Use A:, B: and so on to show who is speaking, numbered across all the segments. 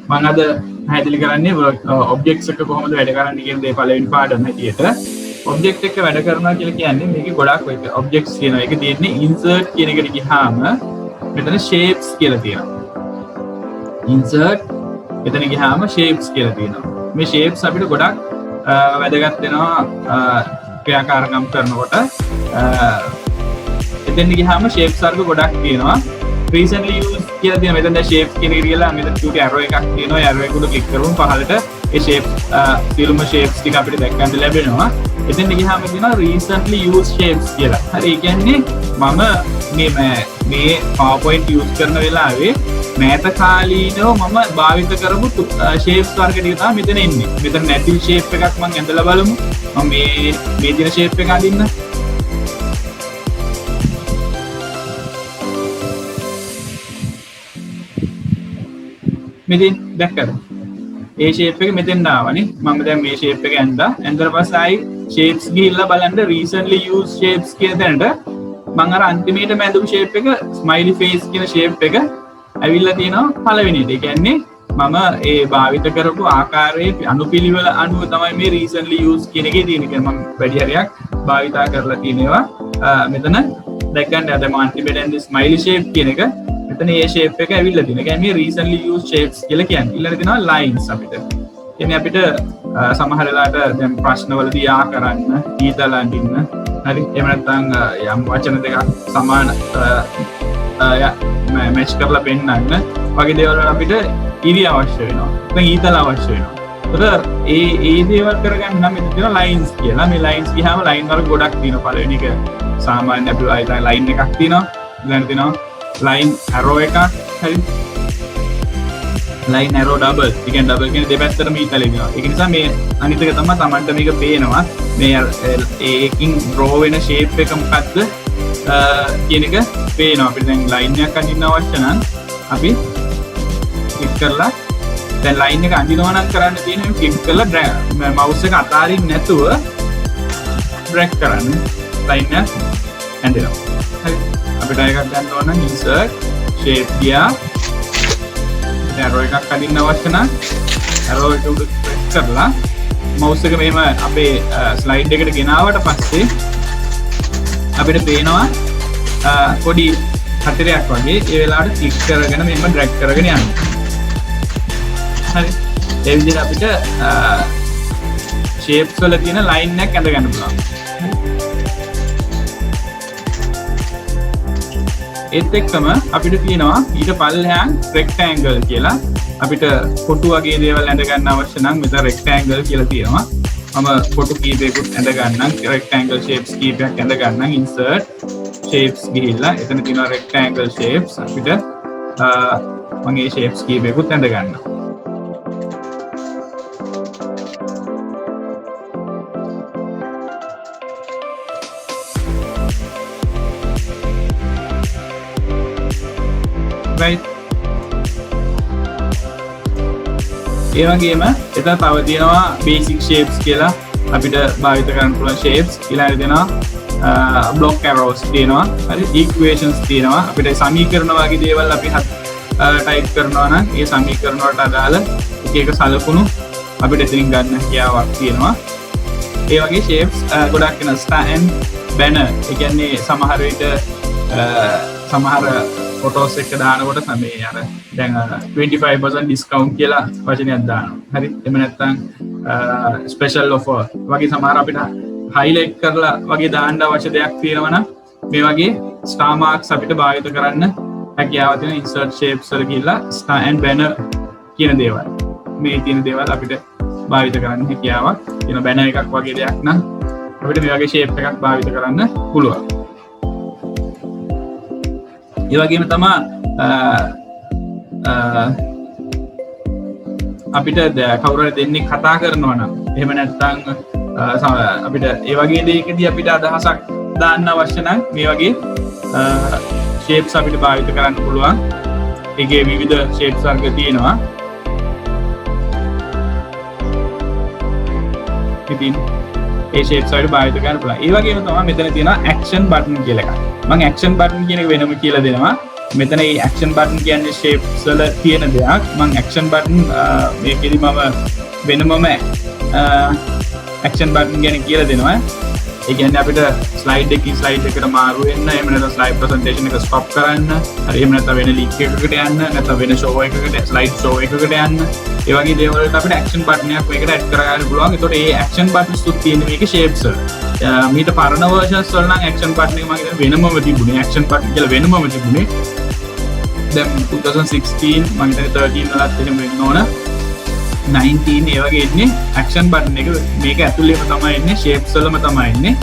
A: මම අද පැහැදිලි කරන්නේ ඔබ්ජෙක්ට්ස් එක කොහොමද වැඩ කරන්නේ කියන දේ පළවෙනි පාඩම හැටියට. ඔබ්ජෙක්ට් එක වැඩ කරනවා කියලා කියන්නේ මේකේ ගොඩක් ඔය ඔබ්ජෙක්ට්ස් තියෙනවා. ඒක තියෙන්නේ ඉන්සර්ට් කියන එකට ගියාම මෙතන shapes කියලා තියෙනවා. ඉන්සර්ට් එතන ගියාම shapes කියලා තියෙනවා. මේ shapes අපිට ගොඩක් වැදගත් වෙනවා ක්‍රියාකාරකම් කරනකොට. එතෙන් ගියාම shapes වර්ග ගොඩක් තියෙනවා. recently used කියලා තියෙනවා. මෙතන shapes කියන එක කියලා මෙතන cute arrow එකක් තියෙනවා. arrow එක උඩ click කරමු පහළට ඒ shapes සියලුම shapes ටික අපිට දැක්කන්න ලැබෙනවා. එතෙන් ගියාම තියෙනවා recently used shapes කියලා. හරි ඒ කියන්නේ මම මේ PowerPoint use කරන වෙලාවේ මෑත කාලීනව මම භාවිත කරපු shapes වර්ග ටික තමයි මෙතන එන්නේ. මෙතන නැති shape එකක් මම ඇඳලා බලමු. මම මේ දින shape එක අඳින්න. මෙතෙන් දැක්කද? ඒ shape එක මෙතෙන් ආවනේ. මම දැන් මේ shape එක ඇඳලා පස්සේ ආයි shapes ගිහිල්ලා බලන්න recently used shapes කියන තැනට මම අර අන්තිමේට මැදුණු shape එක smiley face කියන shape එක ඇවිල්ලා තියෙනවා පළවෙනිට. ඒ කියන්නේ මම ඒ භාවිත කරපු ආකාරයේ අනුපිළිවෙල අනුව තමයි මේ recently used කියන එකේ තියෙන්නේ. මම වැඩි හරියක් භාවිතා කරලා තියෙනවා. මෙතන දැක්කන්න අද මම අන්තිමේට ඇඳි smiley shape කියන එක මෙතන ඒ shape එක ඇවිල්ලා තියෙනවා. ඒ කියන්නේ මේ recently used shapes කියලා කියන්නේ. ඊළඟට තියෙනවා lines අපිට. කියන්නේ අපිට සමහර වෙලාවට දැන් ප්‍රශ්නවලදී ආ කරන්න, ඊතලා අඳින්න. හරි. එහෙම නැත්නම් යම් වචන දෙකක් සමාන මැච් කරලා පෙන්නන්න වගේ දේවල් අපිට ඉරි අවශ්‍ය වෙනවා. නැත්නම් ඊතලා අවශ්‍ය වෙනවා. ඒතර ඒ දේවල් කරගන්න නම් මෙතන තියෙනවා lines කියලා. මේ lines ගියාම line වල ගොඩක් තියෙනවා. පළවෙනි එක සාමාන්‍ය අපි line එකක් තියෙනවා. ඊළඟට තියෙනවා line arrow එකක්. හරි. line arrow double. ඒ කියන්නේ double කියන්නේ දෙපැත්තටම ඊතලේ දෙනවා. ඒක නිසා මේ අනිත් එක තමයි Tamanට මේක පේනවා. මේ ඒකින් draw වෙන shape එක මොකක්ද කියන එක පේනවා. අපිට දැන් line එකක් අඳින්න අවශ්‍ය නම් අපි ක්ලික් කරලා දැන් line එක අඳිනවා නම් කරන්න තියෙන්නේ ක්ලික් කරලා mouse එක අතාරින්න නැතුව drag කරන්න line එක ඇඳෙනවා. හරි. අපිට එකක් ගන්න ඕන නම් insert shape ගියා. arrow එකක් අදින්න අවශ්‍ය නම් arrow එක උඩ press කරලා mouse එක මෙහෙම අපේ slide එකට ගෙනාවට පස්සේ අපිට පේනවා පොඩි හතරයක් වගේ ඒ වෙලාවට click කරගෙන මෙහෙම drag කරගෙන යන්න. හරි. ඒ විදිහට අපිට shapes වල තියෙන line එකක් ඇඳ ගන්න පුළුවන්. ඒත් එක්කම අපිට තියෙනවා ඊට පල්ලෙහාන් rectangle කියලා. අපිට කොටු වගේ දේවල් ඇඳ ගන්න අවශ්‍ය නම් මෙතන rectangle කියලා තියෙනවා. මම කොටු කීපයකට ඇඳ ගන්නම්. rectangle shapes කීපයක් ඇඳ ගන්නම්. insert shapes ගිහිල්ලා එතන තියෙනවා rectangle shapes. අපිට මම මේ shapes කීපයකට ඇඳ ගන්නවා. right. ඒ වගේම එතන තව තියෙනවා basic shapes කියලා අපිට භාවිත කරන්න පුළුවන් shapes. ඊළඟට දෙනවා block arrows තියෙනවා. හරි. equations තියෙනවා. අපිට සමීකරණ වගේ දේවල් අපි type කරනවා නම් ඒ සමීකරණ වලට අදාළ එක එක සලකුණු අපිට එතනින් ගන්න හැකියාවක් තියෙනවා. ඒ වගේ shapes ගොඩක් වෙනවා. star and banner. ඒ කියන්නේ සමහර විට සමහර ෆොටෝස් එක දානකොට තමයි අර දැන් 25% ඩිස්කවුන්ට් කියලා වචනයක් දානවා. හරි. එහෙම නැත්නම් ස්පෙෂල් ඔෆර් වගේ සමහර අපිට හයිලයිට් කරලා වගේ දාන්න අවශ්‍ය දෙයක් තියෙනවා නම් මේ වගේ ස්ටාර් මාක්ස් අපිට භාවිත කරන්න හැකියාව තියෙන insert shapes වල ගිහිල්ලා star and banner කියන දේවල්. මේ තියෙන දේවල් අපිට භාවිත කරන්න හැකියාවක් තියෙන banner එකක් වගේ දෙයක් නම් අපිට මේ වගේ shape එකක් භාවිත කරන්න පුළුවන්. ඒ වගේම තමයි අපිට කවුරු හරි දෙන්නෙක් කතා කරනවා නම් එහෙම නැත්නම් අපිට ඒ වගේ දෙයකදී අපිට අදහසක් දාන්න අවශ්‍ය නම් මේ වගේ shapes අපිට භාවිත කරන්න පුළුවන්. ඒකේ විවිධ shapes වර්ග තියෙනවා. ඉතින් ඒ shapes වලට භාවිත කරන්න පුළුවන්. ඒ වගේම තමයි මෙතන තියෙනවා action button කියලා එකක්. මම action button කියන එක වෙනම කියලා දෙනවා. මෙතන මේ action button කියන්නේ shapes වල තියෙන දෙයක්. මම action button මේකෙදි මම වෙනමම action button ගැන කියලා දෙනවා. ඒ කියන්නේ අපිට slide එකකින් slide එකට මාරු වෙන්න, එහෙම නැත්නම් slide presentation එක stop කරන්න, හරි එහෙම නැත්නම් වෙන link එකකට යන්න, නැත්නම් වෙන show එකකට slide show එකකට යන්න. ඒ වගේ දේවල් වලට අපිට action button එකක් මේකට add කරගන්න පුළුවන්. ඒතකොට මේ action buttons තුත් තියෙන මේකේ shapes වල. මීට පරණ versions වල නම් action button එක මම හිතන්නේ වෙනමම තිබුණේ. action button කියලා වෙනමම තිබුණේ. දැන් 2016 මම හිතන්නේ 13 වලත් එහෙම වෙන්න ඕන. 19 ඒ වගේ ඉන්නේ action button එක මේක ඇතුළේම තමයි ඉන්නේ, shapes වලම තමයි ඉන්නේ.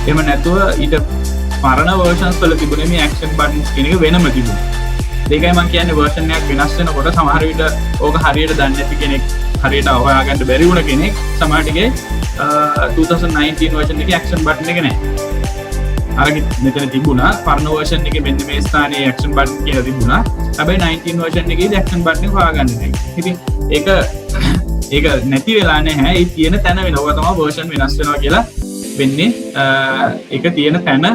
A: එහෙම නැතුව ඊට පරණ versions වල තිබුණේ මේ action buttons කියන එක වෙනම තිබුණා. ඒකයි මම කියන්නේ version එකක් වෙනස් වෙනකොට සමහර විට ඕක හරියට දන්නේ නැති කෙනෙක්, හරියට හොයාගන්න බැරි වුණ කෙනෙක් සමහර ටිකේ 2019 version එකේ action button එක නැහැ. අර මෙතන තිබුණා පරණ version එකේ මෙන්න මේ ස්ථානයේ action button කියලා තිබුණා. හැබැයි 19 version එකේදී action button එක හොයාගන්න නැහැ. ඉතින් ඒක නැති වෙලා නැහැ. ඒ තියෙන තැන වෙනවා තමයි version වෙනස් වෙනවා කියලා වෙන්නේ. ඒක තියෙන තැන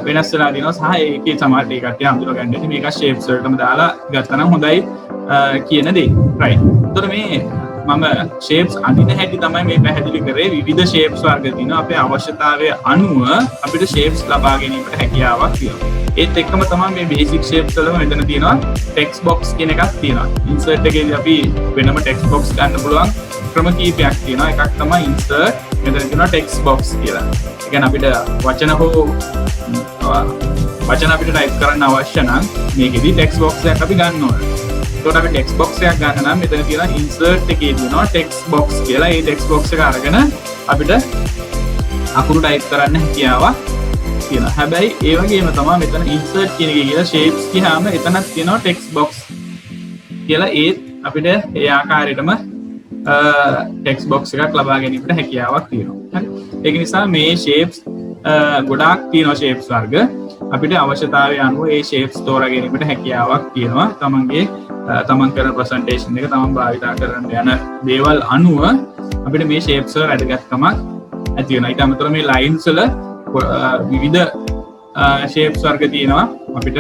A: වෙනස් වෙලා දිනවා සහ ඒකේ සමහර දේ කට්ටිය හඳුනා ගන්න ඉතින් මේක shapes වලටම දාලා ගත්තා නම් හොඳයි කියන දේ. right. ඒතර මේ මම shapes අඳින හැටි තමයි මේ පැහැදිලි කරේ. විවිධ shapes වර්ග තියෙනවා. අපේ අවශ්‍යතාවය අනුව අපිට shapes ලබා ගැනීමට හැකියාවක් තියෙනවා. ඒත් එක්කම තමයි මේ basic shapes වලම මෙතන තියෙනවා text box කියන එකක් තියෙනවා. insert එකේදී අපි වෙනම text box ගන්න පුළුවන් ක්‍රම කීපයක් තියෙනවා. එකක් තමයි insert, මෙතන තියෙනවා text box කියලා. ඒ කියන්නේ අපිට වචන අපිට type කරන්න අවශ්‍ය නම් මේකෙදී text box එකක් අපි ගන්න ඕනේ. ඒකට අපි text box එකක් ගන්න නම් මෙතන තියෙනවා insert එකේ තියෙනවා text box කියලා. ඒ text box එක අරගෙන අපිට අකුරු type කරන්න හැකියාවක් තියෙනවා. හැබැයි ඒ වගේම තමයි මෙතන insert කියන එකේ කියලා shapes ගියාම එතනක් තියෙනවා text box කියලා. ඒත් අපිට ඒ ආකාරයටම text box එකක් ලබා ගැනීමට හැකියාවක් තියෙනවා. හරි. ඒක නිසා මේ shapes ගොඩාක් තියෙනවා shapes වර්ග. අපිට අවශ්‍යතාවය අනුව ඒ shapes තෝරා ගැනීමට හැකියාවක් තියෙනවා. තමන් කරන presentation එක තමන් භාවිතා කරන්න යන දේවල් අනුව අපිට මේ shapes වල වැදගත්කමක් ඇති වෙනවා. ඊට අමතරව මේ lines වල විවිධ shapes වර්ග තියෙනවා. අපිට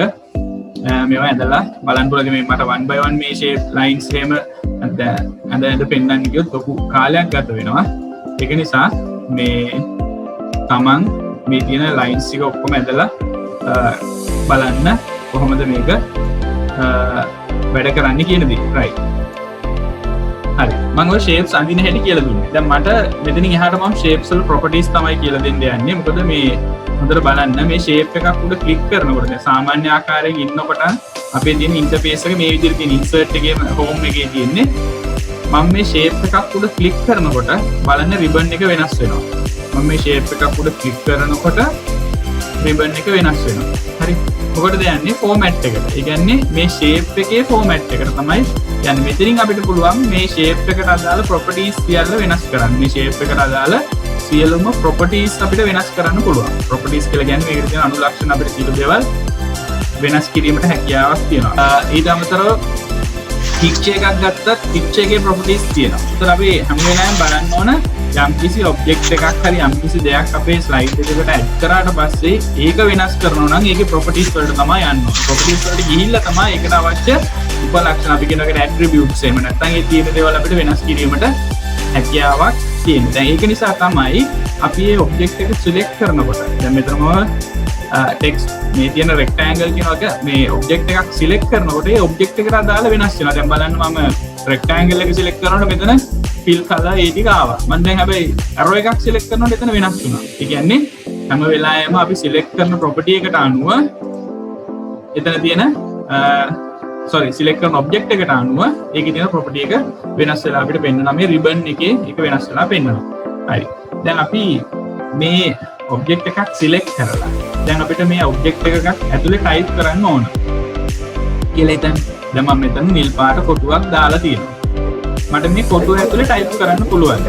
A: මේවා ඇඳලා බලන්න පුළුවන්. මේ මට one by one මේ shape lines එහෙම ඇඳ පෙන්නන්න ගියොත් ලොකු කාලයක් ගත වෙනවා. ඒක නිසා මේ තමන් මේ තියෙන lines ටික ඔක්කොම ඇඳලා බලන්න කොහොමද මේක වැඩ කරන්න කියන දේ. right. හරි. මම ඔය shapes අඳින හැටි කියලා දුන්නා. දැන් මට මෙතනින් එහාට මම shapes වල properties තමයි කියලා දෙන්න යන්නේ. මොකද මේ හොඳට බලන්න මේ shape එකක් උඩ click කරනකොට දැන් සාමාන්‍ය ආකාරයෙන් ඉන්නකොට අපේ තියෙන interface එක මේ විදිහට තියෙන insert එකේම home එකේ තියෙන්නේ. මම මේ shape එකක් උඩ click කරනකොට බලන්න ribbon එක වෙනස් වෙනවා. මම මේ shape එකක් උඩ click කරනකොට ribbon එක වෙනස් වෙනවා. හරි. මොකටද යන්නේ format එකට. ඒ කියන්නේ මේ shape එකේ format එකට තමයි යන්නේ. මෙතනින් අපිට පුළුවන් මේ shape එකට අදාළ properties සියල්ල වෙනස් කරන්න. මේ shape එකට අදාළ සියලුම properties අපිට වෙනස් කරන්න පුළුවන්. properties කියලා කියන්නේ මේකට තියෙන අනුලක්ෂණ අපිට සියලු දේවල් වෙනස් කිරීමට හැකියාවක් තියෙනවා. ඊට අමතරව picture එකක් ගත්තත් picture එකේ properties තියෙනවා. ඒතර අපි හැම වෙලාවෙම බලන්න ඕන යම්කිසි object එකක් හරි යම්කිසි දෙයක් අපේ slide එකකට add කරාට පස්සේ ඒක වෙනස් කරනවා නම් ඒකේ properties වලට තමයි යන්න ඕන. properties වලට ගිහිල්ලා තමයි ඒකට අවශ්‍ය උපලක්ෂණ අපි කියන එකට attributes එහෙම නැත්නම් ඒ තියෙන දේවල් අපිට වෙනස් කිරීමට හැකියාවක් තියෙනවා. දැන් ඒක නිසා තමයි අපි මේ object එක select කරනකොට දැන් මෙතනම text මේ තියෙන rectangle කියන එක මේ object එකක් select කරනකොට ඒ object එකට අදාළ වෙනස් වෙනවා. දැන් බලන්න මම rectangle එක select කරනකොට මෙතන fill color ඒ ටික ආවා. මම දැන් හැබැයි arrow එකක් select කරනකොට එතන වෙනස් වුණා. ඒ කියන්නේ හැම වෙලාවෙම අපි select කරන property එකට අනුව එතන තියෙන select කරන object එකට අනුව ඒකේ තියෙන property එක වෙනස් වෙලා අපිට පෙන්වනවා. මේ ribbon එකේ ඒක වෙනස් වෙලා පෙන්වනවා. හරි. දැන් අපි මේ object එකක් select කරලා දැන් අපිට මේ object එකක් ඇතුලේ type කරන්න ඕන කියලා හිතන්න. දැන් මම මෙතන නිල් පාට කොටුවක් දාලා තියෙනවා. මට මේ කොටුව ඇතුලේ type කරන්න පුළුවන්.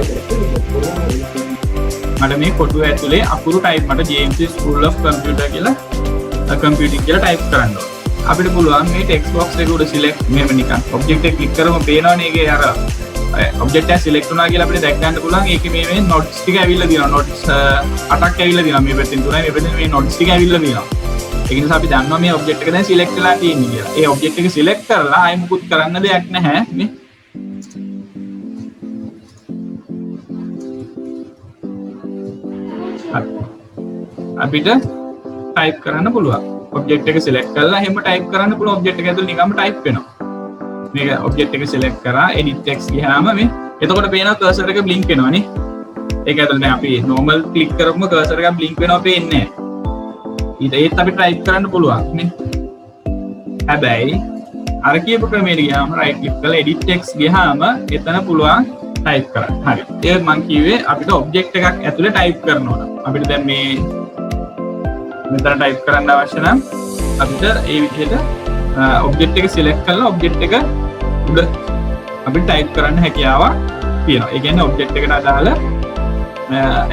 A: මට මේ කොටුව ඇතුලේ අකුරු type මට JMC School of Computing කියලා type කරන්න ඕන. අපිට පුළුවන් මේ text box එක උඩ select මෙහෙම නිකන් object එක click කරමු පේනවනේ ඒකේ අර object එක select වුණා කියලා අපිට දැක් ගන්න පුළුවන්. ඒකේ මේ notes ටික ඇවිල්ලා තියෙනවා. notes 8ක් ඇවිල්ලා තියෙනවා. මේ පැත්තෙන් තුනයි මේ පැත්තෙන් මේ notes ටික ඇවිල්ලා තියෙනවා. ඒක නිසා අපි දන්නවා මේ ඔබ්ජෙක්ට් එක දැන් සිලෙක්ට් වෙලා තියෙන්නේ කියලා. ඒ ඔබ්ජෙක්ට් එක සිලෙක්ට් කරලා ආයෙ මුකුත් කරන්න දෙයක් නැහැ නේ. අපිට ටයිප් කරන්න පුළුවන්. ඔබ්ජෙක්ට් එක සිලෙක්ට් කරලා එහෙම ටයිප් කරන්න පුළුවන්. ඔබ්ජෙක්ට් එක ඇතුළේ නිකම්ම ටයිප් වෙනවා. මේක ඔබ්ජෙක්ට් එක සිලෙක්ට් කරා edit text ගියාම මේ එතකොට පේනවා කර්සර් එක blink වෙනවා නේ. ඒක ඇතුළේ දැන් අපි normal click කරපුවම කර්සර් එක blink වෙනවා පේන්නේ නැහැ. ඒත් අපි ටයිප් කරන්න පුළුවන් නේ. හැබැයි අර කියපු ක්‍රමයට ගියාම right click කරලා edit text ගියාම එතන පුළුවන් ටයිප් කරන්න. හරි. ඒක මම කිව්වේ අපිට ඔබ්ජෙක්ට් එකක් ඇතුළේ ටයිප් කරන්න ඕන. අපිට දැන් මේ මෙතන ටයිප් කරන්න අවශ්‍ය නම් අපිට ඒ විදිහට ඔබ්ජෙක්ට් එක සිලෙක්ට් කරලා ඔබ්ජෙක්ට් එක උඩ අපිට ටයිප් කරන්න හැකියාවක් තියෙනවා. ඒ කියන්නේ ඔබ්ජෙක්ට් එකට අදාළ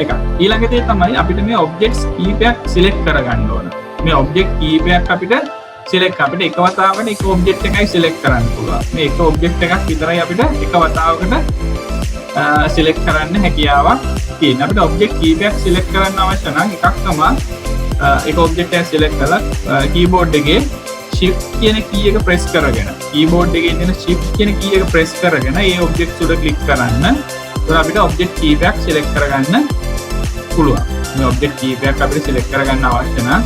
A: එකක්. ඊළඟ දේ තමයි අපිට මේ ඔබ්ජෙක්ට්ස් කීපයක් සිලෙක්ට් කරගන්න ඕන. මේ ඔබ්ජෙක්ට් කීපයක් අපිට සිලෙක්ට් එක වතාවකට එක ඔබ්ජෙක්ට් එකයි සිලෙක්ට් කරන්න පුළුවන්. මේ එක ඔබ්ජෙක්ට් එකක් විතරයි අපිට එක වතාවකට සිලෙක්ට් කරන්න හැකියාවක් තියෙනවා. අපිට ඔබ්ජෙක්ට් කීපයක් සිලෙක්ට් කරන්න අවශ්‍ය නම් එකක් තමයි එක ඔබ්ජෙක්ට් එකක් සිලෙක්ට් කරලා කීබෝඩ් එකේ shift කියන key එක press කරගෙන keyboard එකේ තියෙන shift කියන key එක press කරගෙන ඒ object උඩ click කරන්න. එතකොට අපිට object කීපයක් select කරගන්න පුළුවන්. මේ object කීපයක් අපිට select කරගන්න අවශ්‍ය නම්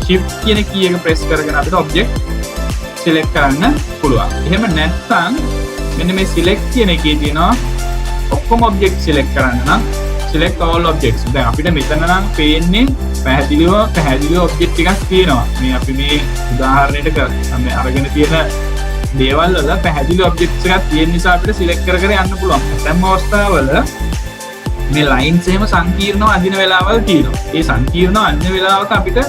A: shift කියන key එක press කරගෙන අපිට object select කරන්න පුළුවන්. එහෙම නැත්නම් මෙන්න මේ select කියන එකේ තියෙනවා ඔක්කොම object select කරන්න නම් select all objects. දැන් අපිට මෙතන නම් පේන්නේ පැහැදිලිව ඔබ්ජෙක්ට් එකක් තියෙනවා. මේ අපි මේ උදාහරණයට මේ අරගෙන තියෙන දේවල් වල පැහැදිලි ඔබ්ජෙක්ට්ස් එකක් තියෙන නිසා අපිට සිලෙක්ට් කර යන්න පුළුවන්. සෑම අවස්ථාවල මේ ලයින්ස් එහෙම සංකීර්ණව අඳින වෙලාවල් තියෙනවා. ඒ සංකීර්ණව අඳින වෙලාවක අපිට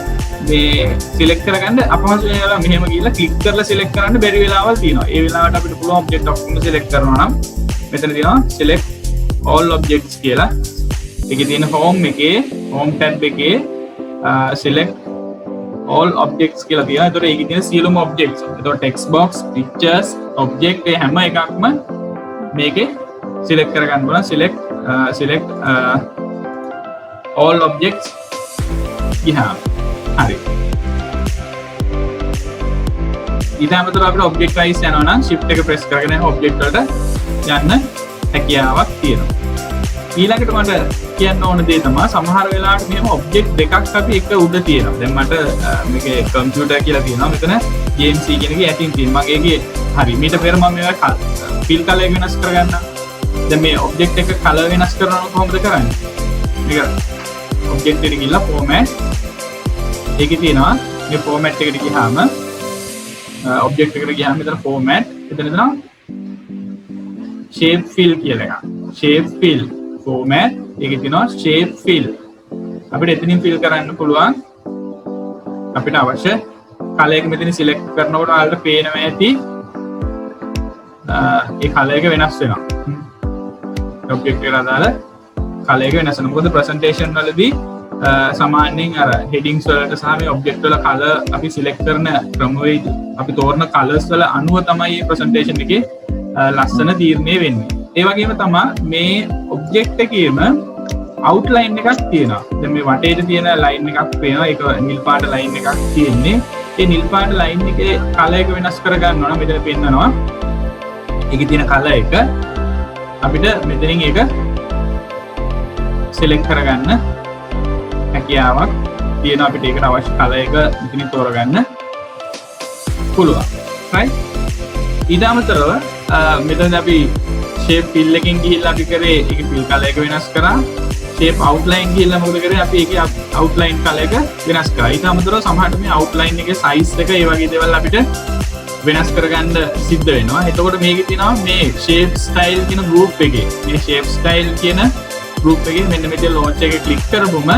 A: මේ සිලෙක්ට් කරගන්න අපහසු වෙනවා. මෙහෙම ගිහලා ක්ලික් කරලා සිලෙක්ට් කරන්න බැරි වෙලාවල් තියෙනවා. ඒ වෙලාවට අපිට පුළුවන් ඔබ්ජෙක්ට් ඔක්කොම සිලෙක්ට් කරනවා නම් මෙතන තියෙනවා select all objects කියලා. ඒකේ තියෙන home tab එකේ select all objects කියලා තියෙනවා. ඒතකොට ඒකේ තියෙන සියලුම objects. ඒතකොට text box, pictures, object ඒ හැම එකක්ම මේකේ select කරගන්න පුළුවන්. select all objects ගියාම. හරි. ඊට අමතරව අපිට object wise යනවා නම් shift එක press කරගෙන object වලට යන්න හැකියාවක් තියෙනවා. ඊළඟට මට කියන්න ඕන දේ තමයි සමහර වෙලාවට මෙහෙම ඔබ්ජෙක්ට් දෙකක් අපි එක උඩ තියෙනවා. දැන් මට මේකේ කම්පියුටර් කියලා තියෙනවා. මෙතන GMC කියන එකේ ඇටින් තියෙනවා. මගේ ඒකේ හරි මීට පෙර මම මේවා ෆිල් කලර් එක වෙනස් කරගන්නම්. දැන් මේ ඔබ්ජෙක්ට් එක කලර් වෙනස් කරනවා කොහොමද කරන්නේ? මේක ඔබ්ජෙක්ට් එකට ගිහලා format එකේ තියෙනවා. මේ format එකට ගියාම ඔබ්ජෙක්ට් එකට ගියාම මෙතන format එතන දෙනවා shape fill කියලා එකක්. shape fill format එකේ තියෙනවා shape fill. අපිට එතනින් fill කරන්න පුළුවන් අපිට අවශ්‍ය කලර් එක මෙතන select කරනකොට ඔයාලට පේනවා ඇති ඒ කලර් එක වෙනස් වෙනවා. ඔබ්ජෙක්ට් එකට අදාළ කලර් එක වෙනස් වෙනවා. මොකද presentation වලදී සාමාන්‍යයෙන් අර headings වලට සහ මේ ඔබ්ජෙක්ට් වල කලර් අපි select කරන ක්‍රමවේද අපි තෝරන colors වල අනුව තමයි මේ presentation එකේ ලස්සන තීරණය වෙන්නේ. ඒ වගේම තමයි මේ ඔබ්ජෙක්ට් එකේම අවුට්ලයින් එකක් තියෙනවා. දැන් මේ වටේට තියෙන ලයින් එකක් පේනවා. ඒක නිල් පාට ලයින් එකක් තියෙන්නේ. ඒ නිල් පාට ලයින් එකේ කලර් එක වෙනස් කර ගන්න ඕන. මෙතන පෙන්නනවා. ඒකේ තියෙන කලර් එක අපිට මෙතනින් ඒක සිලෙක්ට් කරගන්න හැකියාවක් තියෙනවා. අපිට ඒකට අවශ්‍ය කලර් එක මෙතනින් තෝරගන්න පුළුවන්. right? ඊට අමතරව මෙතන අපි shape fill එකෙන් ගිහිල්ලා අපි කරේ ඒකේ fill color එක වෙනස් කරා. shape outline ගිහිල්ලා මොකද කරේ අපි ඒකේ outline color එක වෙනස් කරා. ඊට අමතරව සමහරට මේ outline එකේ size එක ඒ වගේ දේවල් අපිට වෙනස් කරගන්න සිද්ධ වෙනවා. එතකොට මේකේ තියෙනවා මේ shape style කියන group එකේ. මේ shape style කියන group එකේ මෙන්න මෙතන launch එක click කරපුවම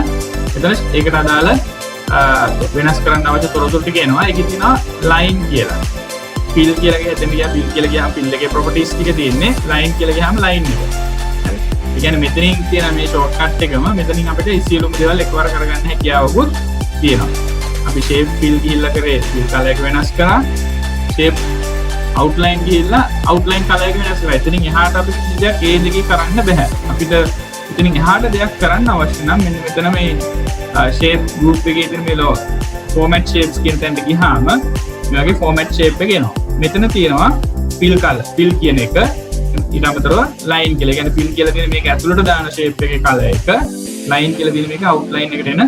A: එතන ඒකට අදාළ වෙනස් කරන්න අවශ්‍ය තොරතුරු ටික එනවා. ඒකේ තියෙනවා line කියලා. fill කියලා ගියා fill කියලා ගියාම fill එකේ properties ටික තියෙන්නේ line කියලා ගියාම line එක. හරි. ඒ කියන්නේ මෙතනින් තියෙන මේ shortcut එකම මෙතනින් අපිට සියලුම දේවල් එකවර කරගන්න හැකියාවකුත් තියෙනවා. අපි shape fill ගිහිල්ලා කරේ fill color එක වෙනස් කරා. shape outline ගිහිල්ලා outline color එක වෙනස් කරා. එතනින් එහාට අපිට කිසි දෙයක් ඒ දෙකේ කරන්න බෑ. අපිට එතනින් එහාට දෙයක් කරන්න අවශ්‍ය නම් මෙන්න මෙතන මේ ෂේප් ගෲප් එකේ තියෙන මේ ෆෝමැට් ෂේප්ස් කියන තැනට ගියාම මේ වගේ ෆෝමැට් ෂේප් එක එනවා. මෙතන තියෙනවා fill color. fill කියන එක ඊට අමතරව line කියලා. කියන්නේ fill කියලා තියෙන මේක ඇතුළට දාන ෂේප් එකේ color එක. line කියලා තියෙන මේක outline එකට එන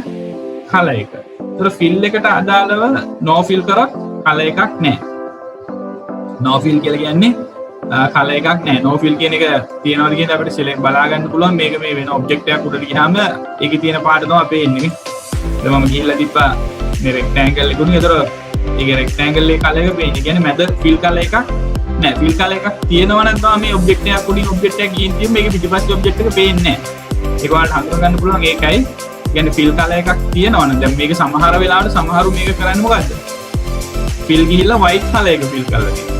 A: color එක. ඒතර fill එකට අදාළව no fill කරොත් color එකක් නැහැ. no fill කියලා කියන්නේ color එකක් නැහැ. no fill කියන එක තියනවාද කියන අපිට select බලා ගන්න පුළුවන්. මේක මේ වෙන object එකක් උඩට ගියාම ඒකේ තියෙන පාට තමයි පේන්නේ. දැන් මම ගිහිල්ලා තිබ්බා මේ rectangle එක උනේ. ඒතර ඒකේ rectangle එකේ color එක පේන්නේ. කියන්නේ මැද fill color එකක් නැහැ. fill color එකක් තියෙනවා නම් තමයි මේ object එකක් උඩින් object එකක් ගිහින් තියෙන්නේ. මේකේ පිටිපස්සේ object එක පේන්නේ නැහැ. ඒක ඔයාලට හඳුනා ගන්න පුළුවන් ඒකයි. කියන්නේ fill color එකක් තියෙනවා නම් දැන් මේක සමහර වෙලාවට සමහරු මේක කරන්නේ මොකද්ද? fill ගිහිල්ලා white color එක fill කරලා තියෙනවා.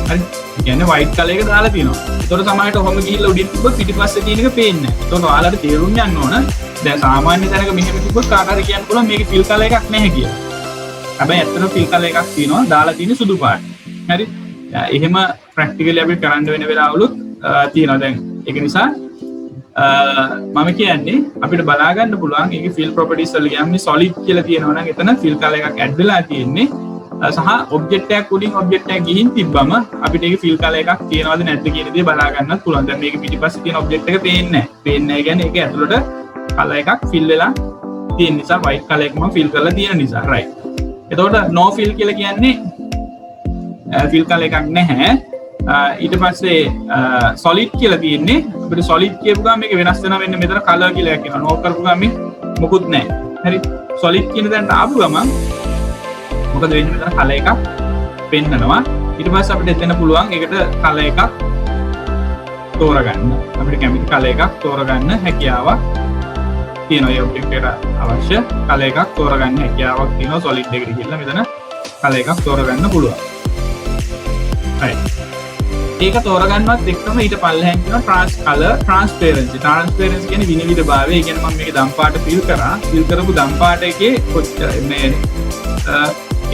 A: හරි. කියන්නේ white color එක දාලා තියෙනවා. ඒතකොට සමහරට ඔහොම ගිහිල්ලා උඩින් තිබ්බොත් පිටිපස්සේ තියෙන එක පේන්නේ නැහැ. ඒතකොට ඔයාලට තේරුම් ගන්න ඕන දැන් සාමාන්‍ය තැනක මෙහෙම තිබ්බොත් කාට හරි කියන්න පුළුවන් මේකේ fill color එකක් නැහැ කියලා. හැබැයි ඇත්තටම fill color එකක් තියෙනවා. දාලා තියෙන්නේ සුදු පාට. හරි. එහෙම ප්‍රැක්ටිකලි අපි කරන්න වෙන වෙලාවලුත් තියෙනවා. දැන් ඒක නිසා මම කියන්නේ අපිට බලා ගන්න පුළුවන් ඒකේ fill properties වල කියන්නේ solid කියලා තියෙනවා නම් එතන fill color එකක් add වෙලා තියෙන්නේ. සහ ඔබ්ජෙක්ට් එකක් උඩින් ඔබ්ජෙක්ට් එකක් ගිහින් තිබ්බම අපිට ඒකේ fill color එකක් තියෙනවද නැද්ද කියන දේ බලා ගන්නත් පුළුවන්. දැන් මේක පිටිපස්සේ තියෙන ඔබ්ජෙක්ට් එක පේන්නේ නැහැ. පේන්නේ නැහැ කියන්නේ ඒක ඇතුළට color එකක් fill වෙලා තියෙන නිසා white color එකම fill කරලා තියෙන නිසා right. එතකොට no fill කියලා කියන්නේ fill color එකක් නැහැ. ඊට පස්සේ solid කියලා තියෙන්නේ අපිට solid කියපු ගමන් මේක වෙනස් වෙනවා වෙන්නේ මෙතන color කියලා එකක් එනවා. no කරපු ගමන් මේ මොකුත් නැහැ. හරි. solid කියන තැනට ආපු ගමන් මොකද වෙන්නේ මෙතන color එකක් පෙන්නනවා. ඊට පස්සේ අපිට එතන පුළුවන් ඒකට color එකක් තෝරගන්න. අපිට කැමති color එකක් තෝරගන්න හැකියාවක් තියෙනවා. ඒ ඔබ්ජෙක්ට් එකට අවශ්‍ය color එකක් තෝරගන්න හැකියාවක් තියෙනවා. solid එකට ගිහලා මෙතන color එකක් තෝරගන්න පුළුවන්. right. ඒක තෝරගන්නවත් එක්කම ඊට පල්ලෙහාන් තියෙනවා color transparency. transparency කියන්නේ විනිවිදභාවය. ඒ කියන්නේ මම මේක දම් පාට fill කරා. fill කරපු දම් පාට එකේ කොච්චර මේ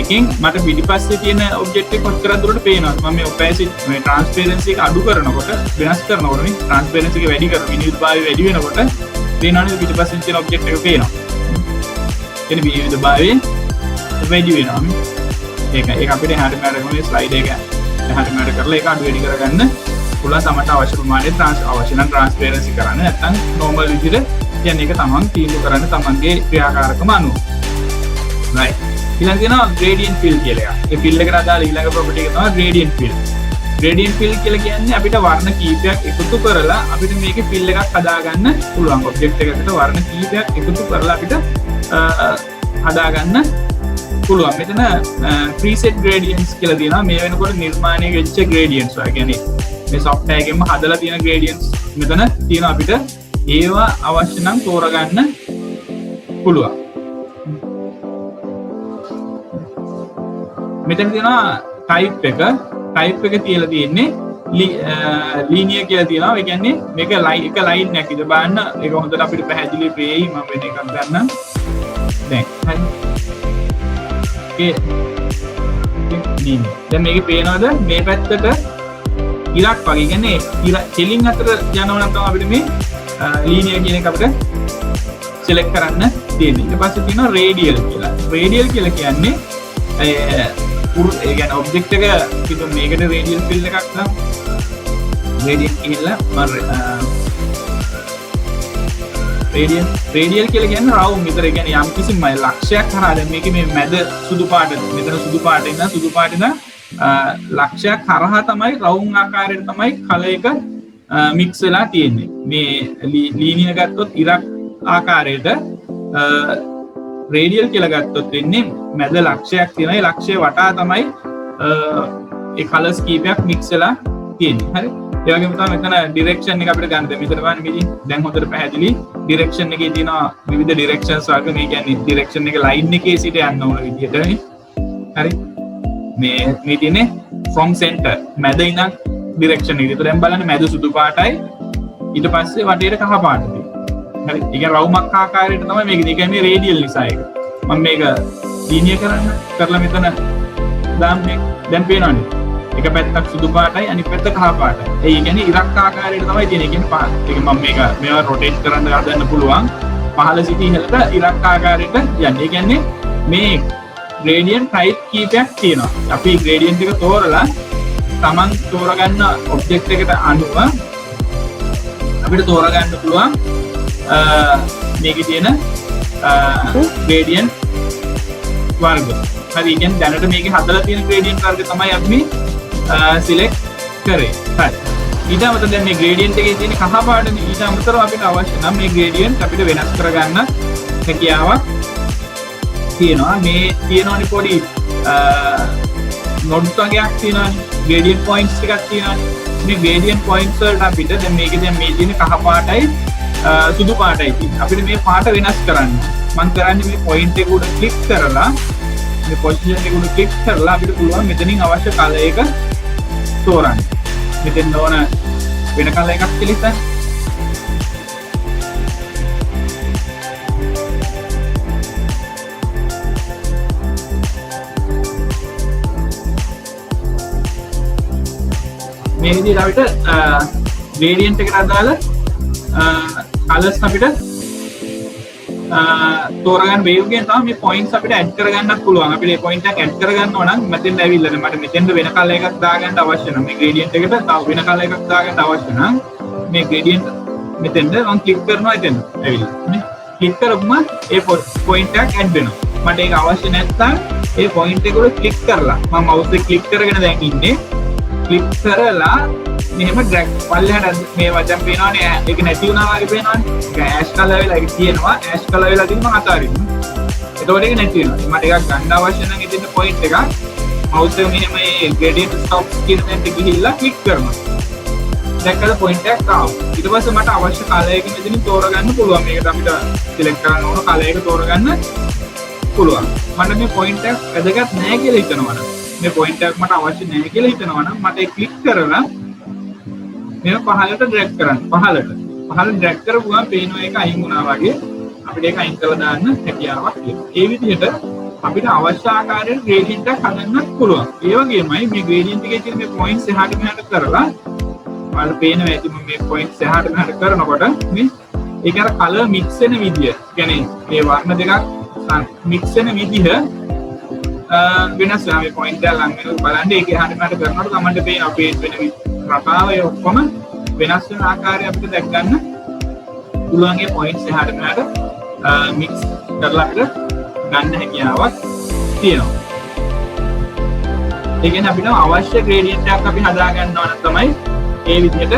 A: එකෙන් මට පිටිපස්සේ තියෙන ඔබ්ජෙක්ට් එක කොච්චර දුරට පේනවද? මම මේ opacity මේ transparency එක අඩු කරනකොට වෙනස් කරනකොට මේ transparency එක වැඩි කරන විනිවිදභාවය වැඩි වෙනකොට පේනවනේ පිටිපස්සේ තියෙන ඔබ්ජෙක්ට් එක පේනවා. එනේ විනිවිදභාවය වැඩි වෙනවා. ඒක අපිට එහාට මෙහාට කරන ස්ලයිඩ් එක එහාට මෙහාට කරලා ඒක අඩු වැඩි කරගන්න පුළුවන්. තමන්ට අවශ්‍ය ප්‍රමාණයට අවශ්‍ය නම් transparency කරන්න. නැත්නම් normal විදිහට කියන්නේ ඒක තමන් තීන්දුව කරන්න තමන්ගේ ක්‍රියාකාරකම අනුව. right. ඊළඟ තියෙනවා gradient fill කියලා එකක්. ඒ fill එකට අදාළ ඊළඟ property එක තමයි gradient fill. gradient fill කියලා කියන්නේ අපිට වර්ණ කීපයක් එකතු කරලා අපිට මේකේ fill එකක් හදාගන්න පුළුවන්. object එකකට වර්ණ කීපයක් එකතු කරලා අපිට හදාගන්න පුළුවන්. මෙතන preset gradients කියලා තියෙනවා. මේ වෙනකොට නිර්මාණය වෙච්ච gradients වගේ. කියන්නේ මේ software එකෙන්ම හදලා තියෙන gradients මෙතන තියෙනවා. අපිට ඒවා අවශ්‍ය නම් තෝරගන්න පුළුවන්. මෙතන තියෙනවා type එක තියලා තියෙන්නේ linear කියලා තියෙනවා. ඒ කියන්නේ මේක එක line එකක් ඉද බලන්න. ඒක හොඳට අපිට පැහැදිලි වෙයි. මම වෙන එකක් ගන්නම්. දැන් හරි. දැන් මේකේ පේනවද මේ පැත්තට ඉරක් වගේ. කියන්නේ ඉර කෙලින් අතර යනවා නම් තමයි අපිට මේ linear කියන එක අපිට select කරන්න තියෙන්නේ. ඊට පස්සේ තියෙනවා radial කියලා. radial කියලා කියන්නේ ඒ කියන්නේ ඔබ්ජෙක්ට් එක කිව්ව මේකට radial fill එකක් නම් radial කියලා radial කියලා කියන්නේ round විතර. ඒ කියන්නේ යම් කිසි ලක්ෂයක් හරහා දැන් මේකේ මේ මැද සුදු පාට මෙතන සුදු පාට ඉඳන් ලක්ෂයක් හරහා තමයි round ආකාරයට තමයි color එක mix වෙලා තියෙන්නේ. මේ linear ගත්තොත් ඉරක් ආකාරයට radial කියලා ගත්තොත් වෙන්නේ මැද ලක්ෂයක් තියෙනවා. ඒ ලක්ෂය වටා තමයි ඒ colors කීපයක් mix වෙලා තියෙන්නේ. හරි. ඒ වගේම තමයි මෙතන direction එක අපිට ගන්න. මෙතන බලන්න මේකෙන් දැන් හොඳට පැහැදිලි direction එකේ තියෙනවා විවිධ directions වගේ. මේ කියන්නේ direction එක line එකේ සිට යන්න ඕන විදිහට නේ. හරි. මේ තියෙන්නේ from center මැද ඉඳන් direction එක. ඒතර දැන් බලන්න මැද සුදු පාටයි ඊට පස්සේ වටේට කහ පාට තියෙනවා. හරි. ඒක රවුමක් ආකාරයට තමයි මේක. ඒ කියන්නේ radial නිසා ඒක. මම මේක linear කරලා මෙතන දාන්නේ. දැන් පේනවනේ. එක පැත්තක් සුදු පාටයි අනිත් පැත්ත කහ පාටයි. ඒ කියන්නේ ඉරක් ආකාරයට තමයි තියෙන්නේ. ඒ කියන්නේ පාට. ඒක මම මේවා rotate කරන්න හදන්න පුළුවන්. පහළ සිට ඉහළට ඉලක්ක ආකාරයට යන්නේ. ඒ කියන්නේ මේ gradient type කීපයක් තියෙනවා. අපි gradient එක තෝරලා තමන් තෝරගන්න object එකට අනුව අපිට තෝරගන්න පුළුවන් මේකේ තියෙන gradient වර්ග. හරි. කියන්නේ දැනට මේකේ හදලා තියෙන gradient වර්ග තමයි අපි select කරේ. හරි. ඊට අමතරව දැන් මේ gradient එකේ තියෙන කහ පාටනේ. ඊට අමතරව අපිට අවශ්‍ය නම් මේ gradient අපිට වෙනස් කරගන්න හැකියාවක් තියෙනවා. මේ තියෙනවනේ පොඩි nodes වගේක් තියෙනවනේ. gradient points එකක් තියෙනවනේ. මේ gradient points වලට අපිට දැන් මේකේ දැන් මේ තියෙන කහ පාටයි සුදු පාටයි තියෙන්නේ. අපිට මේ පාට වෙනස් කරන්න. මම කරන්නේ මේ point එක උඩ click කරලා මේ position එක උඩ click කරලා අපිට පුළුවන් මෙතනින් අවශ්‍ය color එක තෝරන්න. මෙතෙන් ඕන වෙන color එකක් select කරන්න. මේ විදිහට අපිට gradient එකට අදාළ colors අපිට තෝරගන්න වේව්ගෙන් තමයි මේ points අපිට add කරගන්නත් පුළුවන්. අපිට මේ point එක add කරගන්නව නම් මෙතෙන්ට ඇවිල්ලා මට මෙතෙන්ට වෙන color එකක් දාගන්න අවශ්‍ය නම් මේ gradient එකට තව වෙන color එකක් දාගන්න අවශ්‍ය නම් මේ gradient මෙතෙන්ට මම click කරනවා එතෙන්ට ඇවිල්ලා නේ. click කරපුවම ඒ point එකක් add වෙනවා. මට ඒක අවශ්‍ය නැත්නම් ඒ point එක උඩ click කරලා මම mouse එක click කරගෙන දැන් ඉන්නේ. click කරලා මෙහෙම drag පල්ලෙහාට මේ වචන පේනවනේ ඒක නැති වුණා වගේ පේනවනේ. ඒක ash color වෙලා ඒක තියෙනවා. ash color වෙලා තියෙන මම අතාරින්න. එතකොට ඒක නැති වෙනවා. මට එකක් ගන්න අවශ්‍ය නම් ඉතින් point එකක් mouse එක මෙහෙම මේ gradient stops කියන තැනට ගිහිල්ලා click කරනවා. දැක්කද point එකක් ආවා. ඊට පස්සේ මට අවශ්‍ය color එක මෙතනින් තෝරගන්න පුළුවන්. මේකට අපිට select කරන්න ඕන color එක තෝරගන්න පුළුවන්. මට මේ point එක වැදගත් නැහැ කියලා හිතනවා නම් මේ point එකක් මට අවශ්‍ය නැහැ කියලා හිතනවා නම් මට ඒක click කරලා මේක පහළට drag කරන්න. පහළට drag කරපුවම පේනවා ඒක අයින් වුණා වගේ. අපිට ඒක අයින් කරලා දාන්න හැකියාවක් තියෙනවා. ඒ විදිහට අපිට අවශ්‍ය ආකාරයට gradient එකක් හදන්නත් පුළුවන්. ඒ වගේමයි මේ gradient එකේ තියෙන මේ points එහාට මෙහාට කරලා ඔයාලා පේනවා ඇති මේ points එහාට මෙහාට කරනකොට මේ ඒක අර color mix වෙන විදිය. කියන්නේ මේ වර්ණ දෙකක් mix වෙන විදිහ වෙනස් වෙනවා. මේ point එක ළඟ වෙනකොට බලන්න ඒක එහාට මෙහාට කරනකොට තමයි පේනවා page වෙන රටාව ඒ ඔක්කොම වෙනස් වෙන ආකාරය අපිට දැක් ගන්න පුළුවන්. ඒ points එහාට මෙහාට mix කරලා අපිට ගන්න හැකියාවක් තියෙනවා. ඒ කියන්නේ අපිට අවශ්‍ය gradient එකක් අපි හදා ගන්නවා නම් තමයි ඒ විදිහට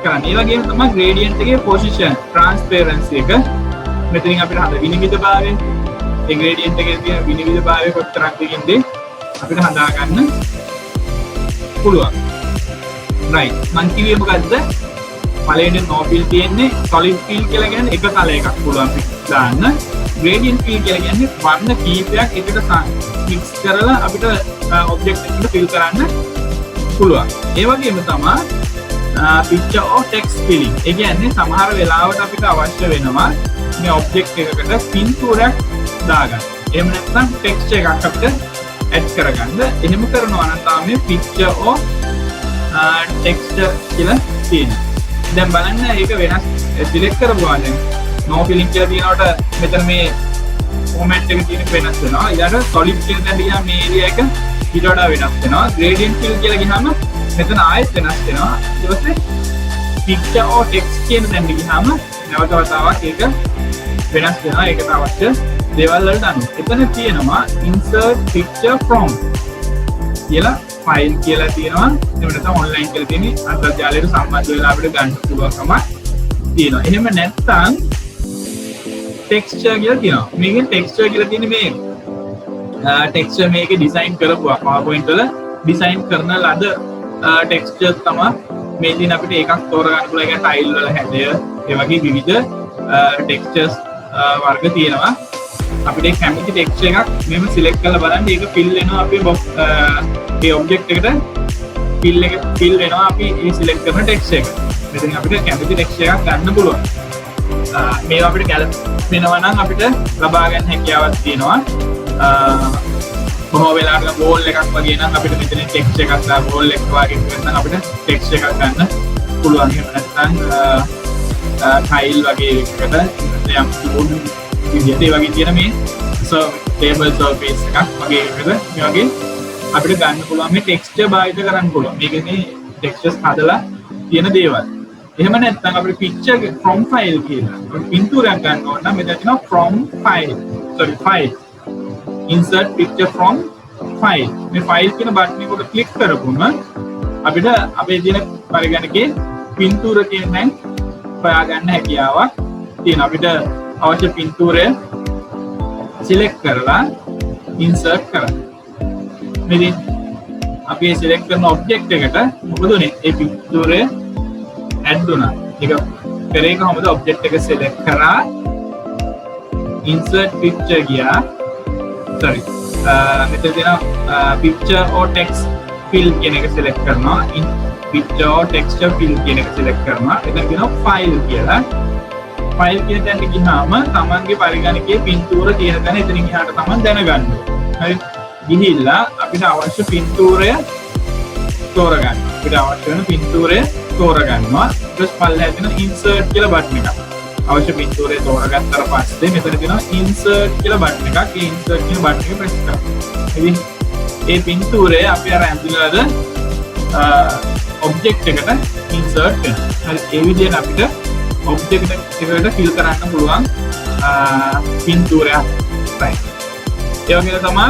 A: කරන්නේ. ඒ වගේම තමයි gradient එකේ position transparency එක මෙතනින් අපිට හද විනිවිදභාවය ඒ gradient එකේ තියෙන විනිවිදභාවය කොතරම් දෙකින්ද අපිට හදා ගන්න පුළුවන්. right මං කිව්වේ මොකද්ද? පළවෙනි no fill තියෙන්නේ solid fill කියලා කියන්නේ එක color එකක් පුළුවන් දාන්න. gradient fill කියලා කියන්නේ වර්ණ කීපයක් එකට mix කරලා අපිට object එකට fill කරන්න පුළුවන්. ඒ වගේම තමයි picture or text filling. ඒ කියන්නේ සමහර වෙලාවට අපිට අවශ්‍ය වෙනවා මේ object එකකට පින්තූරයක් දාගන්න. එහෙම නැත්නම් text එකක් අපිට add කරගන්න. එහෙම කරනවා නම් තමයි picture or texture කියලා තියෙනවා. දැන් බලන්න ඒක වෙනස් select කරපුවා දැන් no filling කියලා තියෙනකොට මෙතන මේ format එක තියෙන වෙනස් වෙනවා. ඊළඟට solid කියලා දැන් ගියාම මේ area එක ඊට වඩා වෙනස් වෙනවා. gradient fill කියලා ගියාම මෙතන ආයෙත් වෙනස් වෙනවා. ඊට පස්සේ picture or text කියන දැන් ගියාම නැවත වතාවක් ඒක වෙනස් වෙනවා. ඒකට අවශ්‍ය දේවල් වලට අනුව. එතන තියෙනවා insert picture from කියලා ෆයිල් කියලා තියෙනවා. එහෙම නැත්නම් ඔන්ලයින් කියලා තියෙන අන්තර්ජාලයට සම්බන්ධ වෙලා අපිට ගන්න පුළුවන්කම තියෙනවා. එහෙම නැත්නම් ටෙක්ස්චර් කියලා තියෙනවා. මේකෙන් ටෙක්ස්චර් කියලා තියෙන්නේ මේ ටෙක්ස්චර් මේකේ ඩිසයින් කරපුවා PowerPoint වල ඩිසයින් කරන ලද ටෙක්ස්චර් තමයි මේ දින අපිට එකක් තෝරගන්න පුළුවන්. ඒක ටයිල් වල හැඩය ඒ වගේ විවිධ ටෙක්ස්චර්ස් වර්ග තියෙනවා. අපිට කැමති ටෙක්ස්චර් එකක් මෙහෙම සිලෙක්ට් කරලා බලන්න ඒක ෆිල් වෙනවා අපේ ඒ ඔබ්ජෙක්ට් එකට ෆිල් වෙනවා අපි මේ සිලෙක්ට් කරන ටෙක්ස්චර් එක. මෙතන අපිට කැමති ටෙක්ස්චර් එකක් ගන්න පුළුවන්. මේවා අපිට ගැලපෙනවා නම් අපිට ලබා ගන්න හැකියාවක් තියෙනවා. බොහෝ වෙලාවට බෝල් එකක් වගේ නම් අපිට මෙතන ටෙක්ස්ට් එකක් දා බෝල් එක වගේ නම් අපිට ටෙක්ස්ට් එකක් ගන්න පුළුවන්. එහෙම නැත්නම් ටයිල් වගේ එකකට යම් සූඩු විදිහට ඒ වගේ තියෙන මේ ටේබල් සර්ෆේස් එකක් වගේ එකකට මේ වගේ අපිට ගන්න පුළුවන් මේ ටෙක්ස්චර් භාවිත කරන්න පුළුවන්. මේකනේ ටෙක්ස්චර්ස් හදලා තියෙන දේවල්. එහෙම නැත්නම් අපිට picture from file කියලා. අපිට පින්තූරයක් ගන්න ඕන නම් මෙතන තියෙනවා from file. file. insert picture from file. මේ file කියන බටන් එක උඩ ක්ලික් කරපුවම අපිට අපේ තියෙන පරිගණකයේ පින්තූර කියන තැන් හොයාගන්න හැකියාවක් තියෙනවා. අපිට අවශ්‍ය පින්තූරය select කරලා insert කරන්න. මෙතන අපි select කරන object එකට මොකද උනේ? ඒ පින්තූරය add වුණා. ඒක කරේ කොහොමද? object එක select කරා insert picture ගියා. මෙතන තියෙන picture or text fill කියන එක select කරනවා. picture or texture fill කියන එක select කරනවා. එතන තියෙනවා file කියලා. file කියන තැනට ගියාම තමන්ගේ පරිගණකයේ පින්තූර තියෙන තැන එතනින් එහාට තමන් දැනගන්න ඕනේ. හරි. ගිහිල්ලා අපිට අවශ්‍ය පින්තූරය තෝරගන්න. අපිට අවශ්‍ය වෙන පින්තූරය තෝරගන්නවා. ඊට පස්සේ පල්ලෙහාට තියෙන insert කියලා බටන් එකක්. අවශ්‍ය පින්තූරය තෝරගත්තට පස්සේ මෙතන තියෙනවා insert කියලා බටන් එකක්. ඒ insert කියන බටන් එක press කරන්න. ඉතින් ඒ පින්තූරය අපි අර ඇඳිනවද object එකට insert වෙනවා. හරි. ඒ විදිහට අපිට object එකට fill කරන්න පුළුවන් පින්තූරයක්. right. ඒ වගේම තමයි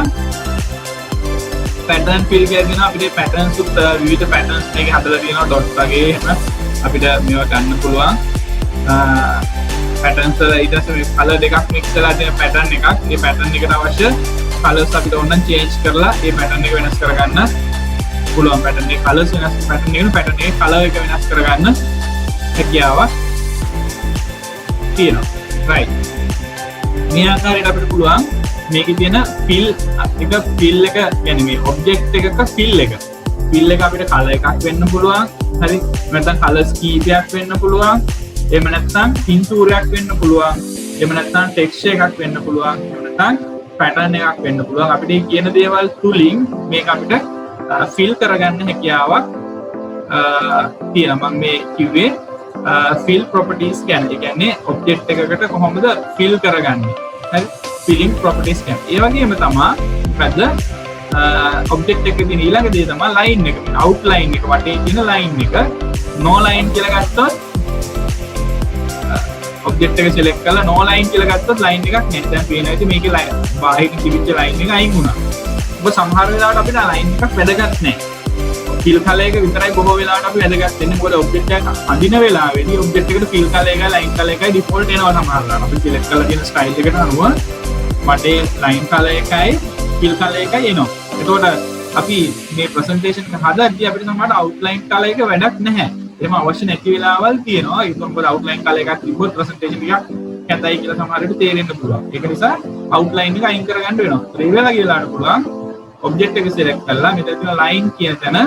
A: pattern fill කියලා දෙනවා. අපිට patterns උත් විවිධ patterns මේක හදලා තියෙනවා dot වගේ එහෙම අපිට මේවා ගන්න පුළුවන්. patterns වල ඊට පස්සේ color දෙකක් mix කරලා තියෙන pattern එකක්. ඒ pattern එකට අවශ්‍ය colors අපිට ඕන නම් change කරලා ඒ pattern එක වෙනස් කරගන්න පුළුවන්. pattern එකේ colors වෙනස් pattern එකේ color එක වෙනස් කරගන්න හැකියාවක් තියෙනවා. right. මේ ආකාරයට අපිට පුළුවන් මේකේ තියෙන fill එක කියන්නේ මේ object එකක fill එක අපිට color එකක් වෙන්න පුළුවන්. හරි. නැත්නම් colors කීපයක් වෙන්න පුළුවන්. එහෙම නැත්නම් පින්තූරයක් වෙන්න පුළුවන්. එහෙම නැත්නම් ටෙක්ස්චර් එකක් වෙන්න පුළුවන්. එහෙම නැත්නම් පැටර්න් එකක් වෙන්න පුළුවන්. අපිට කියන දේවල් තුලින් මේක අපිට ෆිල් කරගන්න හැකියාවක් තියෙනවා. මම මේ කිව්වේ ෆිල් ප්‍රොපර්ටිස් කියන්නේ ඔබ්ජෙක්ට් එකකට කොහොමද ෆිල් කරගන්නේ. හරි. ෆිලිං ප්‍රොපර්ටිස් කියන්නේ. ඒ වගේම තමයි මොකද්ද ඔබ්ජෙක්ට් එකේ ඊළඟ දේ තමයි ලයින් එක. අවුට්ලයින් එක වටේ තියෙන ලයින් එක. no line කියලා ගත්තොත් ඔබ්ජෙක්ට් එක select කරලා no line කියලා ගත්තොත් line එකක් නැහැ. දැන් පේනවා ඉතින් මේකේ බාහිර තිබිච්ච line එක අයින් වුණා. ඔබ සමහර වෙලාවට අපිට line එකක් වැදගත් නැහැ. fill color එක විතරයි බොහෝ වෙලාවට අපි වැදගත් වෙන්නේ. මොකද ඔබ්ජෙක්ට් එක අඳින වෙලාවේදී ඔබ්ජෙක්ට් එකට fill color එකයි line color එකයි default එනවා සමහර වෙලාවට. අපි select කරලා තියෙන style එකට අනුව මටේ line color එකයි fill color එකයි එනවා. එතකොට අපි මේ presentation එක හදද්දී අපිට සමහරට outline color එක වැඩක් නැහැ. එහෙම අවශ්‍ය නැති වෙලාවල් තියෙනවා. ඒක මොකද outline color එකක් තිබ්බොත් presentation එකක් කැතයි කියලා සමහරට තේරෙන්න පුළුවන්. ඒක නිසා outline එක අයින් කරගන්න වෙනවා. ඒ වෙලාව කියලාට පුළුවන් object එක select කරලා මෙතන තියෙන line කියන තැන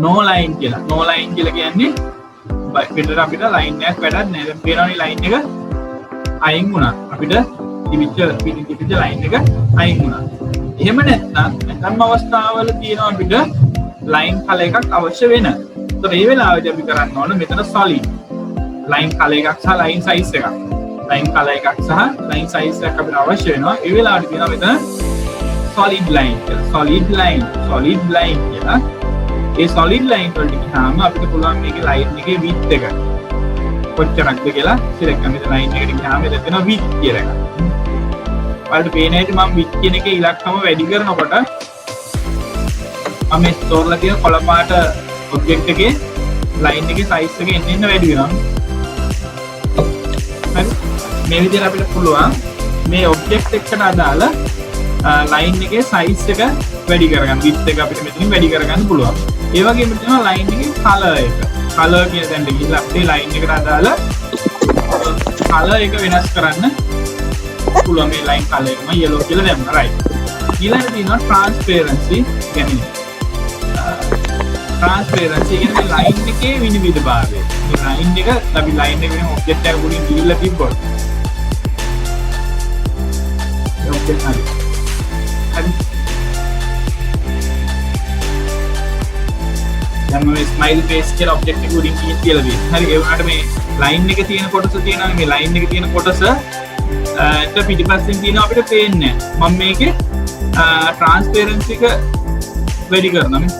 A: no line කියලා. no line කියලා කියන්නේ පිටර අපිට line එකක් වැඩක් නැහැ. දැන් පේනවනේ line එක අයින් වුණා. අපිට තිබිච්ච line එක අයින් වුණා. එහෙම නැත්නම් අවස්ථාවල තියෙනවා අපිට line color එකක් අවශ්‍ය වෙන. ඒතකොට මේ වෙලාවේදී අපි කරන්න ඕන මෙතන solid line color එකක් සහ line size එකක්. line color එකක් සහ line size එකක් අපිට අවශ්‍ය වෙනවා. ඒ වෙලාවට කියනවා මෙතන solid line කියලා. solid line කියලා. ඒ solid line වලට ගියාම අපිට පුළුවන් මේකේ line එකේ width එක කොච්චරක්ද කියලා select කරන්න. මෙතන line එකට ගියාම මෙතන තියෙනවා width කියලා එකක්. ඔයාලට පේන්නේ මම width කියන එකේ ඉලක්කම වැඩි කරනකොට මම මේ තෝරලා තියෙන කොළ පාට ඔබ්ජෙක්ට් එකේ line එකේ size එක එන්න වැඩි වෙනවා. හරි. මේ විදිහට අපිට පුළුවන් මේ ඔබ්ජෙක්ට් එකට අදාළ line එකේ size එක වැඩි කරගන්න. width එක අපිට මෙතනින් වැඩි කරගන්න පුළුවන්. ඒ වගේම තියෙනවා line එකේ color එක. color කියන තැනට ගිහිල්ලා අපේ line එකට අදාළ color එක වෙනස් කරන්න පුළුවන්. මේ line color එක මම yellow කියලා දැම්මා. right. ඊළඟට තියෙනවා transparency කියන්නේ transparency කියන්නේ line එකේ විනිවිදභාවය. මේ line එක අපි line එක වෙන object එකක උඩින් ගිහිල්ලා තිබ්බොත් object හරි. දැන් මේ ස්මයිල් ෆේස් කියලා ඔබ්ජෙක්ට් එක උඩින් කියලා තියෙනවා. හරි ඒ වුණාට මේ ලයින් එකේ තියෙන කොටස තියෙනවා මේ ලයින් එකේ තියෙන කොටස එක පිටිපස්සෙන් තියෙනවා අපිට පේන්නේ නැහැ. මම මේකේ ට්‍රාන්ස්පරන්සි එක වැඩි කරනවා මේ.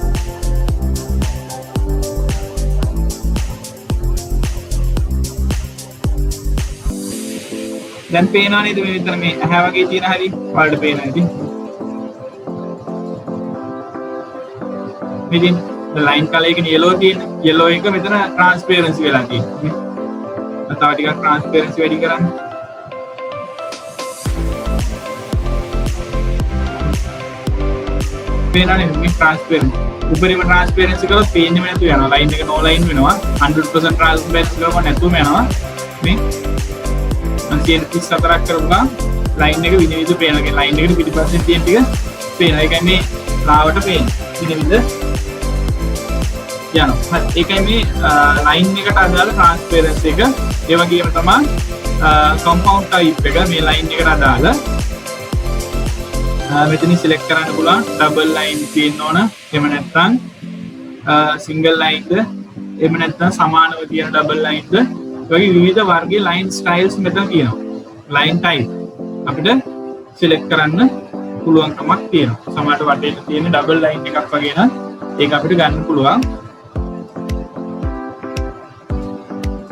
A: දැන් පේනවා නේද මේ විතර මේ ඇහැ වගේ තියෙන හරි වලට පේනවා ඉතින්. ඉතින් ලයින් කලර් එකේ yellow තියෙන yellow එක මෙතන transparency වෙලා තියෙනවා. තව ටිකක් transparency වැඩි කරන්න. පේනවනේ මේ transparency. උඩරිම transparency කරලා පේන්නේ නැතු වෙනවා. ලයින් එක no line වෙනවා. 100% transparency කරලා නැතුම යනවා. මේ 134ක් කරපුවා ලයින් එක විනිවිද පේනවා. ලයින් එකට පිටිපස්සෙන් තියෙන ටික පේනවා. ඒ කියන්නේ ලාවට පේන්නේ. විනිවිද යනවා. ඒකයි මේ ලයින් එකට අදාළ ට්‍රාන්ස්පරන්සි එක. ඒ වගේම තමයි කම්පවුන්ඩ් ටයිප් එක මේ ලයින් එකට අදාළ. මෙතන සිලෙක්ට් කරන්න පුළුවන් ඩබල් ලයින් තියෙන්න ඕන. එහෙම නැත්නම් සිංගල් ලයින්ද එහෙම නැත්නම් සමානව තියෙන ඩබල් ලයින්ද. ඒ වගේ විවිධ වර්ගයේ ලයින් ස්ටයිල්ස් මෙතන තියෙනවා. ලයින් ටයිප් අපිට සිලෙක්ට් කරන්න පුළුවන්කමක් තියෙනවා. සමහරට වටේට තියෙන ඩබල් ලයින් එකක් වගේ නම් ඒක අපිට ගන්න පුළුවන්.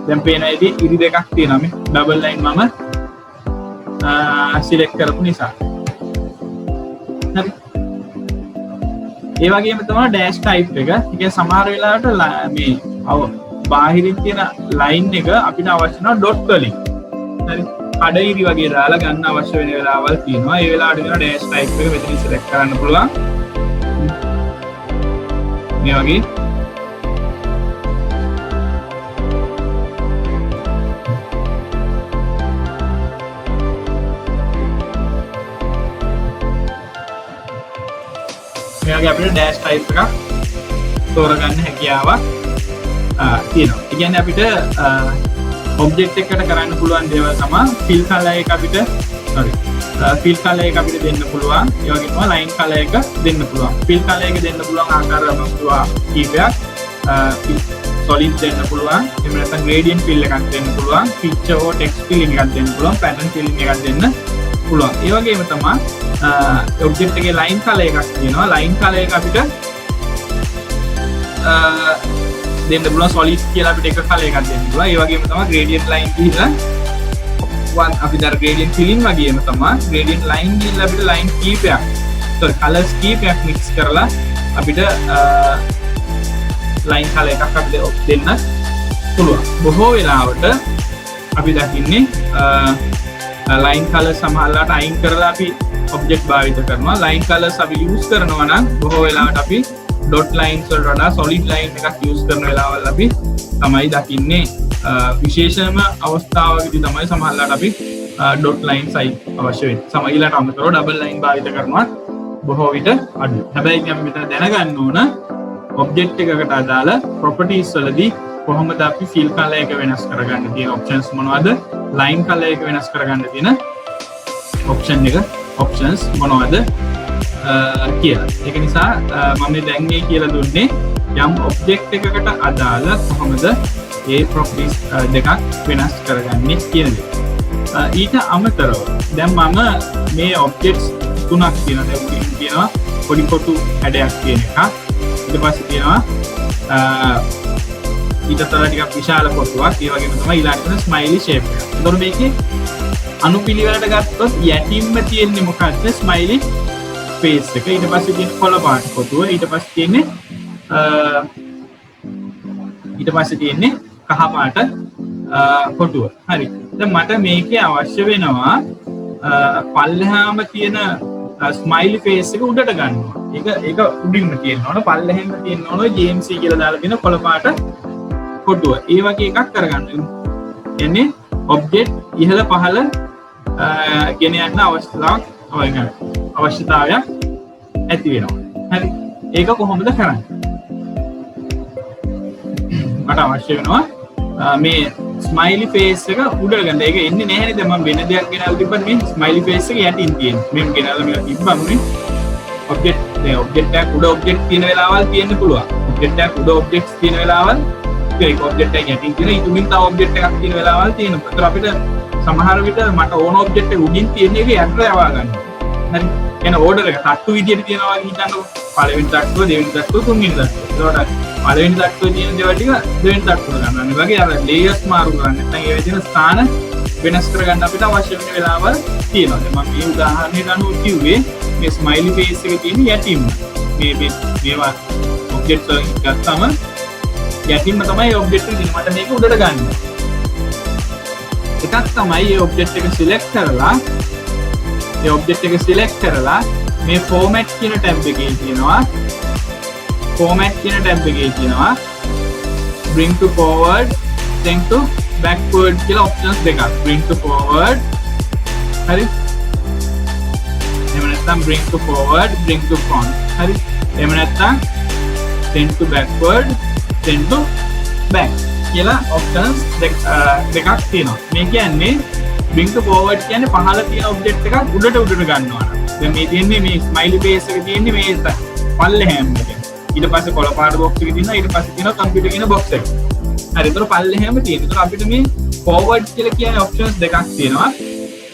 A: දැන් පේන ඉතින් ඉරි දෙකක් තියෙනවා මේ ඩබල් ලයින් මම සිලෙක්ට් කරපු නිසා. හරි. ඒ වගේම තමයි ඩෑෂ් ටයිප් එක. ඒ කියන්නේ සමහර වෙලාවට මේ බාහිරින් තියෙන ලයින් එක අපිට අවශ්‍ය නැහැ ඩොට් වලින්. හරි. කඩ ඉරි වගේ දාලා ගන්න අවශ්‍ය වෙන වෙලාවල් තියෙනවා. ඒ වෙලාවට වෙන ඩෑෂ් ටයිප් එක මෙතන සිලෙක්ට් කරන්න පුළුවන්. මේ වගේ අපිට ඩෑෂ් ටයිප් එකක් තෝරගන්න හැකියාවක් තියෙනවා. ඒ කියන්නේ අපිට ඔබ්ජෙක්ට් එකකට කරන්න පුළුවන් දේවල් තමයි ෆිල් කලර් එක අපිට ෆිල් කලර් එක අපිට දෙන්න පුළුවන්. ඒ වගේම තමයි ලයින් කලර් එක දෙන්න පුළුවන්. ෆිල් කලර් එක දෙන්න පුළුවන් ආකාර කීපයක් solid දෙන්න පුළුවන්. එහෙම නැත්නම් gradient fill එකක් දෙන්න පුළුවන්. picture or text filling එකක් දෙන්න පුළුවන්. pattern filling එකක් දෙන්න පුළුවන්. ඒ වගේම තමයි ඔබ්ජෙක්ට් එකේ ලයින් කලර් එකක් තියෙනවා. ලයින් කලර් එක අපිට දෙන්න පුළුවන් solid කියලා අපිට එක කලර් එකක් දෙන්න පුළුවන්. ඒ වගේම තමයි gradient line කියලා අපි දර gradient filling වගේම තමයි gradient line කියලා අපිට line කීපයක් colors කීපයක් mix කරලා අපිට line color එකක් අපිට දෙන්න පුළුවන්. බොහෝ වෙලාවට අපි දකින්නේ line color සමහරවිට අයින් කරලා අපි object භාවිත කරනවා. line colors අපි use කරනවා නම් බොහෝ වෙලාවට අපි dot lines වලට වඩා solid line එකක් use කරන වෙලාවල් අපි තමයි දකින්නේ. විශේෂම අවස්ථාවකදී තමයි සමහරවිට අපි dot line size අවශ්‍ය වෙන්නේ. සමහරවිට අමතරව double line භාවිත කරනවා බොහෝ විට අඩුයි. හැබැයි අපි මෙතන දැනගන්න ඕන object එකකට අදාළ properties වලදී කොහොමද අපි fill color එක වෙනස් කරගන්න තියෙන options මොනවද? line color එක වෙනස් කරගන්න තියෙන options මොනවද කියලා. ඒක නිසා මම දැන් මේ කියලා දුන්නේ යම් object එකකට අදාළ කොහොමද ඒ properties දෙකක් වෙනස් කරගන්නේ කියන එක. ඊට අමතරව දැන් මම මේ objects තුනක් තියෙනවා. දැන් තියෙනවා පොඩි කොටු හැඩයක් තියෙන එක. ඊට පස්සේ තියෙනවා ඊට තව ටිකක් විශාල කොටුවක්. ඒ වගේම තමයි ඊළඟට ස්මයිලි ෂේප් එක. ඒතකොට මේකේ අනුපිළිවෙලට ගත්තොත් යටින්ම තියෙන්නේ මොකක්ද? ස්මයිලි ෆේස් එක. ඊට පස්සේ තියෙන කොළ පාට කොටුව. ඊට පස්සේ තියෙන්නේ කහ පාට කොටුව. හරි. දැන් මට මේකේ අවශ්‍ය වෙනවා පල්ලෙහාම තියෙන ස්මයිලි ෆේස් එක උඩට ගන්නවා. ඒක උඩින්ම තියෙන්න ඕන. පල්ලෙහෙන්ම තියෙන්න ඕන JMC කියලා දාලා තියෙන කොළ පාට කොටුව. ඒ වගේ එකක් කරගන්න. එන්නේ ඔබ්ජෙක්ට් ඉහළ පහළ ගෙන යන්න අවශ්‍යතාවයක් ඇති වෙනවා. හරි. ඒක කොහොමද කරන්නේ? මට අවශ්‍ය වෙනවා මේ ස්මයිලි ෆේස් එක උඩට ගන්න. ඒක එන්නේ නැහැ නේද? මම වෙන දෙයක් ගෙනල්ලා තිබ්බත් මේ ස්මයිලි ෆේස් එක යටින් තියෙන. මේක ගෙනල්ලා මේක තිබ්බම මේ ඔබ්ජෙක්ට් මේ ඔබ්ජෙක්ට් එකක් උඩ ඔබ්ජෙක්ට් තියෙන වෙලාවල් තියෙන්න පුළුවන්. ඔබ්ජෙක්ට් එකක් උඩ ඔබ්ජෙක්ට්ස් තියෙන වෙලාවල් ඒක ඔබ්ජෙක්ට් එකක් යටින් තියෙන ඊටුමින් තව ඔබ්ජෙක්ට් එකක් තියෙන වෙලාවල් තියෙනවා. ඒතර අපිට සමහර විට මට ඕන ඔබ්ජෙක්ට් එක උඩින් තියෙන එක යට යවා ගන්න. හරි. කියන ඕඩර් එක තට්ටු විදියට තියෙනවා වගේ හිතන්නකො. පළවෙනි තට්ටුව, දෙවෙනි තට්ටුව, තුන්වෙනි තට්ටුව. ඒකට පළවෙනි තට්ටුවේ තියෙන දේවල් ටික දෙවෙනි තට්ටුවට ගන්නවා. ඒ වගේ අර ලේයර්ස් මාරු කරන්න. නැත්නම් ඒ වෙදින ස්ථාන වෙනස් කරගන්න අපිට අවශ්‍ය වෙන වෙලාවල් තියෙනවා. දැන් මම මේ උදාහරණයට අනුව කිව්වේ මේ ස්මයිලි ෆේස් එක තියෙන යටින්ම. මේවා ඔබ්ජෙක්ට්ස් වලින් ගත්තම යටින්ම තමයි ඔබ්ජෙක්ට් එක මට මේක උඩට ගන්න. එකක් තමයි මේ ඔබ්ජෙක්ට් එක සිලෙක්ට් කරලා මේ ඔබ්ජෙක්ට් එක සිලෙක්ට් කරලා මේ ෆෝමැට් කියන ටැබ් එකේ තියෙනවා bring to forward bring to backward කියලා ඔප්ෂන්ස් දෙකක්. bring to forward හරි. එහෙම නැත්නම් bring to forward bring to front හරි. එහෙම නැත්නම් send to backward send to back කියලා ඔප්ෂන්ස් දෙකක් තියෙනවා. මේ කියන්නේ bring to forward කියන්නේ පහළ තියෙන ඔබ්ජෙක්ට් එකක් උඩට ගන්නවා. දැන් මේ තියෙන්නේ මේ ස්මයිලි ෆේස් එක තියෙන්නේ මේ පල්ලෙහාම එකේ. ඊට පස්සේ කොළ පාට බොක්ස් එක තියෙනවා. ඊට පස්සේ තියෙනවා කම්පියුටර් කියන බොක්ස් එක. හරි. ඒතර පල්ලෙහාම තියෙනවා. ඒතර අපිට මේ forward කියලා කියන ඔප්ෂන්ස් දෙකක් තියෙනවා.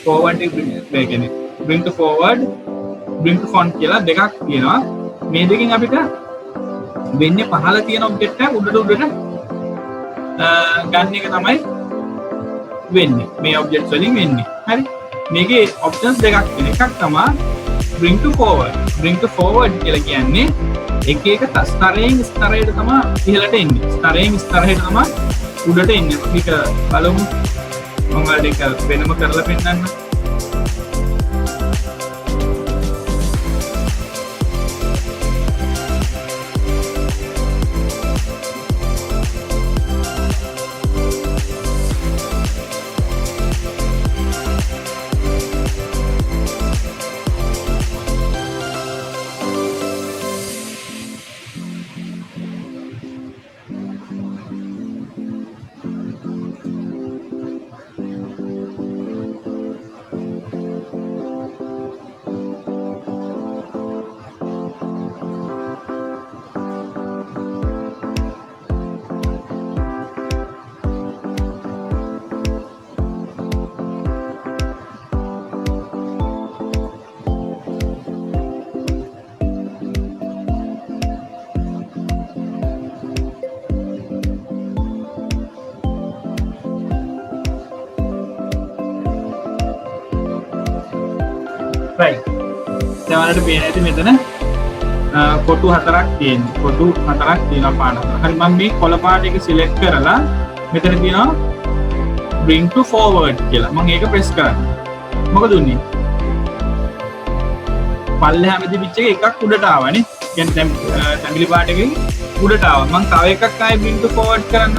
A: forward එක කියන්නේ bring to forward bring to front කියලා දෙකක් තියෙනවා. මේ දෙකෙන් අපිට වෙන්නේ පහළ තියෙන ඔබ්ජෙක්ට් එක උඩට ගන්න එක තමයි වෙන්නේ. මේ ඔබ්ජෙක්ට්ස් වලින් වෙන්නේ. හරි. මේකේ ඔප්ෂන්ස් දෙකක් තියෙන. එකක් තමයි bring to forward. bring to forward කියලා කියන්නේ එක එක ස්තරයෙන් ස්තරයට තමයි ඉහළට එන්නේ. ස්තරයෙන් ස්තරයට තමයි උඩට එන්නේ. මේක බලමු. මම ඔයාලට ඒක වෙනම කරලා පෙන්නන්න. right. දැන් ඔයාලට පේන ඇති මෙතන කොටු හතරක් තියෙනවා. කොටු හතරක් තියෙනවා පාට. හරි මම මේ කොළ පාට එක සිලෙක්ට් කරලා මෙතන තියෙනවා bring to forward කියලා. මම ඒක ප්‍රෙස් කරනවා. මොකද උන්නේ? පල්ලෙහාම තිබිච්ච එකක් උඩට ආවනේ. කියන්නේ තැඹිලි පාට එකකින් උඩට ආවා. මම තව එකක් ආයෙ bring to forward කරන්න.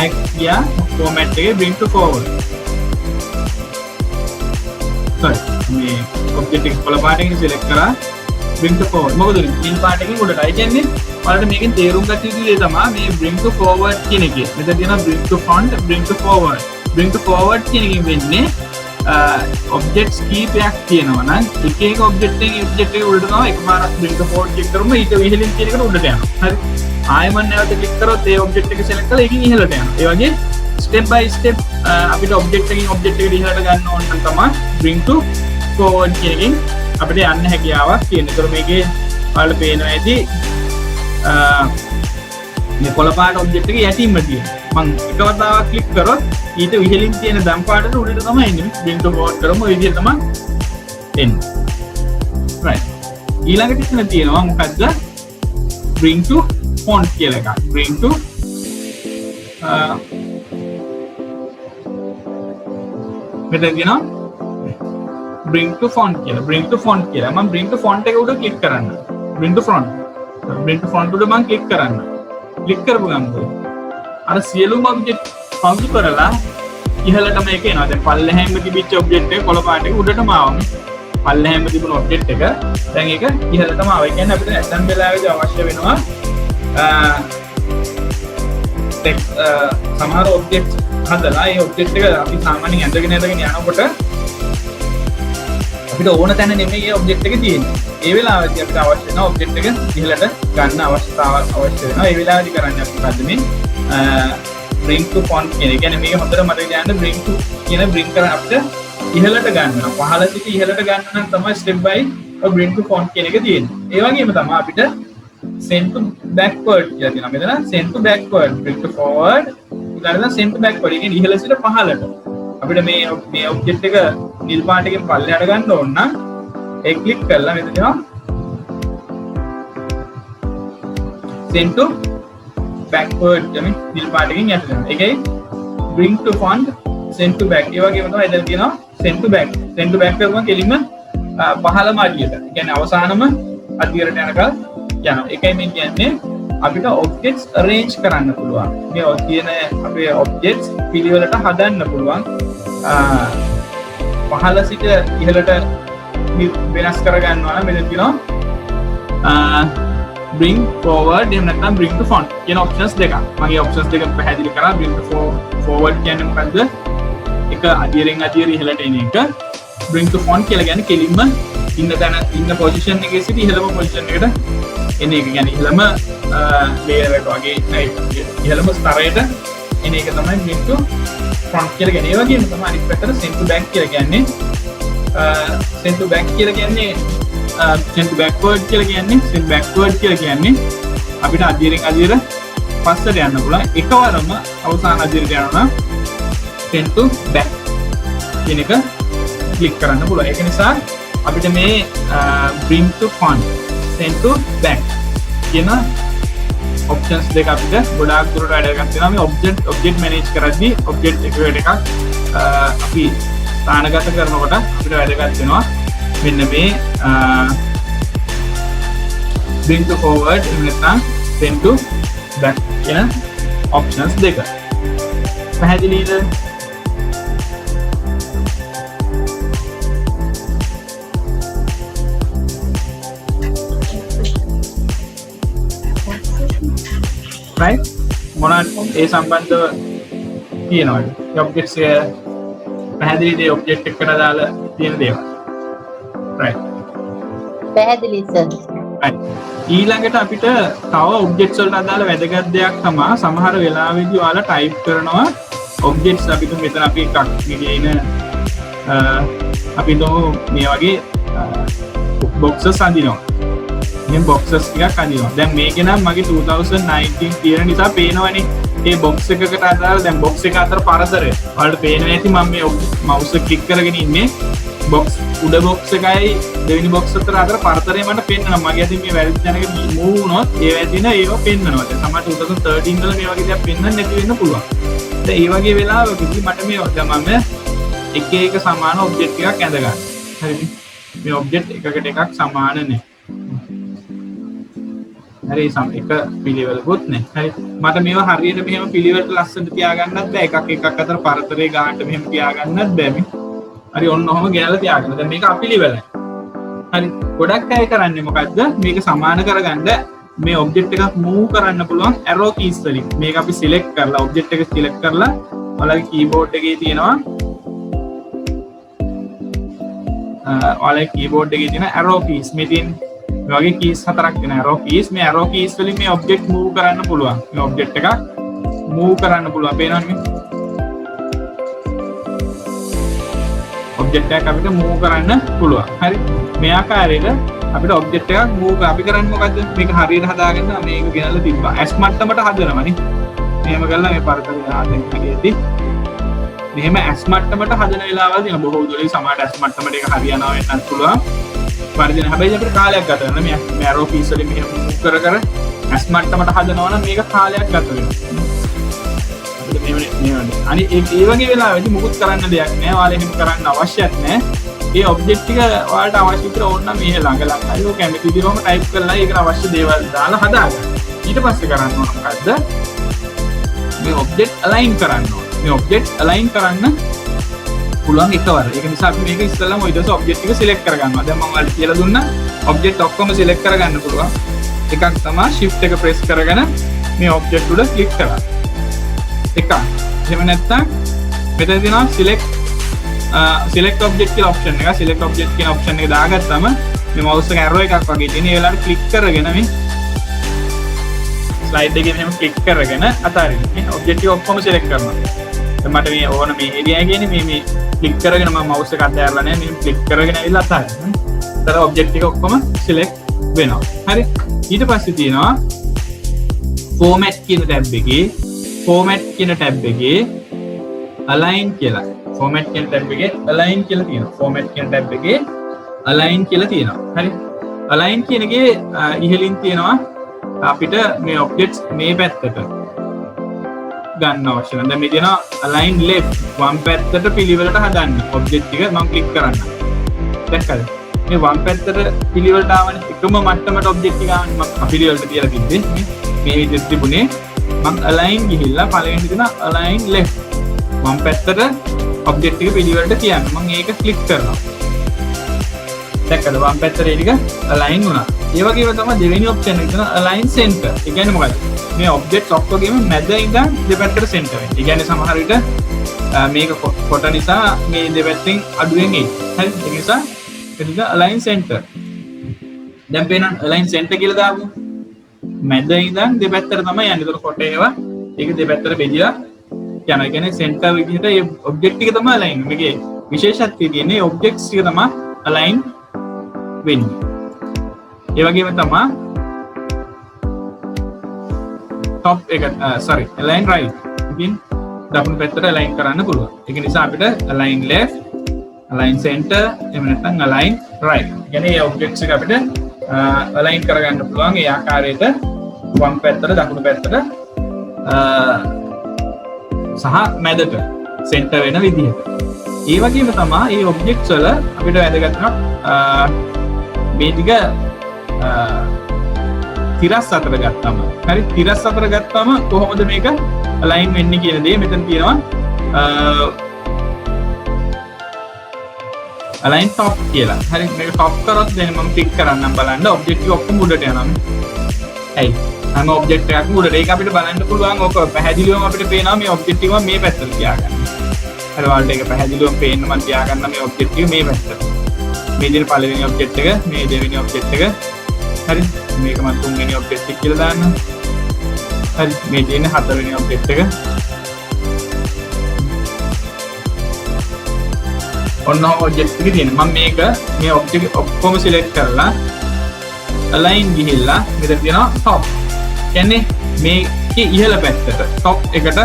A: I yeah format එකේ bring to forward. sorry මේ object එක කොළ පාටකින් select කරා bring to forward. මොකද නිල් පාටකින් උඩට. ඒ කියන්නේ ඔයාලට මේකෙන් තේරුම් ගන්න යුතු දේ තමයි මේ bring to forward කියන එකේ. මෙතන තියෙනවා bring to front, bring to forward. bring to forward කියන එකෙන් වෙන්නේ objects කීපයක් තියෙනවා නම් එක එක object එකකින් object එක උඩට ගාව එකපාරක් bring to forward click කරමුම ඊට ඉහළින් තියෙන එකට උඩට යනවා. හරි. ආයෙම නැවත ක්ලික් කරොත් ඒ ඔබ්ජෙක්ට් එක select කරලා ඒකෙන් ඉහළට යනවා. ඒ වගේ step by step අපිට ඔබ්ජෙක්ට් එකකින් ඔබ්ජෙක්ට් එකට ඉහළට ගන්න ඕන නම් තමයි bring to forward කියන එකෙන් අපිට යන්න හැකියාවක් තියෙනවා. ඒතර මේකේ ඔයාලට පේනවා ඇති මේ කොළ පාට ඔබ්ජෙක්ට් එක යටින්ම තියෙනවා. මම එක වතාවක් ක්ලික් කරොත් ඊට ඉහළින් තියෙන දම් පාටට උඩට තමයි එන්නේ. bring to forward කරමු ඔය විදිහට තමයි එන්නේ. right. ඊළඟට එතන තියෙනවා මොකද්ද? bring to font කියලා එකක්. bring to මෙතන තියෙනවා bring to font කියලා. bring to font කියලා. මම bring to font එක උඩ ක්ලික් කරන්න. bring to front. bring to front උඩ මම ක්ලික් කරන්න. ක්ලික් කරපු ගමන් අර සියලුම ඔබ්ජෙක්ට් පවුදු කරලා ඉහළටම එක එනවා. දැන් පල්ලෙහාම තිබිච්ච ඔබ්ජෙක්ට් එක කොළ පාට එක උඩටම ආවනේ. පල්ලෙහාම තිබුණ ඔබ්ජෙක්ට් එක දැන් ඒක ඉහළටම ආවා. ඒ කියන්නේ අපිට ඇතම් වෙලාවෙදී අවශ්‍ය වෙනවා සමහර ඔබ්ජෙක්ට් හදලා ඒ ඔබ්ජෙක්ට් එක අපි සාමාන්‍යයෙන් ඇඳගෙන යනකොට අපිට ඕන තැන නෙමෙයි මේ ඔබ්ජෙක්ට් එක තියෙන්නේ. ඒ වෙලාවදී අපිට අවශ්‍ය වෙන ඔබ්ජෙක්ට් එක ඉහළට ගන්න අවශ්‍යතාවක් අවශ්‍ය වෙනවා. ඒ වෙලාවදී කරන්නේ අපි මොකද්ද මේ bring to font කියන. ඒ කියන්නේ මේක හොඳට මතක තියාගන්න bring to කියන bring කරන අපිට ඉහළට ගන්නවා. පහළ සිට ඉහළට ගන්න නම් තමයි step by bring to font කියන එක තියෙන්නේ. ඒ වගේම තමයි අපිට send to backward කියලා තියෙනවා. මෙතන send to backward, bring to forward, ඊළඟට send to backward. ඒ කියන්නේ ඉහළ සිට පහළට. අපිට මේ ඔබ්ජෙක්ට් එක නිල් පාටකින් පල්ලෙහාට ගන්න ඕන නම් ඒ ක්ලික් කරලා මෙතන තියෙනවා send to backward කියන්නේ නිල් පාටකින් යට කරනවා. ඒකයි bring to font, send to back. ඒ වගේම තමයි එතන තියෙනවා send to back. send to back කරනවා කෙලින්ම පහළම අඩියට. ඒ කියන්නේ අවසානම අඩියට යනකල් යනවා. ඒකයි මේ කියන්නේ අපිට objects arrange කරන්න පුළුවන්. මේ තියෙන අපේ objects පිළිවෙලට හදන්න පුළුවන්. පහළ සිට ඉහළට වෙනස් කරගන්නවා නම් මෙතන තියෙනවා bring forward එහෙම නැත්නම් bring to front කියන options දෙකක්. මගේ options දෙක පැහැදිලි කරා. bring to forward කියන්නේ මොකද්ද? එක අදියරෙන් අදියර ඉහළට එන එක. bring to front කියලා කියන්නේ කෙලින්ම ඉන්න position එකේ සිට ඉහළම position එකට එන එක. කියන්නේ ඉහළම layer එක වගේ ඉහළම ස්තරයට එන එක තමයි bring to front කියලා කියන්නේ. ඒ වගේම තමයි අනිත් පැත්තට send to back කියලා කියන්නේ send to back කියලා කියන්නේ send to backward කියලා කියන්නේ send backward කියලා කියන්නේ අපිට අදියරෙන් අදියර පස්සට යන්න පුළුවන්. එකවරම අවසාන අදියරට යනවා නම් send to back කියන එක ක්ලික් කරන්න පුළුවන්. ඒක නිසා අපිට මේ bring to front, send to back කියන options දෙක අපිට ගොඩාක් දුරට වැඩ ගන්න තියෙනවා. මේ object manage කරද්දී object එකකට එකක් අපි ස්ථානගත කරනකොට අපිට වැදගත් වෙනවා මෙන්න මේ bring to forward එහෙම නැත්නම් send to back කියන options දෙක. පැහැදිලිද? right? මොනවද ඒ සම්බන්ධව තියෙනවද? objects පැහැදිලිද? object එකට දාලා තියෙන දේවල්. right.
B: පැහැදිලි සර්.
A: right. ඊළඟට අපිට තව objects වලට අදාළ වැදගත් දෙයක් තමයි සමහර වෙලාවෙදී ඔයාලා type කරනවා objects අපිට මෙතන අපි එකක් ගේන අපි මේ වගේ boxes අඳිනවා. මේ boxes ටිකක් අඳිනවා. දැන් මේක නම් මගේ 2019 තියෙන නිසා පේනවනේ. මේ box එකකට අදාළ දැන් box එක අතර පරතරය. ඔයාලට පේනවා ඇති මම මේ mouse එක click කරගෙන ඉන්නේ box උඩ box එකයි දෙවෙනි box අතර පරතරය මට පේනවා. මගේ අතින් මේ වැරදි තැනක move වුණොත් ඒ වැදින ඒව පේන්නනවා. දැන් සමහර 2013 ඉඳලා මේ වගේ දෙයක් පේන්නත් නැති වෙන්න පුළුවන්. දැන් මේ වගේ වෙලාවකදී මට මේ දැන් මම එක එක සමාන object එකක් ඇඳ ගන්න. හරිද? මේ object එකකට එකක් සමාන නැහැ. හරි එක පිළිවෙලකුත් නැහැ. හරි මට මේවා හරියට මෙහෙම පිළිවෙලට ලස්සනට තියාගන්නත් බෑ. එකක් අතර පරතරේ ගානට මෙහෙම තියාගන්නත් බෑ මේ. හරි ඔන්න ඔහම ගෙනලා තියාගන්න. දැන් මේක අපිළිවෙලයි. හරි ගොඩක් අය කරන්නේ මොකද්ද? මේක සමාන කරගන්න මේ ඔබ්ජෙක්ට් එකක් move කරන්න පුළුවන් arrow keys වලින්. මේක අපි select කරලා ඔබ්ජෙක්ට් එක select කරලා ඔයාලගේ keyboard එකේ තියෙනවා ඔයාලගේ keyboard එකේ තියෙන arrow keys. මේ තියෙන මේ වගේ keys හතරක් තියෙන arrow keys. මේ arrow keys වලින් මේ ඔබ්ජෙක්ට් move කරන්න පුළුවන්. මේ ඔබ්ජෙක්ට් එකක් move කරන්න පුළුවන්. පේනවද මේ? ඔබ්ජෙක්ට් එකක් අපිට move කරන්න පුළුවන්. හරි මේ ආකාරයට අපිට ඔබ්ජෙක්ට් එකක් move අපි කරන්නේ මොකද්ද? මේක හරියට හදාගන්න මේක ගෙනල්ලා තිබ්බා. S මට්ටමට හදනවනේ. මෙහෙම කරලා මේ පරතරය හදන්න හැටිදී මෙහෙම S මට්ටමට හදන වෙලාවල් තියෙන බොහෝ දුරේ සමහරට S මට්ටමට ඒක හරියනවා වෙන්නත් පුළුවන්. පරිදින හැබැයි අපිට කාලයක් ගත වෙනවා. මේ arrow keys වලින් මෙහෙම move කර S මට්ටමට හදනවා නම් මේක කාලයක් ගත වෙනවා. අපිට මේ අනිත් ඒ වගේ වෙලාවෙදී මුකුත් කරන්න දෙයක් නැහැ. ඔයාලා එහෙම කරන්න අවශ්‍යත් නැහැ. ඒ ඔබ්ජෙක්ට් එක ඔයාලට අවශ්‍ය විතර ඕන නම් මේ ළඟ ළඟයි ඔය කැමති විදිහම ටයිප් කරලා ඒකට අවශ්‍ය දේවල් දාලා හදාගන්න. ඊට පස්සේ කරන්න ඕන මොකද්ද? මේ ඔබ්ජෙක්ට් align කරන්න ඕන. මේ ඔබ්ජෙක්ට් align කරන්න පුළුවන් එකවර. ඒක නිසා අපි මේක ඉස්සෙල්ලාම ඊට පස්සේ ඔබ්ජෙක්ට් එක select කරගන්නවා. දැන් මම ඔයාලට කියලා දුන්නා ඔබ්ජෙක්ට් ඔක්කොම select කරගන්න පුළුවන්. එකක් තමයි shift එක press කරගෙන මේ ඔබ්ජෙක්ට් උඩ click කරන්න. එකක්. එහෙම නැත්නම් මෙතන තියෙනවා select select object කියලා option එක select object කියන option එක දාගත්තම මේ mouse එක arrow එකක් වගේ තියෙන ඒ වෙලාවට click කරගෙන මේ slide එකේ මෙහෙම click කරගෙන අතාරින්න මේ object එක ඔක්කොම select කරනවා දැන් මට මේ ඕන මේ area එක කියන්නේ මේ click කරගෙන මම mouse එක අතහැරලා නැහැ මේ click කරගෙන ඇවිල්ලා අතාරින්න. ඒතර object එක ඔක්කොම select වෙනවා. හරි. ඊට පස්සේ තියෙනවා format කියන tab එකේ align කියලා. format කියන tab එකේ align කියලා තියෙනවා. format කියන tab එකේ align කියලා තියෙනවා. හරි. align කියන එකේ ඉහළින් තියෙනවා අපිට මේ objects මේ පැත්තට ගන්න අවශ්‍ය නැහැ. දැන් මේ තියෙනවා align left වම් පැත්තට පිළිවෙලට හදන්න. object එක මම click කරන්න. දැක්කද? මේ වම් පැත්තට පිළිවෙලට ආවනේ එකම මට්ටමට object එක ආවනේ මම පිළිවෙලට තියලා තිබ්බේ. මේ විදිහට තිබුණේ මම align ගිහිල්ලා පළවෙනි දෙන align left වම් පැත්තට object එක පිළිවෙලට තියන්න. මම ඒක click කරනවා. දැක්කද? වම් පැත්තට ඒ ටික align වුණා. ඒ වගේම තමයි දෙවෙනි option එක තියෙන align center. ඒ කියන්නේ මොකක්ද? මේ object ඔක්කොගෙම මැද ඉඳන් දෙපැත්තට center වෙන්න. ඒ කියන්නේ සමහර විට මේක කොට නිසා මේ දෙපැත්තෙන් අඩුවෙන් එයි. හරි? ඒ නිසා ඒක align center. දැන් පේනවා align center කියලා දාමු. මැද ඉඳන් දෙපැත්තට තමයි යන්නේ. ඒතකොට කොට ඒවා ඒක දෙපැත්තට බෙදලා යනවා. ඒ කියන්නේ center විදිහට මේ object ටික තමයි align. මේකේ විශේෂත්වය තියෙන්නේ objects ටික තමයි align වෙන්නේ. ඒ වගේම තමයි top එක align right. ඉතින් දකුණු පැත්තට align කරන්න පුළුවන්. ඒක නිසා අපිට align left, align center, එහෙම නැත්නම් align right. කියන්නේ මේ objects එක අපිට align කරගන්න පුළුවන් ඒ ආකාරයට වම් පැත්තට දකුණු පැත්තට සහ මැදට center වෙන විදිහට. ඒ වගේම තමයි මේ objects වල අපිට වැදගත් මේ ටික තිරස් අතර ගත්තම හරි තිරස් අතර ගත්තම කොහොමද මේක align වෙන්නේ කියන දේ මෙතන තියෙනවා align top කියලා. හරි මේක top කරොත් දැන් මම ටික් කරන්නම් බලන්න object එක ඔක්කොම උඩට යනවා. හයි හැම object එකක්ම උඩට ඒක අපිට බලන්න පුළුවන්. ඕක පැහැදිලිවම අපිට පේනවා මේ object එක මේ පැත්තට තියාගන්න. හරි ඔයාලට ඒක පැහැදිලිවම පේන්න මම තියාගන්න මේ object එක මේ පැත්තට. මේ දින පළවෙනි object එක මේ දෙවෙනි object එක හරි මේක මම තුන්වෙනි object එක කියලා දාන්න. හරි මේ තියෙන හතරවෙනි object එක. ඔන්න object එක තියෙන. මම මේ object ඔක්කොම select කරලා align ගිහිල්ලා මෙතන තියෙනවා top. කියන්නේ මේකේ ඉහළ පැත්තට top එකට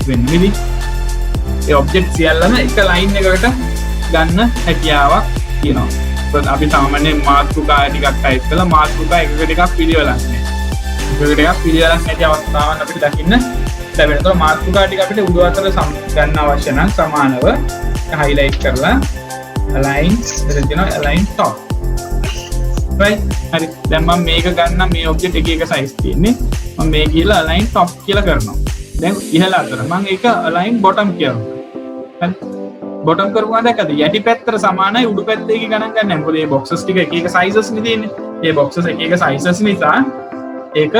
A: වෙන්න මිදි. ඒ object සියල්ලම එක line එකකට ගන්න හැකියාවක් තියෙනවා. අපි සාමාන්‍යයෙන් මාතෘකා ටිකක් ටයිප් කරලා මාතෘකා එකකට එකක් පිළිවෙලක් නැහැ. එකකට එකක් පිළිවෙලක් නැති අවස්ථාවන් අපිට දකින්න ලැබෙනවා. ඒතකොට මාතෘකා ටික අපිට උඩ අතර ගන්න අවශ්‍ය නම් සමානව highlight කරලා align මෙතන තියෙනවා align top. right හරි දැන් මම මේක ගන්න මේ object එක එක size තියෙන්නේ. මම මේ කියලා align top කියලා කරනවා. දැන් ඉහළ අතර මම ඒක align bottom කරනවා. හරි bottom කරුවා දැක්කද යටි පැත්තට සමානයි උඩු පැත්තේ එක ගණන් ගන්න නැහැ. මොකද මේ boxes ටික එක එක sizes නේ තියෙන්නේ. මේ boxes එක එක sizes නිසා ඒක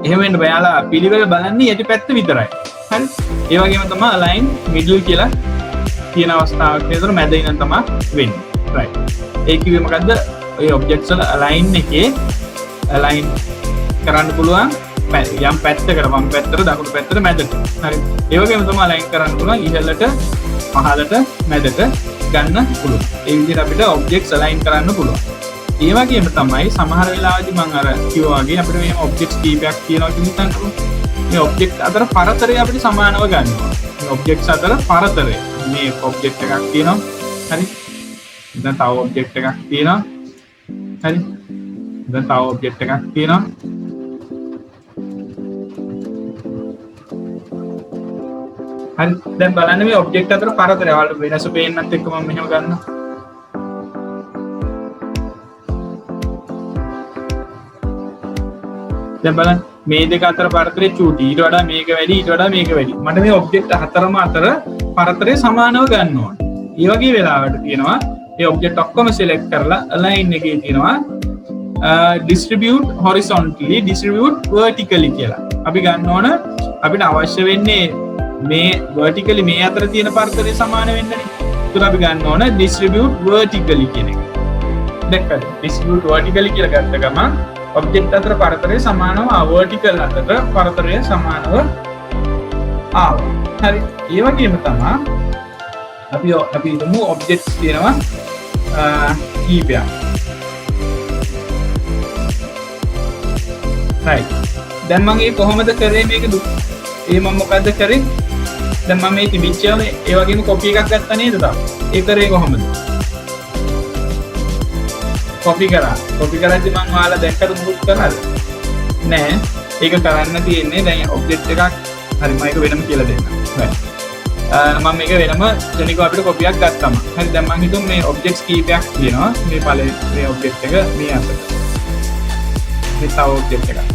A: එහෙම වෙන්න බෑලා පිළිවෙල බලන්නේ යටි පැත්ත විතරයි. හරි ඒ වගේම තමයි align middle කියලා කියන අවස්ථාවක් විතර මැද ඉඳන් තමයි වෙන්නේ. right ඒ කිව්වේ මොකද්ද? ඔය objects වල align එකේ align කරන්න පුළුවන් යම් පැත්තකට වම් පැත්තට දකුණු පැත්තට මැදට. හරි ඒ වගේම තමයි align කරන්න පුළුවන් ඉහළට පහළට මැදට ගන්න පුළුවන්. ඒ විදිහට අපිට objects align කරන්න පුළුවන්. ඒ වගේම තමයි සමහර වෙලාවදී මම අර කිව්වා වගේ අපිට මේ objects කීපයක් තියෙනවා කියලා හිතන්නකො. මේ object අතර පරතරය අපිට සමානව ගන්නවා. මේ objects අතර පරතරය. මේ object එකක් තියෙනවා. හරි. දැන් තව object එකක් තියෙනවා. හරි. දැන් තව object එකක් තියෙනවා. හරි දැන් බලන්න මේ object අතර පරතරය වලට වෙනස පේන්නත් එක්ක මම මෙහෙම ගන්නවා. දැන් බලන්න මේ දෙක අතර පරතරය චූටි. ඊට වඩා මේක වැඩි ඊට වඩා මේක වැඩි. මට මේ object හතරම අතර පරතරය සමානව ගන්න ඕන. ඒ වගේ වෙලාවට තියෙනවා මේ object ඔක්කොම select කරලා align එකේ තියෙනවා distribute horizontally distribute vertically කියලා. අපි ගන්න ඕන අපිට අවශ්‍ය වෙන්නේ මේ vertically මේ අතර තියෙන පරතරය සමාන වෙන්නනේ. ඒකට අපි ගන්න ඕන distribute vertically කියන එක. දැක්කද? distribute vertically කියලා ගත්ත ගමන් object අතර පරතරය සමානව vertical අතර පරතරය සමානව ආවා. හරි. ඒ වගේම තමයි අපි හිතමු objects තියෙනවා කීපයක්. right. දැන් මම මේ කොහොමද කරේ මේක මම මොකද්ද කරේ? දැන් මම මේ තිබිච්චම ඒ වගේම copy එකක් ගත්තා නේද තාම? ඒ කරේ කොහොමද? copy කරද්දි මම ඔයාලා දැක්කද මුකුත් කරාද? නෑ. ඒක කරන්න තියෙන්නේ දැන් object එකක් හරි මම ඒක වෙනම කියලා දෙන්නම්. right. මම මේක වෙනම ජෙනිකව අපිට copy එකක් ගත්තම. හරි දැන් මම හිතුම් මේ objects කීපයක් තියෙනවා. මේ පළවෙනි මේ object එක මේ අතට. මේ තව object එකක් තියෙනවා.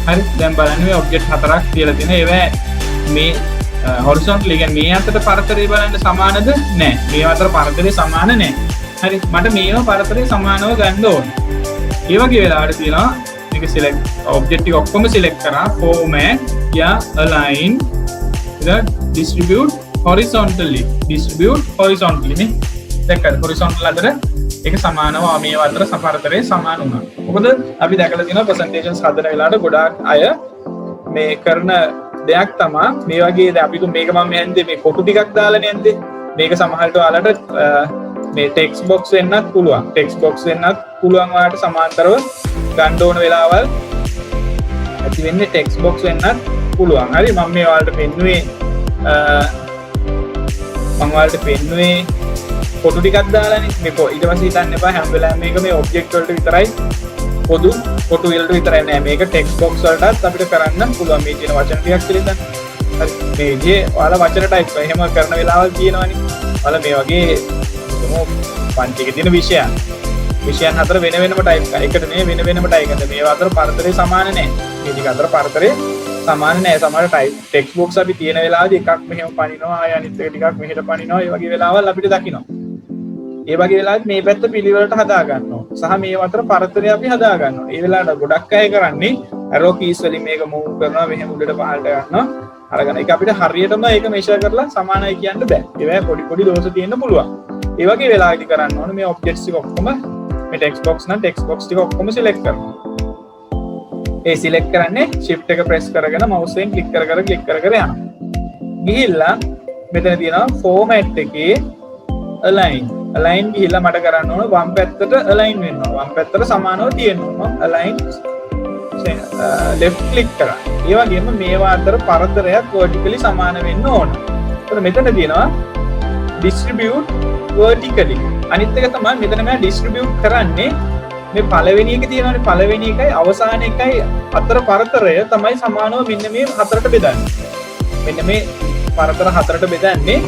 A: හරි දැන් බලන්න මේ ඔබ්ජෙක්ට් හතරක් කියලා තියෙනවා. ඒවා මේ හොරිසොන්ටලි කියන්නේ මේ අතට පරතරය බලන්න සමානද? නැහැ. මේ අතර පරතරය සමාන නැහැ. හරි මට මේව පරතරය සමානව ගන්න ඕනේ. ඒ වගේ වෙලාවට තියෙනවා මේක select ඔබ්ජෙක්ට් එක ඔක්කොම select කරා format align distribute horizontally නේ. දැක්කද horizontal අතර ඒක සමානව මේ අතර පරතරය සමාන වුණා. මොකද අපි දැකලා තියෙනවා presentations හදන වෙලාවට ගොඩාක් අය මේ කරන දෙයක් තමයි මේ වගේ දැන් අපි මේක මම යන්නේ මේ කොටු ටිකක් දාලානේ යන්නේ. මේක සමහරට ඔයාලට මේ text box වෙන්නත් පුළුවන්. text box වෙන්නත් පුළුවන් ඔයාලට සමාන්තරව ගන්න ඕන වෙලාවල් ඇති වෙන්නේ text box වෙන්නත් පුළුවන්. හරි මම මේ ඔයාලට පෙන්නුවේ කොටු ටිකක් දාලානේ. මේක ඊට පස්සේ හිතන්න එපා හැම වෙලාවෙම මේක මේ ඔබ්ජෙක්ට් වලට විතරයි පොදු කොටු වලට විතරයි නෑ. මේක ටෙක්ස්ට් බොක්ස් වලටත් අපිට කරන්න පුළුවන්. මේ කියන වචන ටිකක් කියලා හිතන්න. හරි මේ විදිහේ ඔයාලා වචන ටයිප් එහෙම කරන වෙලාවල් තියෙනවනේ. ඔයාලා මේ වගේ පන්තිකේ තියෙන විෂයන් හතර වෙන වෙනම ටයිප් කරා. එකට නේ වෙන වෙනම ටයිප් කරලා මේවා අතර පරතරය සමාන නෑ. මේ ටික අතර පරතරය සමාන නෑ. සමහර ටෙක්ස්ට් බොක්ස් අපි තියෙන වෙලාවදී එකක් මෙහෙම පනිනවා ආය අනිත් එක ටිකක් මෙහෙට පනිනවා. ඒ වගේ වෙලාවල් අපිට දකින්න. ඒ වගේ වෙලාවත් මේ පැත්ත පිළිවෙලට හදා ගන්නවා. සහ මේ අතර පරතරය අපි හදා ගන්නවා. ඒ වෙලාවට ගොඩක් අය කරන්නේ arrow keys වලින් මේක move කරනවා මෙහෙම උඩට පහළට ගන්නවා. අරගෙන ඒක අපිට හරියටම ඒක measure කරලා සමානයි කියන්න බෑ. ඒවැ පොඩි දෝෂ තියෙන්න පුළුවන්. ඒ වගේ වෙලාවදී කරන්න ඕනේ මේ objects ටික ඔක්කොම මේ text box නම් text box ටික ඔක්කොම select කරනවා. ඒ select කරන්නේ shift එක press කරගෙන mouse එකෙන් click කර යනවා. ගිහිල්ලා මෙතන තියෙනවා format එකේ align ගිහිල්ලා මට කරන්න ඕන වම් පැත්තට align වෙන්න ඕන. වම් පැත්තට සමානව තියෙන්න ඕන. මම align left click කරා. ඒ වගේම මේවා අතර පරතරයක් vertically සමාන වෙන්න ඕන. එතකොට මෙතන තියෙනවා distribute vertically. අනිත් එක තමයි මෙතන මම distribute කරන්නේ මේ පළවෙනි එක තියෙනවානේ පළවෙනි එකයි අවසාන එකයි අතර පරතරය තමයි සමානව මෙන්න මේ හතරට බෙදන්නේ. මෙන්න මේ පරතර හතරට බෙදන්නේ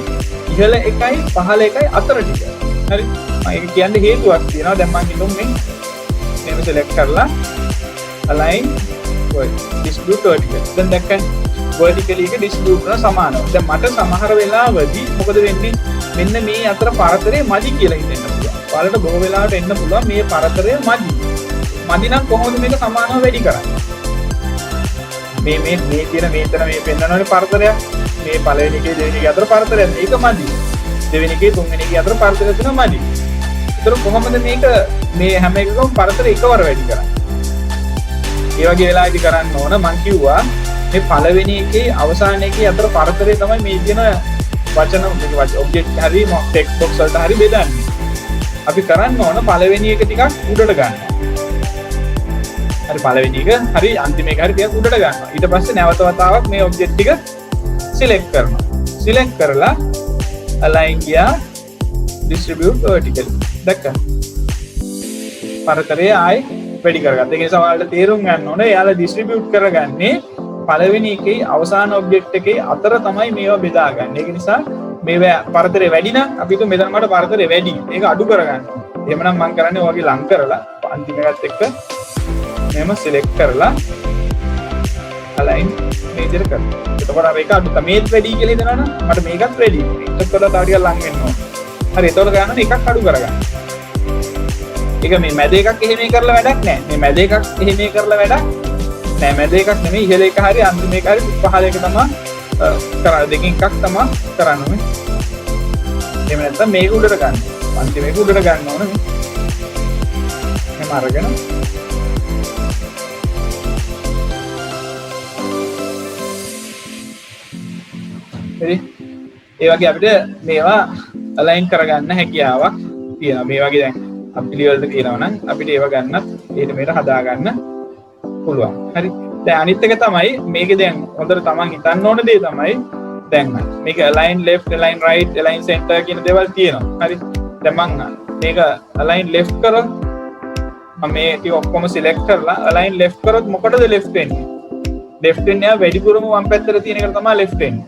A: ඉහළ එකයි පහළ එකයි අතර ටික. හරි මම ඒක කියන්නේ හේතුවක් තියෙනවා. දැන් මම හිතුම් මේක select කරලා align distribute vertical. දැන් දැක්කද vertically එක distribute කරන සමානව. දැන් මට සමහර වෙලාවදී මොකද වෙන්නේ මෙන්න මේ අතර පරතරය මදි කියලා හිතෙන්න පුළුවන්. ඔයාලට බොහෝ වෙලාවට එන්න පුළුවන් මේ පරතරය මදි. මදි නම් කොහොමද මේක සමානව වැඩි කරන්නේ? මේ කියන මේතර මේ පෙන්නනවනේ පරතරයක්. මේ පළවෙනි එකේ දෙවෙනි එකේ අතර පරතරයක්. මේක මදි. දෙවෙනි එකේ තුන්වෙනි එකේ අතර පරතරය තියෙනවා මදි. ඒතර කොහොමද මේක මේ හැම එකකම පරතරය එකවර වැඩි කරන්නේ? ඒ වගේ වෙලාවදී කරන්න ඕන මං කිව්වා මේ පළවෙනි එකේ අවසාන එකේ අතර පරතරය තමයි මේ කියන වචන ඔබ්ජෙක්ට් හරි ටෙක්ස්ට් බොක්ස් වලට හරි බෙදන්නේ. අපි කරන්න ඕන පළවෙනි එක ටිකක් උඩට ගන්නවා. හරි පළවෙනි එක හරි අන්තිම එක හරි ටිකක් උඩට ගන්නවා. ඊට පස්සේ නැවත වතාවක් මේ ඔබ්ජෙක්ට් ටික select කරනවා. select කරලා align ගියා distribute vertically. දැක්කද? පරතරය ආයි වැඩි කරගත්තා. ඒ නිසා ඔයාලට තේරුම් ගන්න ඕනේ එයාලා distribute කරගන්නේ පළවෙනි එකේ අවසාන ඔබ්ජෙක්ට් එකේ අතර තමයි මේවා බෙදාගන්නේ. ඒක නිසා මේවා පරතරය වැඩි නම් අපි හිතුව මෙතන මට පරතරය වැඩි. ඒක අඩු කරගන්න. එහෙමනම් මම කරන්නේ ඔයගේ ලං කරලා අන්තිම එකත් එක්ක මෙහෙම select කරලා align මේ විදිහට කරනවා. එතකොට අර එක අඩු මේත් වැඩි කියලා හිතනවනම් මට මේකත් වැඩි. ඒකත් වඩා තව ටිකක් ලං වෙන්න ඕන. හරි එතකොට ගන්න එකක් අඩු කරගන්න. ඒක මේ මැද එකක් එහෙම කරලා වැඩක් නැහැ. මේ මැද එකක් එහෙම කරලා වැඩක් නැහැ. මැද එකක් නෙමෙයි ඉහළ එක හරි අන්තිම එක හරි පහළ එක තමයි කරන්නේ. දෙකෙන් එකක් තමයි කරන්න ඕනේ. එහෙම නැත්නම් මේක උඩට ගන්න. අන්තිම එක උඩට ගන්න ඕනේ. එහෙම අරගෙන හරි. ඒ වගේ අපිට මේවා අලයින් කරගන්න හැකියාවක් තියෙනවා. මේ වගේ දැන් අපි ලියවලට තියෙනවා නම් අපිට ඒව ගන්නත් ඊට මෙහෙට හදා ගන්න පුළුවන්. හරි. දැන් අනිත් එක තමයි මේකේ දැන් හොඳට තමන් හිතන්න ඕන දේ තමයි දැන් මේක align left, align right, align center කියන දේවල් තියෙනවා. හරි. දැන් මම මේක align left කරොත් මම මේ ටික ඔක්කොම select කරලා align left කරොත් මොකටද left වෙන්නේ? left වෙන්නේ වැඩිපුරම වම් පැත්තට තියෙන එකට තමයි left වෙන්නේ.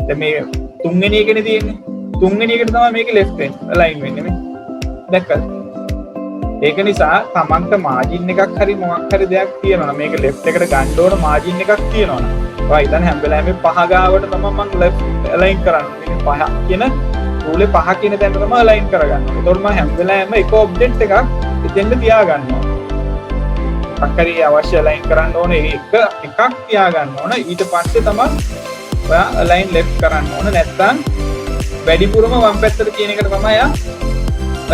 A: දැන් මේ තුන්වෙනි එකනේ තියෙන්නේ. තුන්වෙනි එකට තමයි මේක left වෙන්නේ. align වෙන්නේ මේ. දැක්කද? ඒක නිසා තමන්ට මාජින් එකක් හරි මොකක් හරි දෙයක් තියෙනවා. මේක left එකට ගන්න ඕන මාජින් එකක් තියෙනවා. ඔය ඉතින් හැම වෙලාවෙම පහ ගාවට තමයි මම left align කරන්නේ. මේ පහ කියන රූලේ පහ කියන තැනට තමයි align කරගන්නේ. ඒතකොට මම හැම වෙලාවෙම එක ඔබ්ජෙක්ට් එකක් එතෙන්ද තියා ගන්නවා. අක්කරි අවශ්‍ය align කරන්න ඕනේ එකක් තියා ගන්න ඕන. ඊට පස්සේ තමයි ඔයා align left කරන්න ඕන. නැත්නම් වැඩිපුරම වම් පැත්තට තියෙන එකට තමයි යා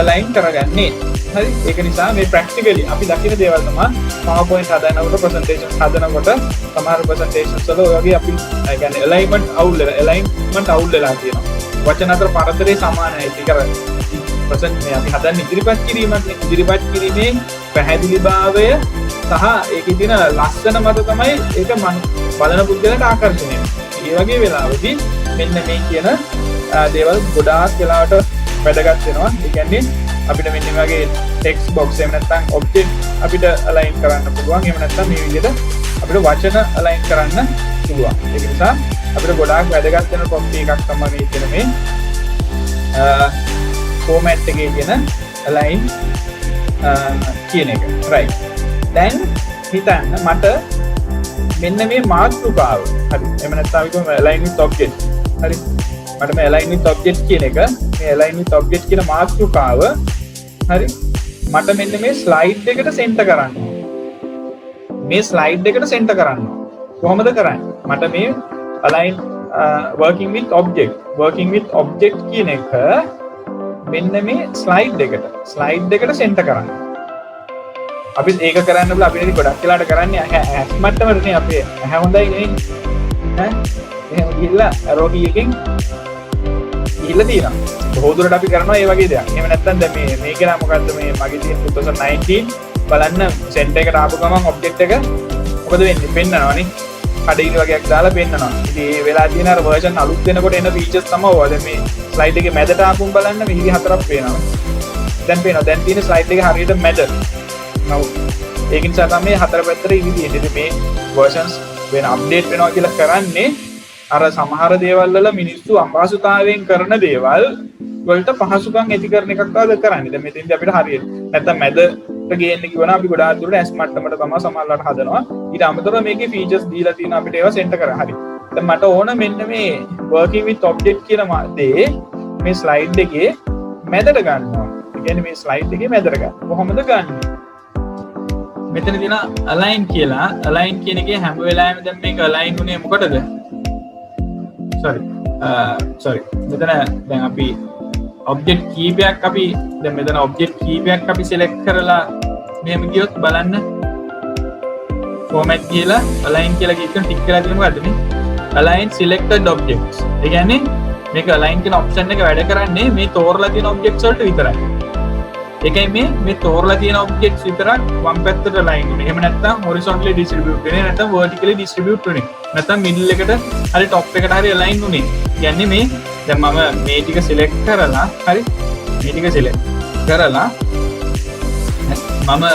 A: align කරගන්නේ. හරි. ඒක නිසා මේ practically අපි දකින දේවල් තමයි PowerPoint හදනකොට presentations හදනකොට සමහර presentations වල ඔය වගේ අපි කියන්නේ alignment අවුල් වෙලා තියෙනවා. වචන අතර පරතරේ සමානයි. ඒක අර present මේ අපි හදන්නේ ඉදිරිපත් කිරීමක්. ඉදිරිපත් කිරීමේ පැහැදිලිභාවය සහ ඒකේ තියෙන ලස්සන මත තමයි ඒක බලන පුද්ගලයාට ආකර්ෂණය වෙන්නේ. ඒ වගේ වෙලාවදී මෙන්න මේ කියන දේවල් ගොඩාක් වෙලාවට වැදගත් වෙනවා. ඒ කියන්නේ අපිට මෙන්න මේ වගේ ටෙක්ස්ට් බොක්ස් එහෙම නැත්නම් ඔබ්ජෙක්ට් අපිට අලයින් කරන්න පුළුවන්. එහෙම නැත්නම් මේ විදිහට අපිට වචන අලයින් කරන්න පුළුවන්. ඒක නිසා අපිට ගොඩාක් වැදගත් වෙන ප්‍රොපර්ටි එකක් තමයි මේ කියන මේ ෆෝමැට් එකේ තියෙන අලයින් කියන එක. right. දැන් හිතන්න මට මෙන්න මේ මාතෘකාව. හරි. එහෙම නැත්නම් අපි කියමු align with object. හරි. මට මේ align with object කියන එක මේ align with object කියන මාතෘකාව හරි මට මෙන්න මේ ස්ලයිඩ් එකට සෙන්ටර් කරන්න ඕනේ. මේ ස්ලයිඩ් එකට සෙන්ටර් කරන්න ඕනේ. කොහොමද කරන්නේ? මට මේ align working with object කියන එක මෙන්න මේ ස්ලයිඩ් එකට සෙන්ටර් කරන්න. අපි ඒක කරන්න බල අපි ගොඩක් වෙලාට කරන්නේ ඇස් මට්ටමටනේ අපේ ඇහැ හොඳයි නේ. ඈ එහෙම ගිහිල්ලා arrow key එකෙන් ගිහිල්ලා තියෙනවා. බොහෝ දුරට අපි කරනවා මේ වගේ දෙයක්. එහෙම නැත්නම් දැන් මේක නම් මොකද්ද මේ මගේ තියෙන 2019 බලන්න සෙන්ටර් එකට ආපු ගමන් ඔබ්ජෙක්ට් එක මොකද වෙන්නේ? පෙන්නනවානේ. කඩේක වගේක් දාලා පෙන්නනවා. ඉතින් මේ වෙලා තියෙන අර version අලුත් වෙනකොට එන features තමයි ඔය. දැන් මේ slide එකේ මැදට ආපුම් බලන්න මෙහි හතරක් පේනවා. දැන් පේනවා. දැන් තියෙන slide එක හරියට මැද. ඒක නිසා තමයි හතර පැත්තට ඉවි තියෙන්නේ. මේ versions වෙන අප්ඩේට් වෙනවා කියලා කරන්නේ අර සමහර දේවල් වල මිනිස්සු අපහසුතාවයෙන් කරන දේවල් වලට පහසුකම් ඇති කරන එකක් තමයි කරන්නේ. දැන් මෙතෙන්දී අපිට හරියට නැත්තම් මැදට ගේන්න කිව්වනම් අපි ගොඩාක් දුරට ඇස් මට්ටමට තමයි සමහරවිට හදනවා. ඊට අමතරව මේකේ features දීලා තියෙනවා අපිට ඒවා සෙන්ටර් කරලා. හරි. දැන් මට ඕන මෙන්න මේ working with object කියන දේ මේ slide එකේ මැදට ගන්නවා. ඒ කියන්නේ මේ slide එකේ මැදට ගන්න. කොහොමද ගන්නේ? මෙතන තියෙන align කියලා align කියන එකේ හැම වෙලාවෙම දැන් මේක align උනේ මොකටද? sorry මෙතන දැන් අපි object කීපයක් අපි දැන් මෙතන object කීපයක් අපි select කරලා මෙහෙම ගියොත් බලන්න format කියලා align කියලා කියනකොට ටික් කරලා තියෙන මොකද්ද මේ align selected objects. ඒ කියන්නේ මේක align කියන option එක වැඩ කරන්නේ මේ තෝරලා තියෙන objects වලට විතරයි. ඒකයි මේ තෝරලා තියෙන objects විතරක් වම් පැත්තට align වෙන්නේ. එහෙම නැත්නම් horizontally distribute වෙන්නේ නැත්නම් vertically distribute වෙන්නේ. නැත්නම් middle එකට හරි top එකට හරි align උනේ. කියන්නේ මේ දැන් මම මේ ටික select කරලා හරි මේ ටික select කරලා මම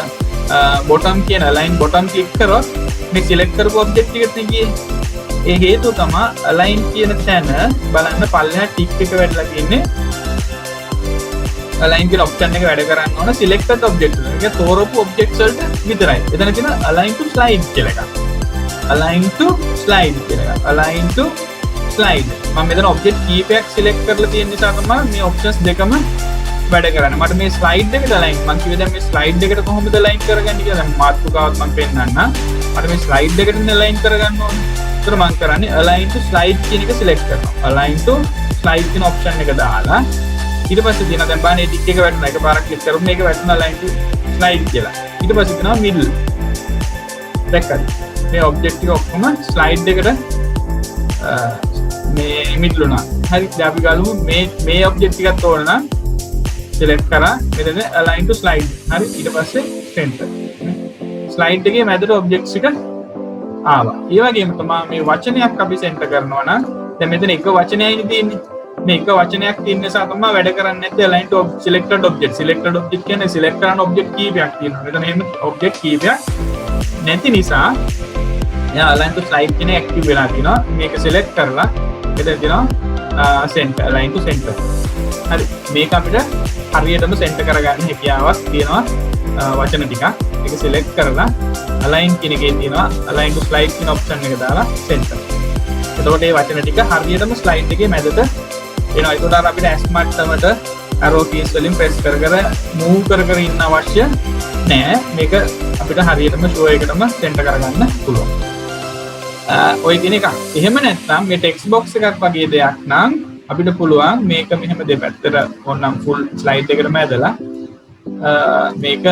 A: bottom කියන align bottom click කරොත් මේ select කරපු object එකට ගියේ. ඒ හේතුව තමයි align කියන තැන බලන්න පල්ලෙහා tick එක වැටලා තියෙන්නේ. align කියන option එක වැඩ කරන්න ඕන selected object වල. ඒක තෝරපු objects වලට විතරයි. එතන තියෙන align to slide කියලා එකක්. align to slide කියලා එකක්. align to slide. මම මෙතන object කීපයක් select කරලා තියෙන නිසා තමයි මේ options දෙකම වැඩ කරන්න. මට මේ ස්ලයිඩ් එකට අලයින් මම කිව්වේ දැන් මේ ස්ලයිඩ් එකට කොහොමද අලයින් කරගන්නේ කියලා. දැන් මාතෘකාවත් මම පෙන්නන්නම්. මට මේ ස්ලයිඩ් එකට අලයින් කරගන්න ඕනේ. ඒතර මම කරන්නේ align to slide කියන එක select කරනවා. align to slide කියන option එක දාලා ඊට පස්සේ තියෙනවා දැන් බලන්න මේ ටික එක වැටුණා. එකපාරක් ක්ලික් කරමු මේක වැටුණා align to slide කියලා. ඊට පස්සේ තියෙනවා middle. දැක්කද? මේ object ටික ඔක්කොම slide එකට මේ middle උනා. හරි දැන් අපි ගලමු මේ object ටිකත් ඕන නම් select කරා මෙතන align to slide. හරි ඊට පස්සේ center. slide එකේ මැදට objects එක ආවා. ඒ වගේම තමයි මේ වචනයක් අපි center කරනවා නම් දැන් මෙතන එක වචනයයි තියෙන්නේ. මේ එක වචනයක් තියෙන නිසා තමයි වැඩ කරන්නේ නැත්තේ align to selected object. selected object කියන්නේ select කරන object කීපයක් තියෙනවා. මෙතන එහෙම object කීපයක් නැති නිසා එයා align to slide කියන active වෙලා තියෙනවා. මේක select කරලා මෙතන තියෙනවා center align to center. හරි මේක අපිට හරියටම center කරගන්න හැකියාවක් තියෙනවා වචන ටිකක්. ඒක select කරලා align කියන එකේ තියෙනවා align to slide කියන option එක දාලා center. එතකොට මේ වචන ටික හරියටම slide එකේ මැදට එනවා. ඒකට අර අපිට S මට්ටමට arrow keys වලින් press කර move කර ඉන්න අවශ්‍ය නෑ. මේක අපිට හරියටම show එකටම center කරගන්න පුළුවන්. ඔය කියන එක. එහෙම නැත්නම් මේ text box එකක් වගේ දෙයක් නම් අපිට පුළුවන් මේක මෙහෙම දෙපැත්තට ඕනනම් full slide එකටම ඇදලා මේක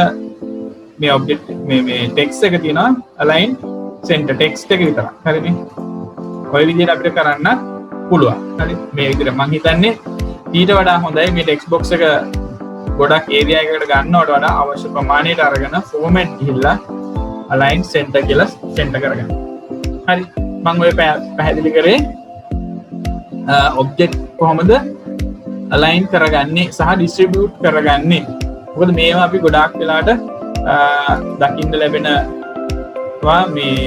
A: මේ object මේ text එක තියෙනවා align center text එක විතරක්. හරිනේ. ඔය විදිහට අපිට කරන්න පුළුවන්. හරි. මේ විදිහට මම හිතන්නේ ඊට වඩා හොඳයි මේ text box එක ගොඩක් area එකකට ගන්නවට වඩා අවශ්‍ය ප්‍රමාණයට අරගෙන format ගිහිල්ලා align center කියලා center කරගන්න. හරි. මම ඔය පැහැදිලි කරේ object කොහොමද align කරගන්නේ සහ distribute කරගන්නේ. මොකද මේවා අපි ගොඩාක් වෙලාට දකින්න ලැබෙනවා මේ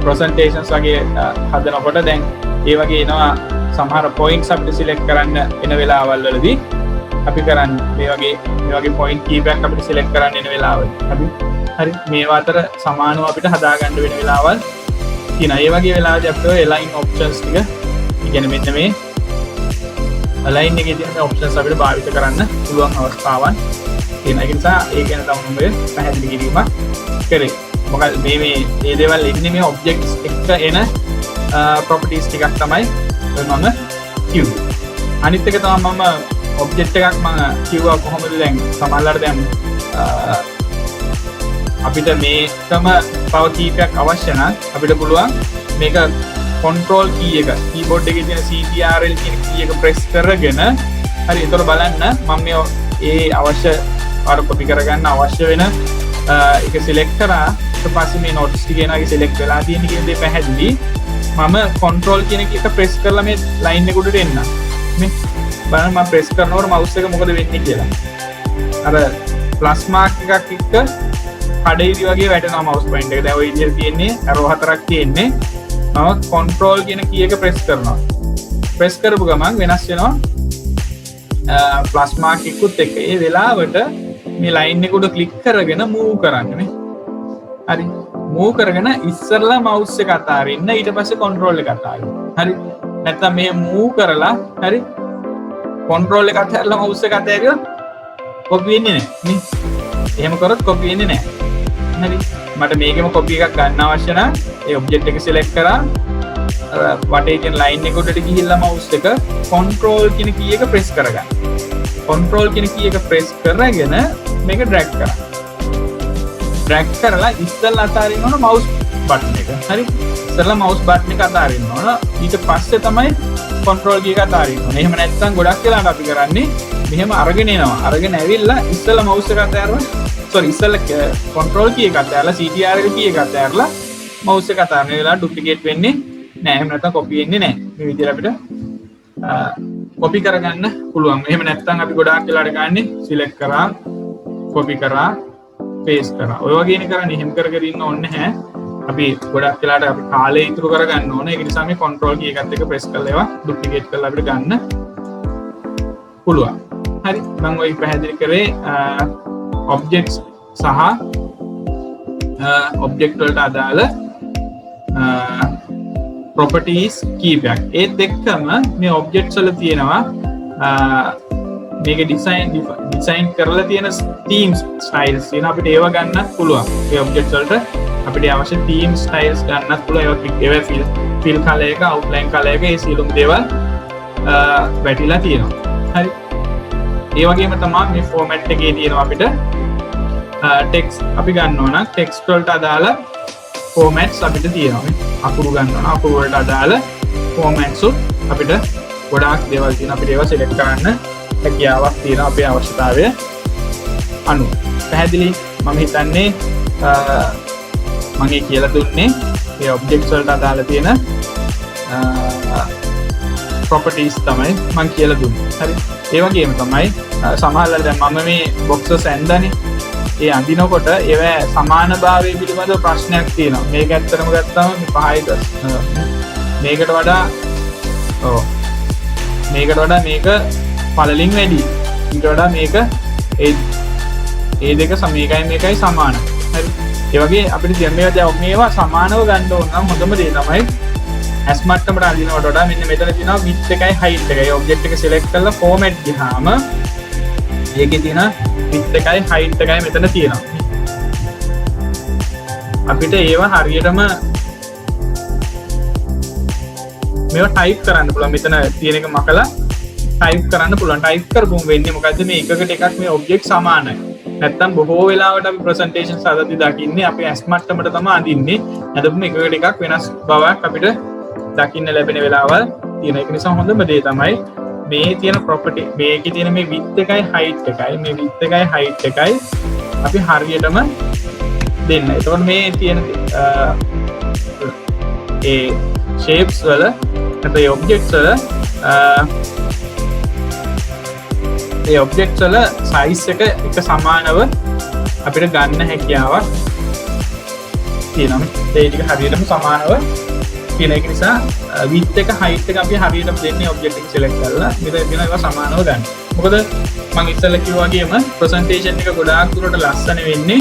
A: presentations වගේ හදනකොට දැන් ඒ වගේ එනවා සමහර points අපිට select කරන්න එන වෙලාවල් වලදී අපි කරන්නේ මේ වගේ point කීපයක් අපිට select කරන්න එන වෙලාවල්. හරි මේවා අතර සමානව අපිට හදාගන්න වෙන වෙලාවල් තියෙනවා. ඒ වගේ වෙලාවදී අපිට align options ටික කියන්නේ මෙන්න මේ align එකේ තියෙන මේ options අපිට භාවිත කරන්න පුළුවන් අවස්ථාවන් තියෙනවා. ඒ නිසා ඒ ගැන තමයි මම පැහැදිලි කිරීමක් කරේ. මොකද මේ දේවල් ඉන්නේ මේ objects එක්ක එන properties ටිකක් තමයි මම කිව්වේ. අනිත් එක තමයි මම object එකක් මම කිව්වා කොහොමද දැන් සමහරවිට දැන් අපිට මේකම තව කීපයක් අවශ්‍ය නම් අපිට පුළුවන් මේක control key එක keyboard එකේ තියෙන CTRL කියන key එක press කරගෙන හරි ඒතර බලන්න මම මේ ඒ අවශ්‍ය පාර copy කරගන්න අවශ්‍ය වෙන එක select කරා ඊට පස්සේ මේ notes ටික එනවාගේ select වෙලා තියෙන කියන දේ පැහැදිලි. මම control කියන එක press කරලා මේ line එක උඩට එන්න. මේ බලන්න මම press කරනකොට mouse එක මොකද වෙන්නේ කියලා. අර plus mark එකක් එක්ක කඩේවි වගේ වැටෙනවා mouse point එක. දැන් ඔය විදිහට තියෙන්නේ arrow හතරක් තියෙන්නේ. මම control කියන key එක press කරනවා. press කරපු ගමන් වෙනස් වෙනවා plus mark එකකුත් එක්ක. ඒ වෙලාවට මේ line එක උඩ click කරගෙන move කරන්න මේ. හරි. move කරගෙන ඉස්සරලා mouse එක අතාරින්න ඊට පස්සේ control එක අතාරින්න. හරි. නැත්නම් මේ move කරලා හරි control එක අතහැරලා mouse එක අතහැරියොත් copy වෙන්නේ නැහැ. නේ. එහෙම කරොත් copy වෙන්නේ නැහැ. හරි. මට මේකෙම copy එකක් ගන්න අවශ්‍ය නම් ඒ object එක select කරා වටේ තියෙන line එක උඩට ගිහිල්ලා mouse එක control කියන key එක press කරගන්න. control කියන key එක press කරගෙන මේක drag කරා. drag කරලා ඉස්සෙල්ලා අතාරින්න ඕන mouse button එක. හරි. ඉස්සෙල්ලා mouse button එක අතාරින්න ඕන. ඊට පස්සේ තමයි control key එක අතාරින්න ඕන. එහෙම නැත්නම් ගොඩක් වෙලාවට අපි කරන්නේ මෙහෙම අරගෙන එනවා. අරගෙන ඇවිල්ලා ඉස්සෙල්ලා mouse එක අතාරලා ඉස්සෙල්ලා control key එක අතහැරලා CTRL key එක අතහැරලා mouse එක අතහැරන වෙලාවට duplicate වෙන්නේ නැහැ. එහෙම නැත්නම් copy වෙන්නේ නැහැ. මේ විදිහට අපිට copy කරගන්න පුළුවන්. එහෙම නැත්නම් අපි ගොඩාක් වෙලාවට ගන්නේ select කරා, copy කරා, paste කරා. ඔය වගේනේ කරන්නේ. එහෙම කර ඉන්න ඕනේ නැහැ. අපි ගොඩක් වෙලාවට අපි කාලය ඉතුරු කරගන්න ඕනේ. ඒක නිසා මේ control key එකත් එක්ක press කරලා ඒවා duplicate කරලා අපිට ගන්න පුළුවන්. හරි. මම ඔය පැහැදිලි කරේ objects සහ object වලට අදාළ properties කීපයක්. ඒත් එක්කම මේ objects වල තියෙනවා මේක ඩිසයින් කරලා තියෙන themes styles තියෙනවා. අපිට ඒව ගන්නත් පුළුවන්. මේ objects වලට අපිට අවශ්‍ය theme styles ගන්නත් පුළුවන්. ඒවා fill color එක, outline color එක, ඒ සියලුම දේවල් වැටිලා තියෙනවා. හරි. ඒ වගේම තමයි මේ format එකේ තියෙනවා අපිට text අපි ගන්නවා නම් text වලට අදාළ formats අපිට තියෙනවා. අකුරු ගන්නවා නම් අකුරු වලට අදාළ formats අපිට ගොඩාක් දේවල් තියෙනවා. අපිට ඒවා select කරන්න හැකියාවක් තියෙනවා අපේ අවශ්‍යතාවය අනුව. පැහැදිලි? මම හිතන්නේ මම කියලා දුන්නේ මේ objects වලට අදාළ තියෙන properties තමයි මම කියලා දුන්නේ. හරි. ඒ වගේම තමයි සමහරවල් දැන් මම මේ boxes ඇඳන්නේ. ඒ අඳිනකොට ඒවා සමානභාවය පිළිබඳව ප්‍රශ්නයක් තියෙනවා. මේක ඇත්තටම ගත්තාම මේ 5යි මේකට වඩා මේක පළලින් වැඩි. ඊට වඩා මේක ඒ දෙක මේකයි සමානයි. හරි. ඒ වගේ අපිට දැන් මේවා සමානව ගන්න ඕන නම් හොඳම දේ තමයි as මට්ටමට අඳිනවට වඩා මෙන්න මෙතන තියෙනවා width එකයි height එකයි. object එක select කරලා format ගියාම ඒකේ තියෙන width එකයි height එකයි මෙතන තියෙනවා. අපිට ඒවා හරියටම මේවා type කරන්න පුළුවන්. මෙතන තියෙන එක මකලා type කරන්න පුළුවන්. type කරපුවම වෙන්නේ මොකද්ද? මේ එකකට එකක් මේ object සමානයි. නැත්තම් බොහෝ වෙලාවට අපි presentations අදදී දකින්නේ අපි as මට්ටමට තමයි අඳින්නේ. නැත්නම් එකකට එකක් වෙනස් බවක් අපිට දකින්න ලැබෙන වෙලාවල් තියෙන. ඒක නිසා හොඳම දේ තමයි මේ තියෙන property මේකේ තියෙන මේ width එකයි height එකයි අපි හරියටම දෙන්න. එතකොට මේ තියෙන ඒ shapes වල නැත්නම් ඒ objects වල size එක සමානව අපිට ගන්න හැකියාවක් තියෙනවා. ඒ ටික හරියටම සමානව තියෙන එක නිසා width එක height එක අපි හරියටම දෙන්නේ object එක select කරලා මෙතන තියෙන ඒවා සමානව ගන්න. මොකද මම ඉස්සෙල්ලා කිව්වා වගේම presentation එක ගොඩාක් දුරට ලස්සන වෙන්නේ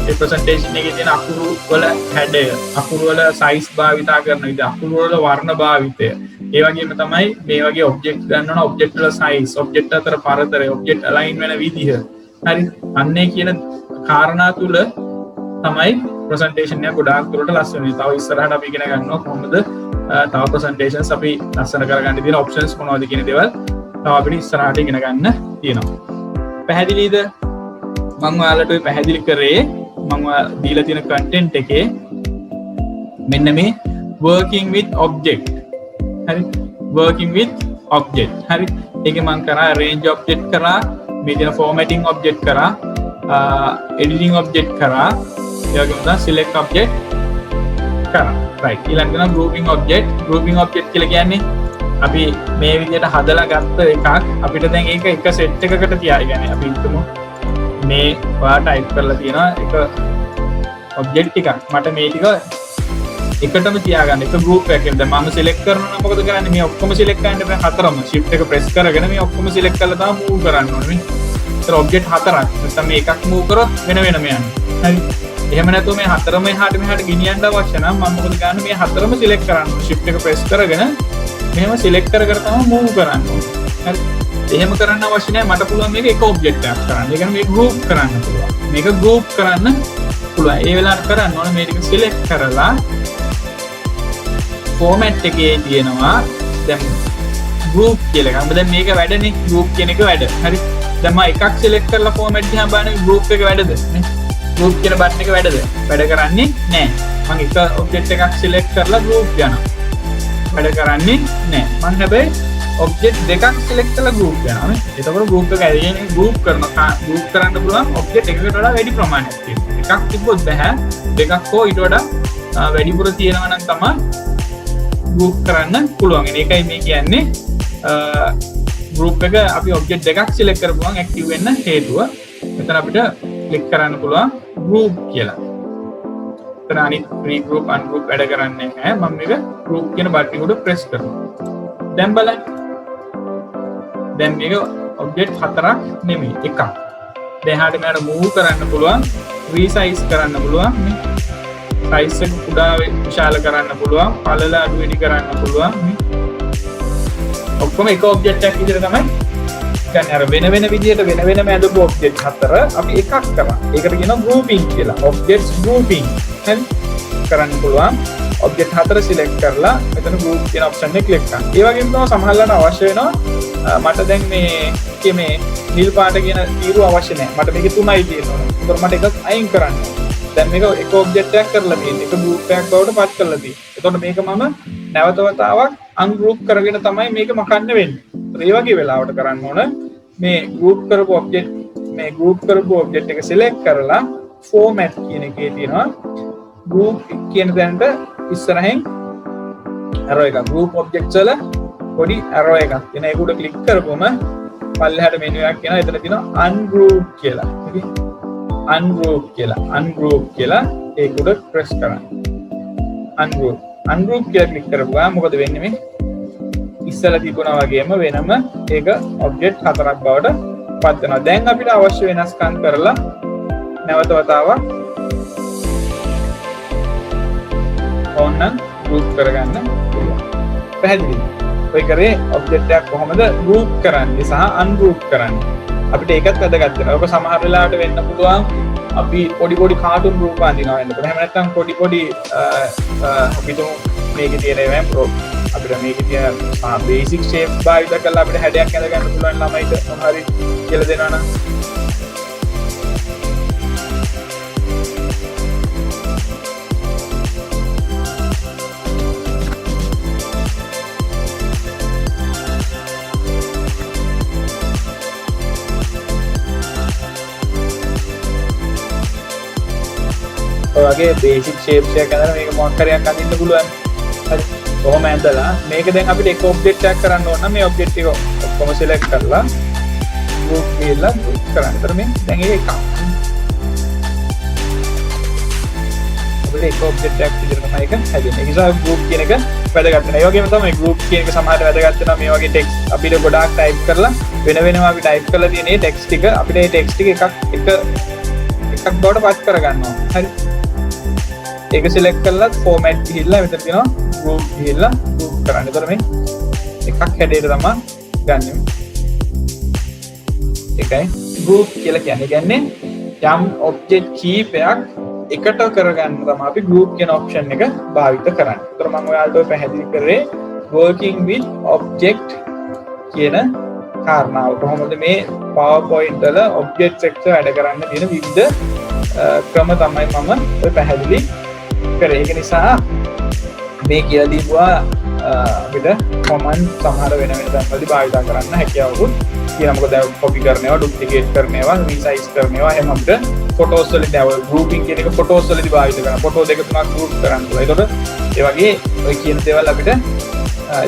A: ඒ presentation එකේ තියෙන අකුරු වල හැඩය, අකුරු වල size භාවිතා කරන විදිහ, අකුරු වල වර්ණ භාවිතය. ඒ වගේම තමයි මේ වගේ object ගන්නවා නම් object වල size, object අතර පරතරය, object align වෙන විදිහ. හරි. අන්නේ කියන කාරණා තුල තමයි presentation එක ගොඩාක් දුරට ලස්සන වෙන්නේ. තව ඉස්සරහට අපි ඉගෙන ගන්නවා කොහොමද තව presentations අපි ලස්සන කරගන්න තියෙන options මොනවද කියන දේවල් තව අපිට ඉස්සරහට ඉගෙන ගන්න තියෙනවා. පැහැදිලිද? මම ඔයාලට ඔය පැහැදිලි කරේ මම දීලා තියෙන content එකේ මෙන්න මේ working with object. හරි. working with object. හරි. ඒකේ මම කරා range object කරා, මේ දෙන formatting object කරා, editing object කරා, ඒ වගේම තමයි select object කරා. right. ඊළඟට grouping object කියලා කියන්නේ අපි මේ විදිහට හදලා ගත්ත එකක් අපිට දැන් ඒක එක set එකකට තියාගෙන අපි හිතමු මේ ඔයා type කරලා තියෙනවා එක object ටිකක්. මට මේ ටික එකටම තියාගන්න එක group එකකින්. දැන් මම select කරනවා නම් මොකද කරන්නේ? මේ ඔක්කොම select කරන්න බෑ හතරම. shift එක press කරගෙන මේ ඔක්කොම select කරලා තමයි move කරන්න ඕනේ. ඒතර object හතරක්. නැත්නම් මේ එකක් move කරොත් වෙන වෙනම යන්නේ. හරි. එහෙම නැතුව මේ හතරම එහාට මෙහාට ගෙනියන්න අවශ්‍ය නම් මම මොකද කරන්නේ? මේ හතරම select කරන්න ඕනේ. shift එක press කරගෙන මෙහෙම select කර තමයි move කරන්න ඕනේ. හරි. එහෙම කරන්න අවශ්‍ය නැහැ. මට පුළුවන් මේක එක object එකක් කරන්න. ඒ කියන්නේ මේක group කරන්න පුළුවන්. මේක group කරන්න පුළුවන්. ඒ වෙලාවට කරන්න ඕනේ මේ ටික select කරලා format එකේ තියෙනවා දැන් group කියලා එකක්. දැන් මේක වැඩනේ group කියන එක වැඩ. හරි. දැන් මම එකක් select කරලා format දිහා බලන group එක වැඩද? නේ? group කියන බටන් එක වැඩද? වැඩ කරන්නේ නැහැ. මම එක object එකක් select කරලා group යනවා. වැඩ කරන්නේ නැහැ. මම හැබැයි object දෙකක් select කරලා group යනවා නේ. එතකොට group එක ඇදගෙන group කරනවා. group කරන්න පුළුවන් object එකකට වඩා වැඩි ප්‍රමාණයක් තියෙනවා. එකක් තිබ්බොත් බෑ. දෙකක් හෝ ඊට වඩා වැඩිපුර තියෙනවා නම් තමයි group කරන්න පුළුවන්. ඒකයි මේ කියන්නේ group එක අපි object දෙකක් select කරපුවම active වෙන්න හේතුව. මෙතන අපිට click කරන්න පුළුවන් group කියලා. එතන අනිත් regroup ungroup වැඩ කරන්නේ නැහැ. මම මේක group කියන බටන් එක උඩ press කරනවා. දැන් බලන්න. දැන් මේක object හතරක් නෙමෙයි එකක්. දැන් එහාට මෙහාට move කරන්න පුළුවන්, resize කරන්න පුළුවන්. සයිස් එක කුඩා විශාල කරන්න පුළුවන්, පළල අඩු වැඩි කරන්න පුළුවන්. ඔක්කොම එක ඔබ්ජෙක්ට් එකක් විදිහට තමයි ගන්න. අර වෙන වෙන විදිහට වෙන වෙනම ඇඳපු ඔබ්ජෙක්ට් හතර අපි එකක් කරා. ඒකට කියනවා grouping කියලා. Objects grouping. හරි කරන්න පුළුවන්. ඔබ්ජෙක්ට් හතර සිලෙක්ට් කරලා මෙතන group කියන ඔප්ෂන් එක ක්ලික් කරන්න. ඒ වගේම තමයි සමහරවිට අවශ්‍ය වෙනවා මට දැන් මේ නිල් පාට කියන තීරුව අවශ්‍ය නැහැ. මට මේකේ තුනයි තියෙනවා. ඒකට මට එකක් අයින් කරන්න. දැන් මේක එක ඔබ්ජෙක්ට් එකක් කරලා තියෙන්නේ. එක group එකක් බවට පත් කරලා තියෙන්නේ. එතකොට මේක මම නැවත වතාවක් අන්ගෲප් කරගෙන තමයි මේක මකන්න වෙන්නේ. ඒ වගේ වෙලාවට කරන්න ඕන මේ group කරපු ඔබ්ජෙක්ට් එක සිලෙක්ට් කරලා format කියන එකේ තියෙනවා group කියන තැනට ඉස්සරහින් arrow එකක් group objects වල පොඩි arrow එකක් තියෙන. ඒක උඩ ක්ලික් කරපුවම පල්ලෙහාට මෙනු එකක් එනවා. එතන තියෙනවා ungroup කියලා. හරි ungroup කියලා ඒක උඩ press කරන්න. ungroup කියලා ක්ලික් කරපුවා මොකද වෙන්නේ මේ ඉස්සලා තිබුණා වගේම වෙනම ඒක ඔබ්ජෙක්ට් හතරක් බවට පත් වෙනවා. දැන් අපිට අවශ්‍ය වෙනස්කම් කරලා නැවත වතාවක් ඕනනම් group කරගන්න පුළුවන්. පැහැදිලිද? ඔය කරේ ඔබ්ජෙක්ට් එකක් කොහොමද group කරන්නේ සහ ungroup කරන්නේ. අපිට ඒකත් වැදගත් වෙනවා. ඔක සමහර වෙලාවට වෙන්න පුළුවන් අපි පොඩි කාටුන් රූප අඳිනවා වෙන්න පුළුවන්. එහෙම නැත්නම් පොඩි අපිට මේකේ තියෙන ඒවා අපිට මේකේ තියෙන බේසික් ෂේප් භාවිත කරලා අපිට හැඩයක් ඇඳ ගන්න පුළුවන් ළමයිට මොනවාරි කියලා දෙනවා නම් ඔයගේ බේසික් ෂේප්ස් එකක් අඳලා මේක මොකක් හරි එකක් අඳින්න පුළුවන්. හරි. කොහොම ඇඳලා මේක දැන් අපිට එක ඔබ්ජෙක්ට් එකක් කරන්න ඕන නම් මේ ඔබ්ජෙක්ට් එක ඔක්කොම සිලෙක්ට් කරලා group කියලා group කරන්න. ඒතර මේ දැන් ඒක එකක්. අපිට එක ඔබ්ජෙක්ට් එකක් විදිහට තමයි ඒක හැදෙන්නේ. ඒ නිසා group කියන එක වැදගත් වෙනවා. ඒ වගේම තමයි group කියන එක සමහරවිට වැදගත් වෙනවා මේ වගේ ටෙක්ස්ට් අපිට ගොඩාක් ටයිප් කරලා වෙනම අපි ටයිප් කරලා තියෙන මේ ටෙක්ස්ට් ටික අපිට මේ ටෙක්ස්ට් ටික එකක් බවට පත් කරගන්න ඕන. හරි. ඒක සිලෙක්ට් කරලා format ගිහිල්ලා මෙතන තියෙනවා group ගිහිල්ලා group කරන්න. ඒතර මේ එකක් හැඩයට තමයි ගන්නෙ. ඒකයි group කියලා කියන්නේ. කියන්නේ යම් ඔබ්ජෙක්ට් කීපයක් එකට කරගන්න තමයි අපි group කියන option එක භාවිත කරන්නේ. ඒතර මම ඔයාලට පැහැදිලි කරේ working with object කියන කාරණාව. කොහොමද මේ PowerPoint වල objects එක්ක වැඩ කරන්න තියෙන විවිධ ක්‍රම තමයි මම ඔය පැහැදිලි කරේ. ඒක නිසා මේ කියලා දීපුවා අපිට command සමහර වෙන තැන්වලදී භාවිත කරන්න හැකියාවකුත් තියෙනවා. මොකද copy කරනවා, duplicate කරනවා, resize කරනවා. එහෙනම් අපිට photos වලදී දැන් grouping කියන එක photos වලදී භාවිත කරනවා. photo දෙක තුනක් group කරන්න පුළුවන්. ඒතකොට ඒ වගේ ඔය කියන දේවල් අපිට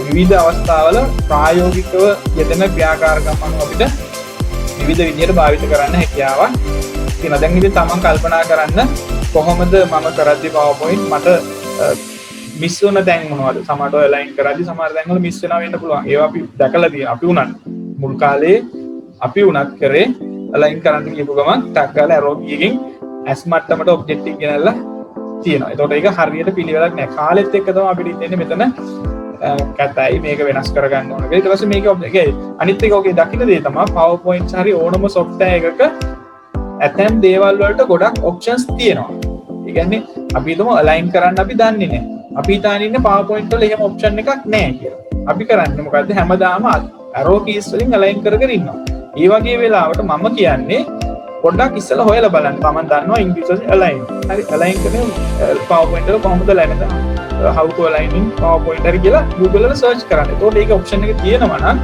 A: විවිධ අවස්ථාවල ප්‍රායෝගිකව යෙදෙන ක්‍රියාකාරකම් අනුව අපිට විවිධ විදිහට භාවිත කරන්න හැකියාවක් තියෙනවා. දැන් ඉතින් තමන් කල්පනා කරන්න කොහොමද මම කරද්දී PowerPoint මට මිස් වුණ තැන් මොනවද? සමහරට align කරද්දී සමහර තැන් වල මිස් වෙනවා වෙන්න පුළුවන්. ඒවා අපි දැකලා තියෙනවා. අපි උනත් මුල් කාලේ අපි උනත් කරේ align කරන්න කියපු ගමන් ටක් ගාලා arrow කීයකින් as මට්ටමට object එක ගෙනල්ලා තියෙනවා. ඒතකොට ඒක හරියට පිළිවෙලක් නැහැ. කාලෙත් එක්ක තමයි අපිට ඉන්නේ මෙතන කැතයි මේක වෙනස් කරගන්න ඕන. ඊට පස්සේ මේක අනිත් එක ඔගේ දකින්න දේ තමයි PowerPoint හරි ඕනම software එකක ඇතැම් දේවල් වලට ගොඩක් options තියෙනවා. ඒ කියන්නේ අපි හිතමු align කරන්න අපි දන්නේ නැහැ. අපි හිතාන ඉන්නේ PowerPoint වල එහෙම option එකක් නැහැ කියලා. අපි කරන්නේ මොකද්ද? හැමදාම arrow keys වලින් align කර ඉන්නවා. ඒ වගේ වෙලාවට මම කියන්නේ පොඩ්ඩක් ඉස්සලා හොයලා බලන්න. තමන් දන්නවා ඉංග්‍රීසි වලින් align. හරි align කරන PowerPoint වල කොහොමද align how to align in PowerPoint හරි කියලා Google වල search කරන්න. ඒතකොට ඒක option එක තියෙනවා නම්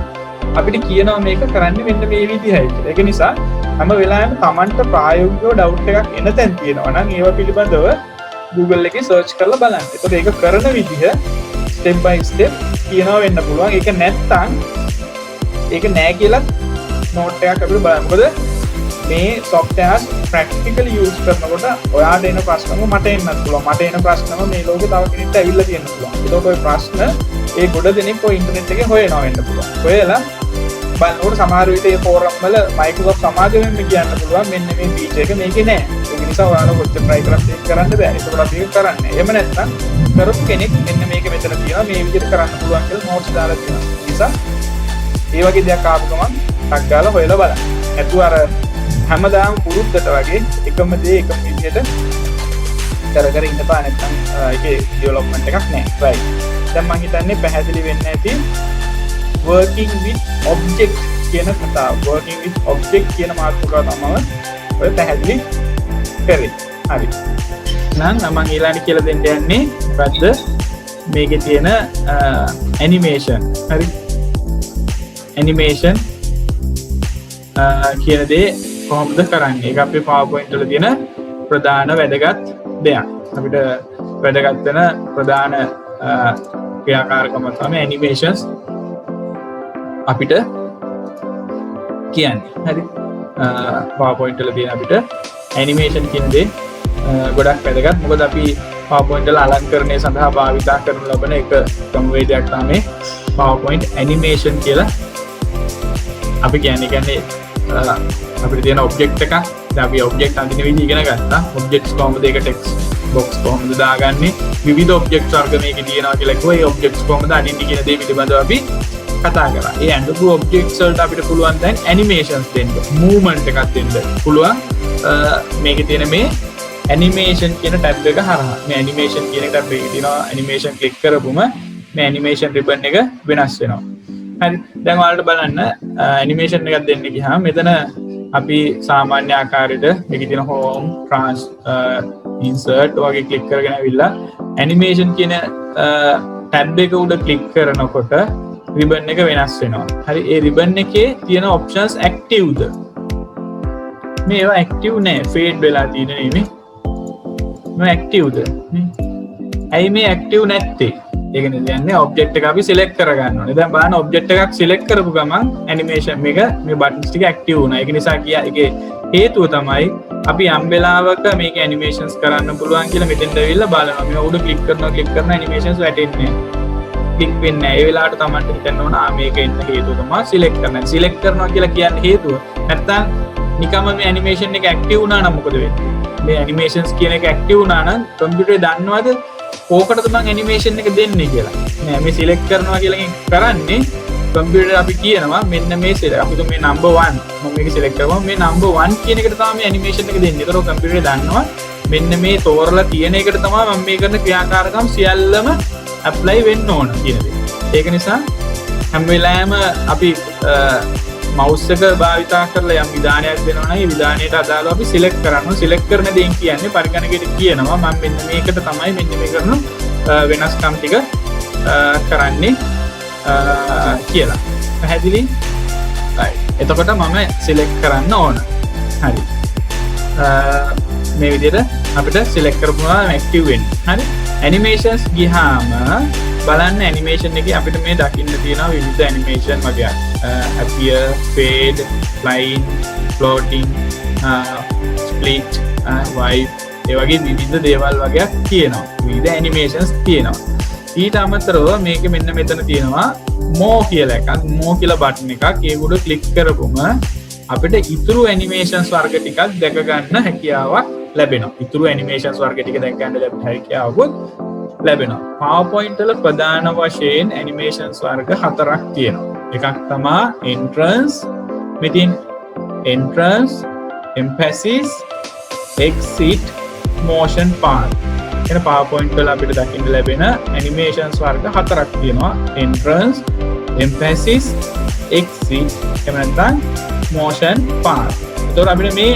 A: අපිට කියනවා මේක කරන්නේ මෙන්න මේ විදිහයි කියලා. ඒක නිසා හැම වෙලාවෙම Tamanට ප්‍රායෝගිකව doubt එකක් එන තැන් තියෙනවා නම් ඒව පිළිබඳව Google එකේ search කරලා බලන්න. ඒතකොට ඒක කරන විදිහ step by step කියනවා වෙන්න පුළුවන්. ඒක නැත්තම් ඒක නෑ කියලා note එකක් අපිට බලන්න. මොකද මේ softwares practically use කරනකොට ඔයාට එන ප්‍රශ්නම මට එන්නත් පුළුවන්. මට එන ප්‍රශ්නම මේ ලෝකේ තව කෙනෙක්ට ඇවිල්ලා තියෙන්න පුළුවන්. ඒකට ඔය ප්‍රශ්න ඒ ගොඩ දෙනෙක් ඔය ඉන්ටර්නෙට් එකේ හොයනවා වෙන්න පුළුවන්. හොයලා බලනකොට සමහර විට මේ ෆෝරම් වල Microsoft සමාජ වෙන්න කියන්න පුළුවන් මෙන්න මේ ෆීචර් එක මේකේ නෑ. ඒක නිසා ඔයාලා කොච්චර try කරත් ඒක කරන්න බෑ. ඒකවල අපි ඒක කරන්නේ. එහෙම නැත්නම් කරපු කෙනෙක් මෙන්න මේක මෙතන තියෙනවා මේ විදිහට කරන්න පුළුවන් කියලා notes දාලා තියෙනවා. නිසා ඒ වගේ දෙයක් ආපු ගමන් ටක් ගාලා හොයලා බලන්න. නැතුව අර හැමදාම පුරුද්දට වගේ එකම දේ එකම විදිහට කර ඉන්න බෑ. නැත්නම් ඒකේ ඩෙවලොප්මන්ට් එකක් නැහැ. right. දැන් මම හිතන්නේ පැහැදිලි වෙන්න ඇති working with object කියන කතාව. working with object කියන මාතෘකාව තමයි ඔය පැහැදිලි කරේ. හරි. නම් මම ඊළඟට කියලා දෙන්න යන්නේ මොකද්ද මේකේ තියෙන animation. හරි. animation කියන දේ කොහොමද කරන්නේ? ඒක අපේ PowerPoint වල තියෙන ප්‍රධාන වැදගත් දෙයක්. අපිට වැදගත් වෙන ප්‍රධාන ක්‍රියාකාරකම තමයි animations අපිට කියන්නේ. හරි. PowerPoint වල තියෙන අපිට animation කියන දේ ගොඩක් වැදගත්. මොකද අපි PowerPoint වල අලංකරණය සඳහා භාවිතා කරන ලබන එක ක්‍රමවේදයක් තමයි PowerPoint animation කියලා අපි කියන්නේ අපිට තියෙන ඔබ්ජෙක්ට් එකක්. දැන් අපි ඔබ්ජෙක්ට් අඳින විදිහ ඉගෙන ගත්තා. ඔබ්ජෙක්ට්ස් කොහොමද ඒක ටෙක්ස්ට් බොක්ස් කොහොමද දාගන්නේ? විවිධ ඔබ්ජෙක්ට්ස් වර්ග මේකේ තියෙනවා කියලා කිව්වා. ඒ ඔබ්ජෙක්ට්ස් කොහොමද අඳින්නේ කියන දේ පිළිබඳව අපි කතා කරා. ඒ අඳපු ඔබ්ජෙක්ට්ස් වලට අපිට පුළුවන් දැන් ඇනිමේෂන්ස් දෙන්න, මූව්මන්ට් එකක් දෙන්න පුළුවන්. මේකේ තියෙන මේ ඇනිමේෂන් කියන ටැබ් එක හරහා. මේ ඇනිමේෂන් කියන ටැබ් එකේ තියෙනවා ඇනිමේෂන් ක්ලික් කරපුම මේ ඇනිමේෂන් රිබන් එක වෙනස් වෙනවා. හරි. දැන් ඔයාලට බලන්න ඇනිමේෂන් එකක් දෙන්න ගියාම මෙතන අපි සාමාන්‍ය ආකාරයට මේකේ තියෙන home, insert වගේ ක්ලික් කරගෙන ඇවිල්ලා ඇනිමේෂන් කියන ටැබ් එක උඩ ක්ලික් කරනකොට රිබන් එක වෙනස් වෙනවා. හරි. ඒ රිබන් එකේ තියෙන options activeද? මේවා active නෑ. fade වෙලා තියෙන නෙමෙයි. මේ activeද? ඇයි මේ active නැත්තේ? ඒක කියන්නේ ඔබ්ජෙක්ට් එක අපි සිලෙක්ට් කරගන්න ඕනේ. දැන් බලන්න ඔබ්ජෙක්ට් එකක් සිලෙක්ට් කරපු ගමන් ඇනිමේෂන් එක මේ බටන්ස් ටික ඇක්ටිව් වුණා. ඒක නිසා ඒකේ හේතුව තමයි අපි යම් වෙලාවක මේක ඇනිමේෂන්ස් කරන්න පුළුවන් කියලා මෙතෙන්ට ඇවිල්ලා බලනවා. මේ උඩ ක්ලික් කරනවා ඇනිමේෂන්ස් වැටෙන්නේ නැහැ. ක්ලික් වෙන්නේ නැහැ. ඒ වෙලාවට තමයි හිතන්න ඕන මේක එන්න හේතුව තමයි සිලෙක්ට් කරනවා. සිලෙක්ට් කරනවා කියලා කියන්නේ හේතුව. නැත්තම් නිකම්ම මේ ඇනිමේෂන් එක ඇක්ටිව් වුණා නම් මොකද වෙන්නේ? මේ ඇනිමේෂන්ස් කියන එක ඇක්ටිව් වුණා නම් කම්පියුටරේ දන්නවද ඕකටද මම ඇනිමේෂන් එක දෙන්නේ කියලා. නෑ මේ සිලෙක්ට් කරනවා කියලා කරන්නේ කම්පියුටර් අපි කියනවා මෙන්න මේ සිලෙක්ට් අපි මේ number 1 මම මේක සිලෙක්ට් කරගමු මේ number 1 කියන එකට තමයි මේ ඇනිමේෂන් එක දෙන්නේ. ඒතකොට කම්පියුටරේ දන්නවා මෙන්න මේ තෝරලා තියෙන එකට තමයි මම මේ කරන ක්‍රියාකාරකම් සියල්ලම ඇප්ලයි වෙන්න ඕන කියන දේ. ඒක නිසා හැම වෙලාවෙම අපි මවුස් එක භාවිතා කරලා යම් විධානයක් දෙනවා නම් ඒ විධානයට අදාළව අපි සිලෙක්ට් කරනවා. සිලෙක්ට් කරන දේන් කියන්නේ පරිගණකයට කියනවා මම මෙන්න මේකට තමයි මෙන්න මේ කරන වෙනස්කම් ටික කරන්නේ කියලා. පැහැදිලි? right. එතකොට මම සිලෙක්ට් කරන්න ඕන. හරි. මේ විදිහට අපිට සිලෙක්ට් කරපුවා ඇක්ටිව් වෙන්නේ. හරි. ඇනිමේෂන්ස් ගියාම බලන්න ඇනිමේෂන් එකේ අපිට මේ දකින්න තියෙනවා විවිධ ඇනිමේෂන් වගේක්. appear, fade, line, floating, split, wipe ඒ වගේ විවිධ දේවල් වගේක් තියෙනවා. විවිධ ඇනිමේෂන්ස් තියෙනවා. ඊට අමතරව මේක මෙන්න මෙතන තියෙනවා more කියලා එකක්. more කියලා බටන් එකක්. ඒ උඩ ක්ලික් කරපුම අපිට ඉතුරු ඇනිමේෂන්ස් වර්ග ටිකක් දැක ගන්න හැකියාවක් ලැබෙනවා. ඉතුරු ඇනිමේෂන්ස් වර්ග ටික දැක ගන්න ලැබෙන හැකියාවක් ලැබෙනවා. PowerPoint වල ප්‍රධාන වශයෙන් ඇනිමේෂන්ස් වර්ග 4ක් තියෙනවා. එකක් තමයි entrance, meeting entrance, emphasis, exit, motion path. එන PowerPoint වල අපිට දකින්න ලැබෙන ඇනිමේෂන්ස් වර්ග 4ක් තියෙනවා. entrance, emphasis, exit, එහෙම නැත්නම් motion path. ඒතකොට අපිට මේ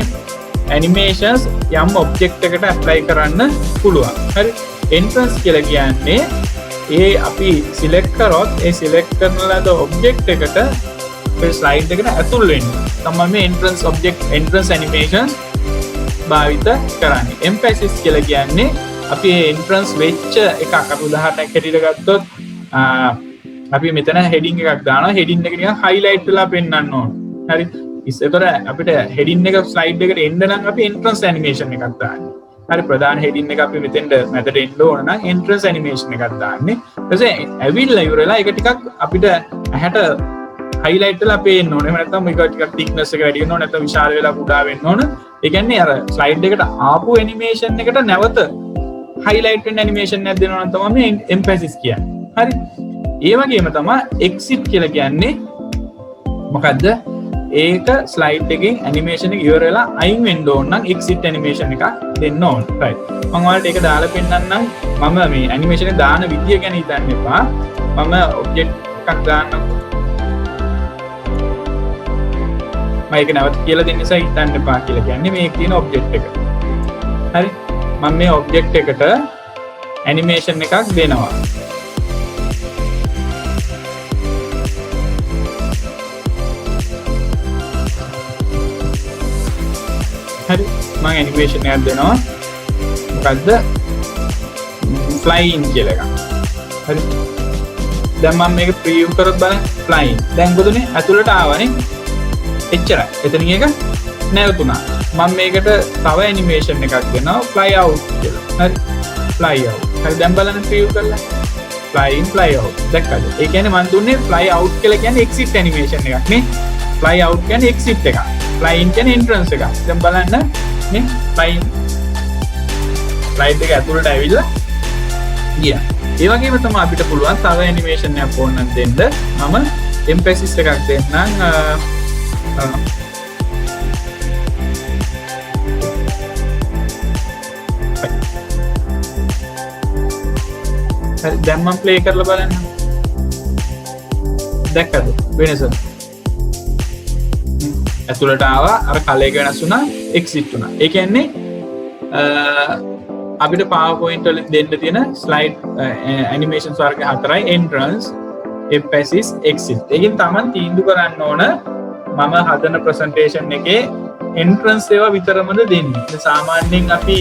A: ඇනිමේෂන්ස් යම් ඔබ්ජෙක්ට් එකට ඇප්ලයි කරන්න පුළුවන්. හරි. entrance කියලා කියන්නේ ඒ අපි සිලෙක්ට් කරොත් ඒ සිලෙක්ට් කරන ලද ඔබ්ජෙක්ට් එකට අපේ ස්ලයිඩ් එකට ඇතුල් වෙන්න තමයි මේ entrance animations භාවිත කරන්නේ. emphasis කියලා කියන්නේ අපි entrance වෙච්ච එකක්. අපි උදාහරණයක් හැටියට ගත්තොත් අපි මෙතන heading එකක් දානවා. heading එක නිකන් highlight වෙලා පෙන්වන්න ඕන. හරි. ඉස්සෙතර අපිට heading එක ස්ලයිඩ් එකට එන්න නම් අපි entrance animation එකක් දාන්නේ. හරි. ප්‍රධාන heading එක අපි මෙතෙන්ට මැදට එන්න ඕන නම් entrance animation එකක් දාන්නේ. ඊට පස්සේ ඇවිල්ලා ඉවරලා ඒක ටිකක් අපිට ඇහැට highlight වෙලා පේන්න ඕනේ. එහෙම නැත්නම් මේක ටිකක් thickness එක වැඩි වෙන්න ඕනේ. නැත්නම් විශාල වෙලා කුඩා වෙන්න ඕන. ඒ කියන්නේ අර ස්ලයිඩ් එකට ආපු ඇනිමේෂන් එකට නැවත highlight වෙන ඇනිමේෂන් එකක් දෙනවා නම් තමයි මේ emphasis කියන්නේ. හරි. ඒ වගේම තමයි exit කියලා කියන්නේ මොකද්ද? ඒක ස්ලයිඩ් එකෙන් ඇනිමේෂන් එක ඉවර වෙලා අයින් වෙන්න ඕන නම් exit ඇනිමේෂන් එකක් දෙන්න ඕන. right. මම ඔයාලට ඒක දාලා පෙන්නන්නම්. මම මේ ඇනිමේෂන් එක දාන විදිය ගැන හිතන්න එපා. මම ඔබ්ජෙක්ට් එකක් දාන්නකො. මම ඒක නැවත කියලා දෙන්න නිසා හිතන්න එපා කියලා කියන්නේ මේ තියෙන ඔබ්ජෙක්ට් එක. හරි. මම මේ ඔබ්ජෙක්ට් එකට ඇනිමේෂන් එකක් දෙනවා. හරි. මම ඇනිමේෂන් එකක් දෙනවා. මොකද්ද? flying කියලා එකක්. හරි. දැන් මම මේක ප්‍රිවිව් කරොත් බලන්න flying. දැන් මොකදනේ? ඇතුළට ආවනේ. එච්චරයි. එතනින් එක නැවතුණා. මම මේකට තව ඇනිමේෂන් එකක් දෙනවා fly out කියලා. හරි. fly out. හරි දැන් බලන්න ප්‍රිවිව් කරලා. fly in fly out. දැක්කද? ඒ කියන්නේ මම දුන්නේ fly out කියලා කියන්නේ exit animation එකක් නේ. fly out කියන්නේ exit එකක්. fly in කියන්නේ entrance එකක්. දැන් බලන්න නේ fly in slide එක ඇතුළට ඇවිල්ලා ගියා. ඒ වගේම තමයි අපිට පුළුවන් තව ඇනිමේෂන් එකක් ඕන නම් දෙන්න. මම emphasis එකක් දෙන්නම්. හරි දැන් මම ප්ලේ කරලා බලන්න. දැක්කද වෙනස? ඇතුළට ආවා අර කලර් එක වෙනස් වුණා එක්සිට් වුණා. ඒ කියන්නේ අපිට PowerPoint වලින් දෙන්න තියෙන ස්ලයිඩ් ඇනිමේෂන්ස් වර්ග හතරයි entrance, emphasis, exit. ඒකෙන් තමයි තීන්දුව කරන්න ඕන මම හදන ප්‍රසන්ටේෂන් එකේ entrance ඒවා විතරමද දෙන්නේ. සාමාන්‍යයෙන් අපි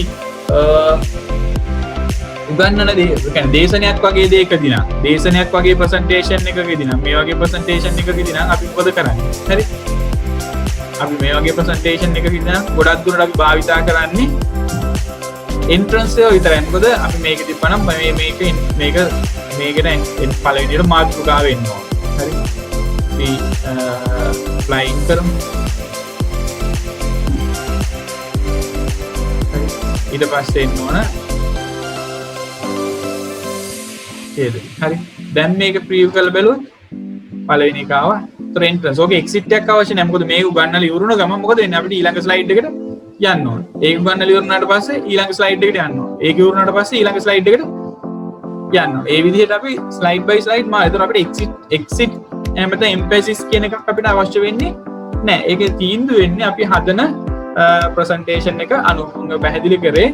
A: උගන්නන දේ කියන්නේ දේශනයක් වගේ දෙයකදී නම් දේශනයක් වගේ ප්‍රසන්ටේෂන් එකකදී නම් මේ වගේ ප්‍රසන්ටේෂන් එකකදී නම් අපි මොකද කරන්නේ? හරි. අපි මේ වගේ ප්‍රසන්ටේෂන් එකකදී නම් ගොඩක් දුරට අපි භාවිතා කරන්නේ entrance එක විතරයි. මොකද අපි මේක තිබ්බනම් මේකට පළවෙනි විදියට මාතෘකාව වෙන්න ඕන. හරි. අපි flying කරමු. හරි. ඊට පස්සේ එන්න ඕන. හරි. දැන් මේක ප්‍රිවිව් කරලා බලුවොත් පළවෙනි එක ආවා. ඒතර entrance. ඕකේ exit එකක් අවශ්‍ය නැහැ. මොකද මේක උගන්නලා ඉවරුන ගමන් මොකද වෙන්නේ? අපිට ඊළඟ slide එකට යන්න ඕන. ඒක උගන්නලා ඉවරුනාට පස්සේ ඊළඟ slide එකට යන්න ඕන. ඒක ඉවරුනාට පස්සේ ඊළඟ slide එකට යන්න ඕන. ඒ විදිහට අපි slide by slide මාර. ඒතර අපිට exit එහෙම emphasis කියන එකක් අපිට අවශ්‍ය වෙන්නේ නැහැ. ඒකේ තීන්දුව වෙන්නේ අපි හදන presentation එක අනුව පැහැදිලි කරේ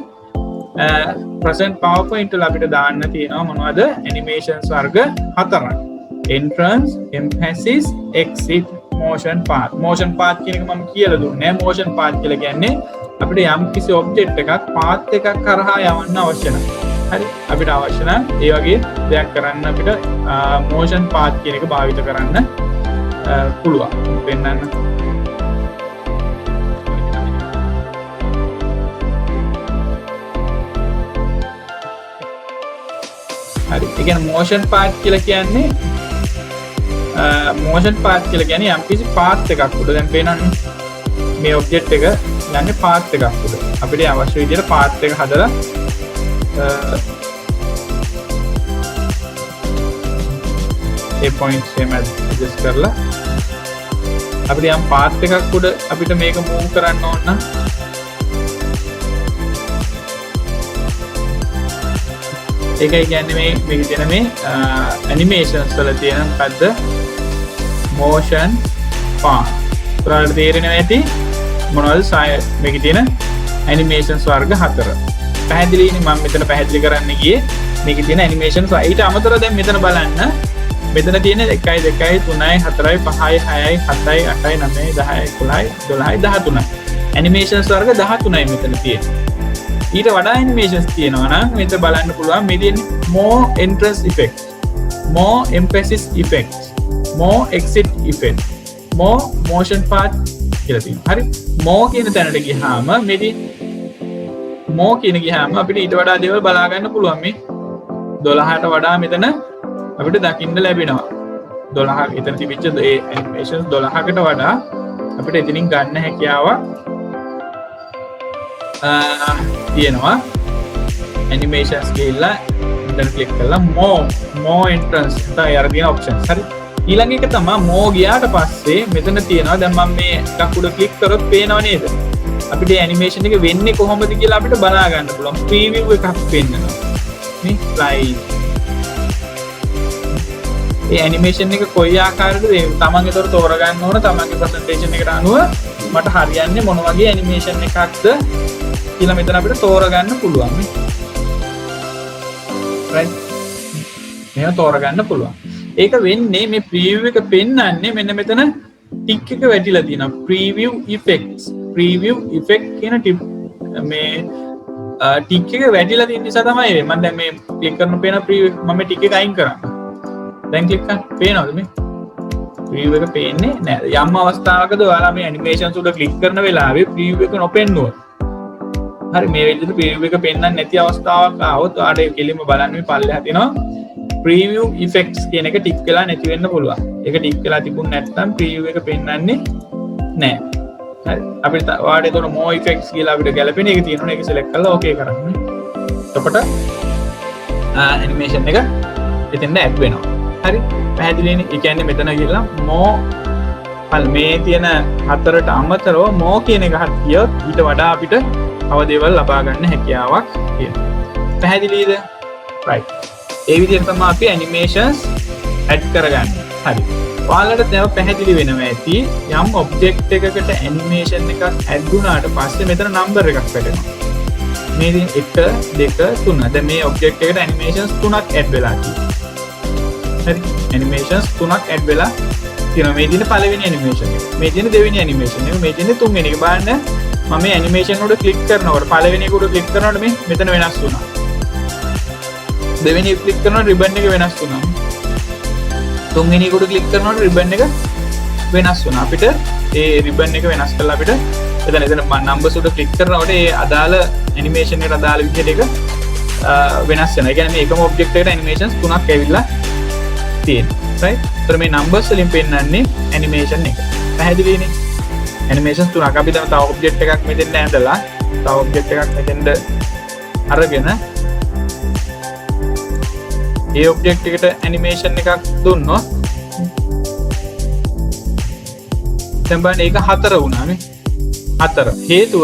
A: present PowerPoint වල අපිට දාන්න තියෙනවා මොනවද? animations වර්ග හතරක්. entrance, emphasis, exit, motion path. motion path කියන එක මම කියලා දුන්නේ. motion path කියලා කියන්නේ අපිට යම් කිසි object එකක් path එකක් කරහා යවන්න අවශ්‍ය නැහැ. හරි. අපිට අවශ්‍ය නම් ඒ වගේ දෙයක් කරන්න අපිට motion path කියන එක භාවිත කරන්න පුළුවන්. පෙන්නන්න. හරි. ඒ කියන්නේ motion path කියලා කියන්නේ motion path කියලා කියන්නේ යම්කිසි path එකක් උඩ දැන් පේනවනේ මේ object එක යන්නේ path එකක් උඩ. අපිට අවශ්‍ය විදිහට path එක හදලා ඒ points එහෙම adjust කරලා අපිට යම් path එකක් උඩ අපිට මේක move කරන්න ඕන නම් ඒකයි කියන්නේ මේක තියෙන මේ animations වල තියෙන මොකද්ද motion path. ඔයාලට තේරෙනවා ඇති මොනවද මේකේ තියෙන animations වර්ග හතර. පැහැදිලිනේ මම මෙතන පැහැදිලි කරන්න ගියේ මේකේ තියෙන animations. ඊට අමතරව දැන් මෙතන බලන්න මෙතන තියෙන 1 2 3 4 5 6 7 8 9 10 11 12 13 animations වර්ග 13යි මෙතන තියෙන්නේ. ඊට වඩා animations තියෙනවා නම් මෙතන බලන්න පුළුවන් මේ තියෙන්නේ more entrance effect, more emphasis effect, more exit effect, more motion path කියලා තියෙනවා. හරි. more කියන තැනට ගියාම මේ more කියන ගියාම අපිට ඊට වඩා දේවල් බලා ගන්න පුළුවන්. මේ 12ට වඩා මෙතන අපිට දකින්න ලැබෙනවා. 12 එතන තිබිච්ච ඒ animations 12කට වඩා අපිට එතනින් ගන්න හැකියාවක් තියෙනවා animations ගිහිල්ලා මෙතන ක්ලික් කරලා more entrance තමයි අර තියෙන options. හරි. ඊළඟ එක තමයි more ගියාට පස්සේ මෙතන තියෙනවා දැන් මම මේ එකක් උඩ ක්ලික් කරොත් පේනව නේද? අපිට animation එක වෙන්නේ කොහොමද කියලා අපිට බලා ගන්න පුළුවන්. preview එකක් පෙන්නනවා. මේ slide. ඒ animation එක කොයි ආකාරයකද තමන් ඒතර තෝරගන්න ඕන තමන්ගේ presentation එකට අනුව මට හරියන්නේ මොන වගේ animation එකක්ද කියලා මෙතන අපිට තෝරගන්න පුළුවන්. right. මේව තෝරගන්න පුළුවන්. ඒක වෙන්නේ මේ preview එක පෙන්වන්නේ මෙන්න මෙතන ටික් එක වැටිලා තියෙනවා preview effects effect කියන මේ ටික් එක වැටිලා තියෙන නිසා තමයි මම දැන් මේ ක්ලික් කරන පේන preview මම මේ ටික් එක අයින් කරා දැන් ක්ලික් කරා පේනවද මේ preview එක පේන්නේ නැහැ යම් අවස්ථාවකද ඔයාලා මේ animations උඩ ක්ලික් කරන වෙලාවේ preview එක නොපෙන්නුවොත් හරි මේ විදිහට preview එක පෙන්වන්නේ නැති අවස්ථාවක් ආවොත් ඔයාලට ඒ කෙලින්ම බලන්න මේ පල්ලෙහා තියෙනවා preview effects කියන එක ටික් වෙලා නැති වෙන්න පුළුවන්. ඒක ටික් වෙලා තිබුණ නැත්නම් preview එක පෙන්වන්නේ නැහැ. හරි. අපිට ඔයාලට ඒතකොට more effects කියලා අපිට ගැලපෙන එක තියෙනවා. ඒක select කරලා okay කරන්න. එතකොට animation එක එතෙන්ද add වෙනවා. හරි. පැහැදිලිනේ. ඒ කියන්නේ මෙතන ගිහලා more මේ තියෙන හතරට අමතරව more කියන එක හරියට ඊට වඩා අපිට අවදේවල් ලබා ගන්න හැකියාවක් තියෙනවා. පැහැදිලිද? right. ඒ විදිහට තමයි අපි animations add කරගන්නේ. හරි. ඔයාලට දැන් පැහැදිලි වෙනවා ඇති යම් object එකකට animation එකක් add වුණාට පස්සේ මෙතන number එකක් වැටෙනවා. මේ ඉතින් 1 2 3. දැන් මේ object එකට animations 3ක් add වෙලා තියෙනවා. හරි. animations 3ක් add වෙලා තියෙනවා. මේ දින පළවෙනි animation එක. මේ දින දෙවෙනි animation එක. මේ දින තුන්වෙනි එක. බලන්න මම මේ animation උඩ click කරනකොට පළවෙනි එක උඩ click කරනකොට මේ මෙතන වෙනස් වුණා. දෙවෙනි එක ක්ලික් කරනකොට රිබන් එක වෙනස් වුණා. තුන්වෙනි එකට ක්ලික් කරනකොට රිබන් එක වෙනස් වුණා. අපිට ඒ රිබන් එක වෙනස් කරලා අපිට එතන නම්බර්ස් උඩ ක්ලික් කරනකොට ඒ අදාළ ඇනිමේෂන් එකට අදාළ විදිහට එක වෙනස් වෙනවා. ඒ කියන්නේ මේ එකම ඔබ්ජෙක්ට් එකට ඇනිමේෂන්ස් තුනක් ඇවිල්ලා තියෙනවා. right? ඒතර මේ නම්බර්ස් වලින් පෙන්නන්නේ ඇනිමේෂන් එක. පැහැදිලිනේ? ඇනිමේෂන්ස් තුනක් අපි දැන් තව ඔබ්ජෙක්ට් එකක් මෙතෙන්ට ඇඳලා තව ඔබ්ජෙක්ට් එකක් මෙතෙන්ට අරගෙන ඒ ඔබ්ජෙක්ට් එකට ඇනිමේෂන් එකක් දුන්නොත් දැන් බලන්න ඒක 4 වුණා නේ 4 හේතුව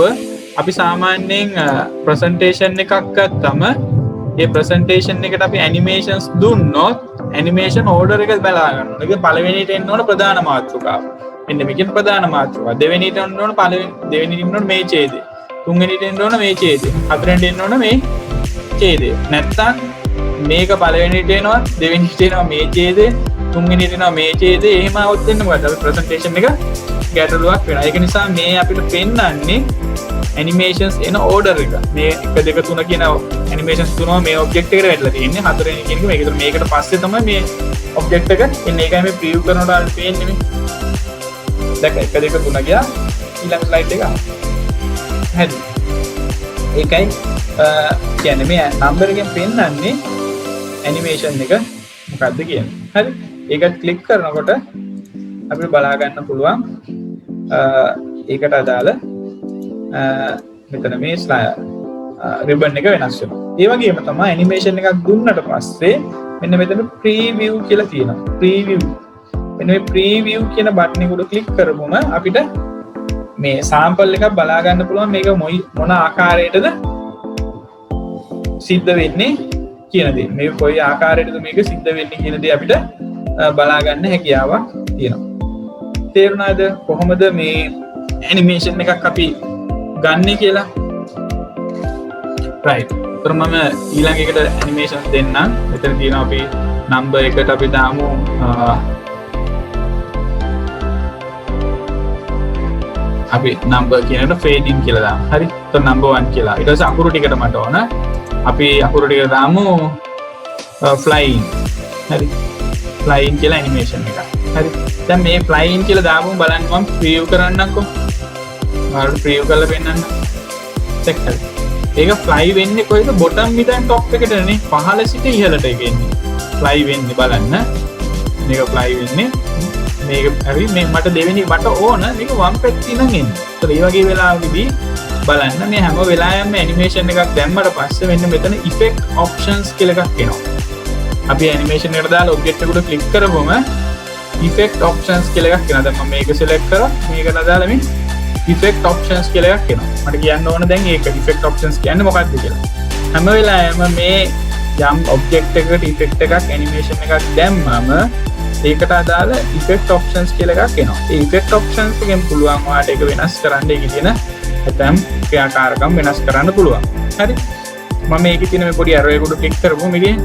A: අපි සාමාන්‍යයෙන් ප්‍රසන්ටේෂන් එකක් ගත්තම ඒ ප්‍රසන්ටේෂන් එකට අපි ඇනිමේෂන්ස් දුන්නොත් ඇනිමේෂන් ඕඩර් එක බලා ගන්න ඕනේ. ඒක පළවෙනියට එන්න ඕන ප්‍රධාන මාතෘකාව. මෙන්න මේකේ ප්‍රධාන මාතෘකාව. දෙවෙනියට එන්න ඕන දෙවෙනියට එන්න ඕන මේ ඡේදය. තුන්වෙනියට එන්න ඕන මේ ඡේදය. හතරවෙනියට එන්න ඕන මේ ඡේදය. නැත්තම් මේක පළවෙනිට එනවා දෙවෙනිට එනවා මේ ඡේදය තුන්වෙනිට එනවා මේ ඡේදය එහෙම આવොත් වෙන්න මොකද අපි ප්‍රසන්ටේෂන් එක ගැටලුවක් වෙනවා. ඒක නිසා මේ අපිට පෙන්වන්නේ ඇනිමේෂන්ස් එන ඕඩර් එක. මේ 1 2 3 කියන ඇනිමේෂන්ස් තුනම මේ ඔබ්ජෙක්ට් එකට වැටලා තියෙන්නේ. හතරවෙනි කියන එක මේකට මේකට පස්සේ තමයි මේ ඔබ්ජෙක්ට් එක එන්නේ. ඒකයි මේ ප්‍රිවිව් කරනකොට ආල් පේන්නේ මේ. දැන් 1 2 3 ගියා ඊළඟ ස්ලයිඩ් එක. හරි. ඒකයි කියන්නේ මේ නම්බර් එකෙන් පෙන්වන්නේ ඇනිමේෂන් එක මොකක්ද කියන්නේ. හරි. ඒකත් ක්ලික් කරනකොට අපිට බලා ගන්න පුළුවන් ඒකට අදාළ මෙතන මේ රිබන් එක වෙනස් වෙනවා. ඒ වගේම තමයි ඇනිමේෂන් එකක් දුන්නට පස්සේ මෙන්න මෙතන ප්‍රීවිව් කියලා තියෙනවා. ප්‍රීවිව්. මෙන්න මේ ප්‍රීවිව් කියන බටන් එක උඩ ක්ලික් කරමුම අපිට මේ සාම්පල් එකක් බලා ගන්න පුළුවන් මේක මොන ආකාරයකටද සිද්ධ වෙන්නේ කියන දේ. මේ කොයි ආකාරයකටද මේක සිද්ධ වෙන්නේ කියන දේ අපිට බලා ගන්න හැකියාවක් තියෙනවා. තේරුණාද කොහොමද මේ ඇනිමේෂන් එකක් අපි ගන්න කියලා? right. ඒතර මම ඊළඟ එකට ඇනිමේෂන්ස් දෙන්නම්. මෙතන තියෙනවා අපි නම්බර් එකට අපි දාමු අපි නම්බර් කියනකට ෆේඩින් කියලා දාමු. හරි. ඒතර නම්බර් 1 කියලා. ඊට පස්සේ අකුරු ටිකට මට ඕන. අපි අකුරු ටික දාමු flying. හරි. flying කියලා ඇනිමේෂන් එකක්. හරි. දැන් මේ flying කියලා දාමු බලන්න මම ප්‍රිවිව් කරන්නම්කෝ. ඔයාලට ප්‍රිවිව් කරලා පෙන්නන්න. චෙක් කරන්න. ඒක fly වෙන්නේ කොහෙද? bottom ඉඳන් top එකටනේ. පහළ සිට ඉහළට ඒක එන්නේ. fly වෙන්නේ බලන්න. මේක fly වෙන්නේ. මේක හරි මේ මට දෙවෙනි මට ඕන මේක වම් පැත්තේ ඉඳන් එන්නේ. ඒතර මේ වගේ වෙලාවකදී බලන්න මේ හැම වෙලාවෙම ඇනිමේෂන් එකක් දැම්මට පස්සේ මෙන්න මෙතන effect options කියලා එකක් එනවා. අපි ඇනිමේෂන් එකට දාලා ඔබ්ජෙක්ට් එකට ක්ලික් කරපුවම effect options කියලා එකක් එනවා. දැන් මම මේක select කරා මේකට දාලා මේ effect options කියලා එකක් එනවා. මට කියන්න ඕන දැන් ඒක effect options කියන්නේ මොකක්ද කියලා. හැම වෙලාවෙම මේ යම් ඔබ්ජෙක්ට් එකකට effect එකක් animation එකක් දැම්මම ඒකට අදාළ effect options කියලා එකක් එනවා. ඒ effect options එකෙන් පුළුවන් ඔයාලට ඒක වෙනස් කරන්න ඒකේ තියෙන ඇතම් ක්‍රියාකාරකම් වෙනස් කරන්න පුළුවන්. හරි. මම මේකේ තියෙන මේ පොඩි arrow එකට ක්ලික් කරපුවම මේකේ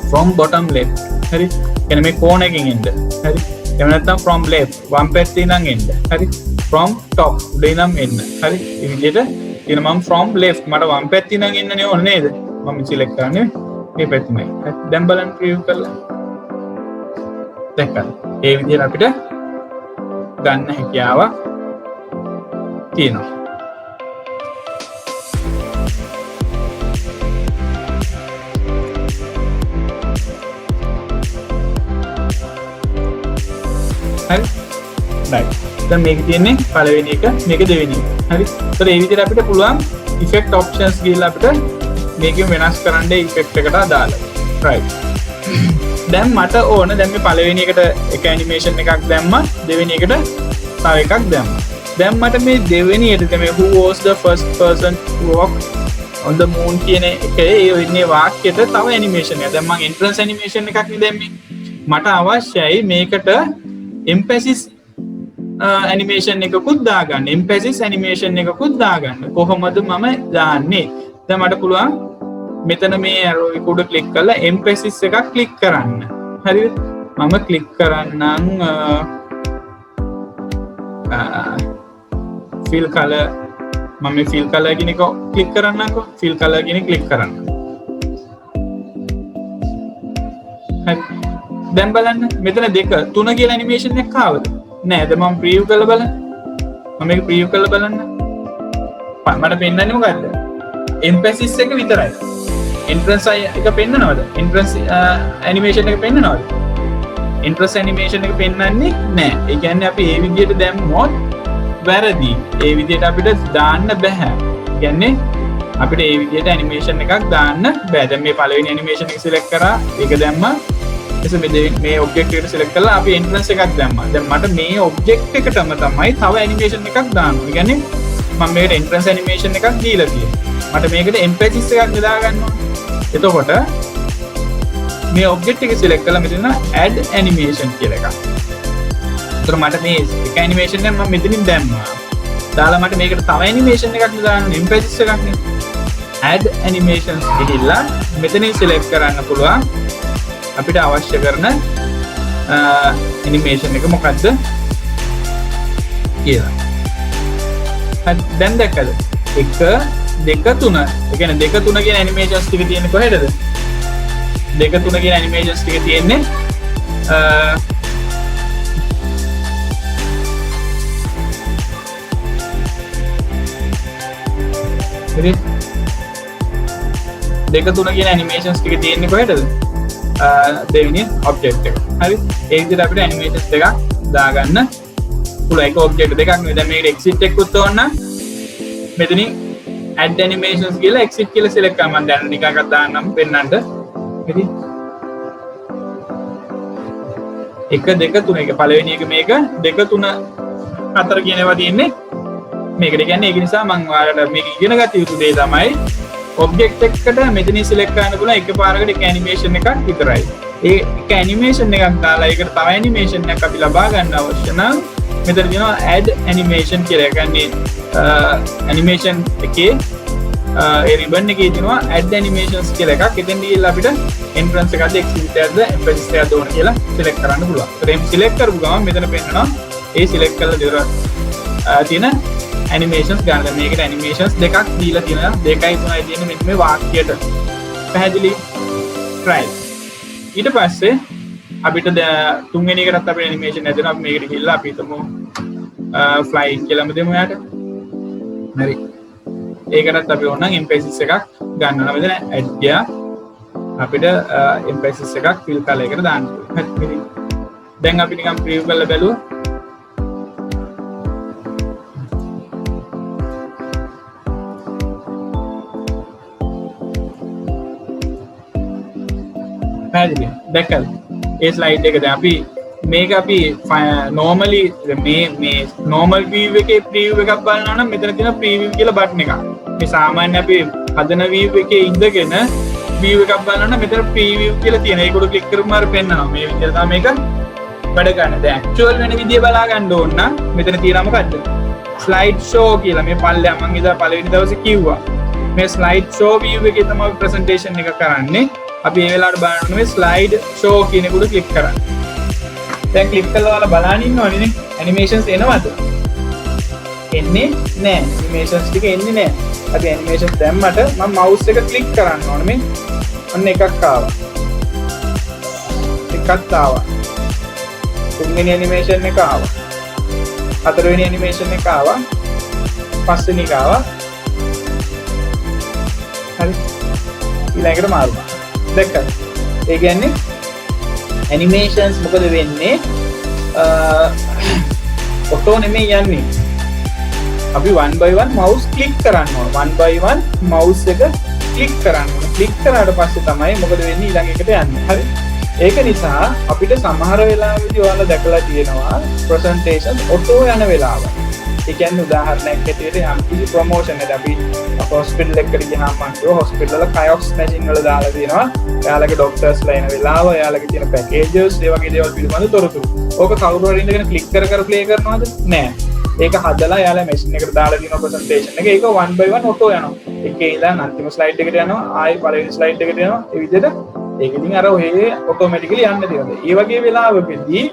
A: from bottom left. හරි. එන මේ කෝණයකින් එන්න. හරි. එහෙම නැත්නම් from left වම් පැත්තේ ඉඳන් එන්න. හරි. from top උඩින් ඉඳන් එන්න. හරි. මේ විදිහට කියන මම from left මට වම් පැත්තේ ඉඳන් එන්නනේ ඕනේ නේද? මම select කරන්නේ මේ පැත්තමයි. හරි. දැන් බලන්න preview කරලා. දැක්කද? ඒ විදිහට අපිට ගන්න හැකියාවක් තියෙනවා. හරි. right. දැන් මේක තියෙන්නේ පළවෙනි එක මේක දෙවෙනි එක. හරි. ඒතර ඒ විදිහට අපිට පුළුවන් effect options ගිහලා අපිට මේකෙන් වෙනස් කරන්න effect එකට අදාළව. right. දැන් මට ඕන දැන් මේ පළවෙනි එකට එක ඇනිමේෂන් එකක් දැම්මා දෙවෙනි එකට තව එකක් දැම්මා. දැන් මට මේ දෙවෙනි එකට මේ who was the first person to walk on the moon කියන එකේ ඒ ඉන්නේ වාක්‍යයට තව ඇනිමේෂන් එකක්. දැන් මම entrance animation එකක් නේ දැම්මේ. මට අවශ්‍යයි මේකට emphasis animation එකකුත් දාගන්න. emphasis animation එකකුත් දාගන්න. කොහොමද මම දාන්නේ? දැන් මට පුළුවන් මෙතන මේ arrow එක උඩ ක්ලික් කරලා emphasis එකක් ක්ලික් කරන්න. හරිද? මම ක්ලික් කරන්නම් fill color මම මේ fill color කියන එක ක්ලික් කරන්නම්කෝ. fill color කියන එක ක්ලික් කරන්න. හරි. දැන් බලන්න මෙතන 2 3 කියලා animation එකක් ආවද? නෑ. දැන් මම preview කරලා බලන්න. මම මේක preview කරලා බලන්න. මට පෙන්නන්නේ මොකද්ද? emphasis එක විතරයි. entrance එක පෙන්නනවද? entrance animation එක පෙන්නනවද? entrance animation එක පෙන්නන්නේ නෑ. ඒ කියන්නේ අපි මේ විදිහට දැම්මොත් වැරදි. ඒ විදිහට අපිට දාන්න බෑ. කියන්නේ අපිට මේ විදිහට animation එකක් දාන්න බෑ. දැන් මේ පළවෙනි animation එක select කරා. ඒක දැම්මා. ඊට මේ object එකට select කරලා අපි entrance එකක් දැම්මා. දැන් මට මේ object එකටම තමයි තව animation එකක් දාන්න. ඒ කියන්නේ මම මේකට entrance animation එකක් දීලා තියෙනවා. මට මේකට emphasis එකක් යොදා ගන්න ඕනේ. එතකොට මේ ඔබ්ජෙක්ට් එක select කරලා මෙතන add animation කියලා එකක්. ඒතර මට මේ එක animation එකක් මම මෙතනින් දැම්මා. දාලා මට මේකට තව animation එකක් දාන්න emphasis එකක් නේ. add animations ගිහිල්ලා මෙතනින් select කරන්න පුළුවන් අපිට අවශ්‍ය කරන animation එක මොකද්ද කියලා. හරි දැන් දැක්කද? 1 2 3 ඒ කියන්නේ 2 3 කියන animations ටික තියෙන්නේ කොහෙද? 2 3 කියන animations ටික තියෙන්නේ හරි 2 3 කියන animations ටික තියෙන්නේ කොහෙද? දෙවෙනි object එක. හරි ඒ විදිහට අපිට animations දෙකක් දාගන්න පුළුවන්. ඒක object දෙකක් නෙවෙයි. දැන් මේකට exit එකකුත් ඕන නම් මෙතනින් add animations කියලා exit කියලා select කරා. මම දැන් නිකන් දාන්නම් පෙන්නන්න. හරි 1 2 3 එක පළවෙනි එක මේක 2 3 4 කියන ඒවා තියෙන්නේ මේකට. කියන්නේ ඒක නිසා මම ඔයාලට මේක ඉගෙන ගත යුතු දේ තමයි object එකකට මෙතනින් select කරන්න පුළුවන් එකපාරකට එක animation එකක් විතරයි. ඒ එක animation එකක් දාලා ඒකට තව animation එකක් අපි ලබා ගන්න අවශ්‍ය නම් මෙතන තියෙනවා add animation කියලා. ඒ කියන්නේ animation එකේ ඒ ribbon එකේ තියෙනවා add animations කියලා එකක්. එතෙන් ගිහලා අපිට entrance එකක්ද exit එකක්ද emphasis එකක්ද ඕන කියලා select කරන්න පුළුවන්. ඒත් select කරපු ගමන් මෙතන පෙන්නනවා ඒ select කරලා දෙවර තියෙන animations ගන්න. මේකට animations දෙකක් දීලා තියෙනවා. 2යි 3යි තියෙන මෙන්න මේ වාක්‍යයට. පැහැදිලි? right. ඊට පස්සේ අපිට තුන්වෙනි එකටත් අපේ animation හැදෙනවා. අපි මේකට ගිහලා අපි හිතමු flight කියලාම දෙමු යාට. හරි. ඒකටත් අපි ඕනනම් emphasis එකක් ගන්නවා. මෙතන add ගියා. අපිට emphasis එකක් fill color එකට දාන්න පුළුවන්. හරි. දැන් අපි නිකන් preview කරලා බලුවා. පැහැදිලිද? දැක්කද? ඒ ස්ලයිඩ් එක දැන් අපි මේක අපි normally මේ normal view එකේ preview එකක් බලනවා නම් මෙතන තියෙන preview කියලා බටන් එකක්. මේ සාමාන්‍ය අපි හදන view එකේ ඉඳගෙන view එකක් බලනවා නම් මෙතන preview කියලා තියෙන. ඒක උඩ ක්ලික් කරපුවම අර පෙන්නනවා. මේ විදිහට තමයි මේක වැඩ ගන්න. දැන් actual වෙන විදිය බලා ගන්න ඕන නම් මෙතන තියෙනවා මොකද්ද? slide show කියලා. මේ පල්ලෙයා මම ඉදා පළවෙනි දවසේ කිව්වා. මේ slide show view එකේ තමයි presentation එක කරන්නේ. අපි මේ වෙලාවට බලන්න මේ slide show කියන එක උඩ ක්ලික් කරන්න. දැන් ක්ලික් කළා ඔයාලා බලන්න ඉන්නවනේ නේ. animations එනවද? එන්නේ නැහැ. animations ටික එන්නේ නැහැ. අපි animations දැම්මට මම mouse එක ක්ලික් කරන්න ඕනේ මේ. අන්න එකක් ආවා. එකක් ආවා. තුන්වෙනි animation එක ආවා. හතරවෙනි animation එක ආවා. පස්වෙනි එක ආවා. හරි. ඊළඟට මාරුවා. දැක්කද? ඒ කියන්නේ animations මොකද වෙන්නේ? ඔටෝ නෙමෙයි යන්නේ. අපි one by one mouse click කරන්න ඕන. one by one mouse එක click කරන්න ඕන. click කරාට පස්සේ තමයි මොකද වෙන්නේ ඊළඟ එකට යන්නේ. හරි. ඒක නිසා අපිට සමහර වෙලාවෙදී ඔයාලා දැකලා තියෙනවා presentation ඔටෝ යන වෙලාව. ඒ කියන්නේ උදාහරණයක් ඇටියට යම් කිසි ප්‍රොමෝෂන් එකක් අපි හොස්පිටල් එකකට ගියාම මන්ට හොස්පිටල් වල කයොක්ස් මැෂින් වල දාලා තියෙනවා. එයාලගේ ડોක්ටර්ස්ලා එන වෙලාව, එයාලගේ තියෙන පැකේජස්, ඒ වගේ දේවල් පිළිබඳ තොරතුරු. ඕක කවුරු හරි ඉඳගෙන ක්ලික් කර ප්ලේ කරනවද? නෑ. ඒක හදලා එයාලා මැෂින් එකට දාලා තියෙන ප්‍රසන්ටේෂන් එක. ඒක one by one ඔටෝ යනවා. එකේ ඉඳන් අන්තිම ස්ලයිඩ් එකට යනවා, ආයෙ පළවෙනි ස්ලයිඩ් එකට යනවා. ඒ විදිහට ඒක ඉතින් අර ඔහේ ඔටෝමැටිකලි යන්න තියෙනවා. ඒ වගේ වෙලාවකදී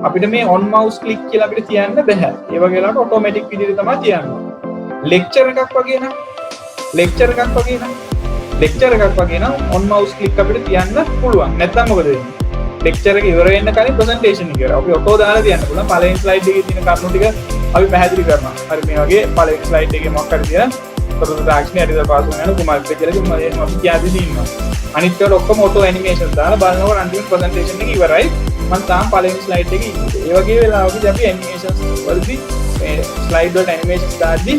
A: අපිට මේ on mouse click කියලා අපිට තියන්න බෑ. ඒ වගේ වෙලාවට ඔටෝමැටික් විදිහට තමයි තියන්නේ. ලෙක්චර් එකක් වගේ නම් on mouse click අපිට තියන්න පුළුවන්. නැත්නම් මොකද වෙන්නේ? ලෙක්චර් එක ඉවර වෙන්න කලින් presentation එක ඉවරයි. අපි ඔටෝ දාලා තියන්න පුළුවන්. පළවෙනි ස්ලයිඩ් එකේ තියෙන කරුණු ටික අපි පැහැදිලි කරනවා. හරි මේ වගේ පළවෙනි ස්ලයිඩ් එකේ මොකක් හරි තියෙන තොරතුරු තාක්ෂණය හරිද පාස් වෙන කුමාරට කියලා අපි කියද්දී ඉන්නවා. අනිත් ඒවා ඔක්කොම ඔටෝ ඇනිමේෂන් දාලා බලනකොට අන්තිම presentation එක ඉවරයි. මම තාම පළවෙනි ස්ලයිඩ් එකේ ඉන්නේ. ඒ වගේ වෙලාවකදී අපි ඇනිමේෂන්ස් වලදී මේ ස්ලයිඩ් වලට ඇනිමේෂන්ස් දාද්දී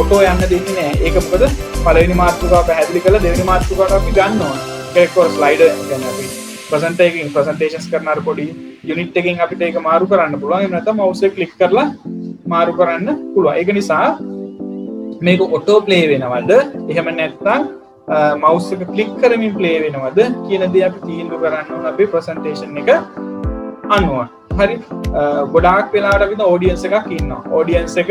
A: ඔටෝ යන්න දෙන්නේ නැහැ. ඒක මොකද පළවෙනි මාතෘකාව පැහැදිලි කරලා දෙවෙනි මාතෘකාවට අපි ගන්න ඕනේ. ඒක ස්ලයිඩර් කියන්නේ අපි presentations කරන අර පොඩි යුනිට් එකකින් අපිට ඒක මාරු කරන්න පුළුවන්. එහෙම නැත්නම් mouse එක ක්ලික් කරලා මාරු කරන්න පුළුවන්. ඒක නිසා මේක ඔටෝ ප්ලේ වෙනවද? එහෙම නැත්නම් mouse එක ක්ලික් කරමින් ප්ලේ වෙනවද කියන දේ අපි තීන්දුව කරන්න ඕන අපේ presentation එක අනුව. හරි. ගොඩාක් වෙලාවට අපිට audience එකක් ඉන්නවා. audience එක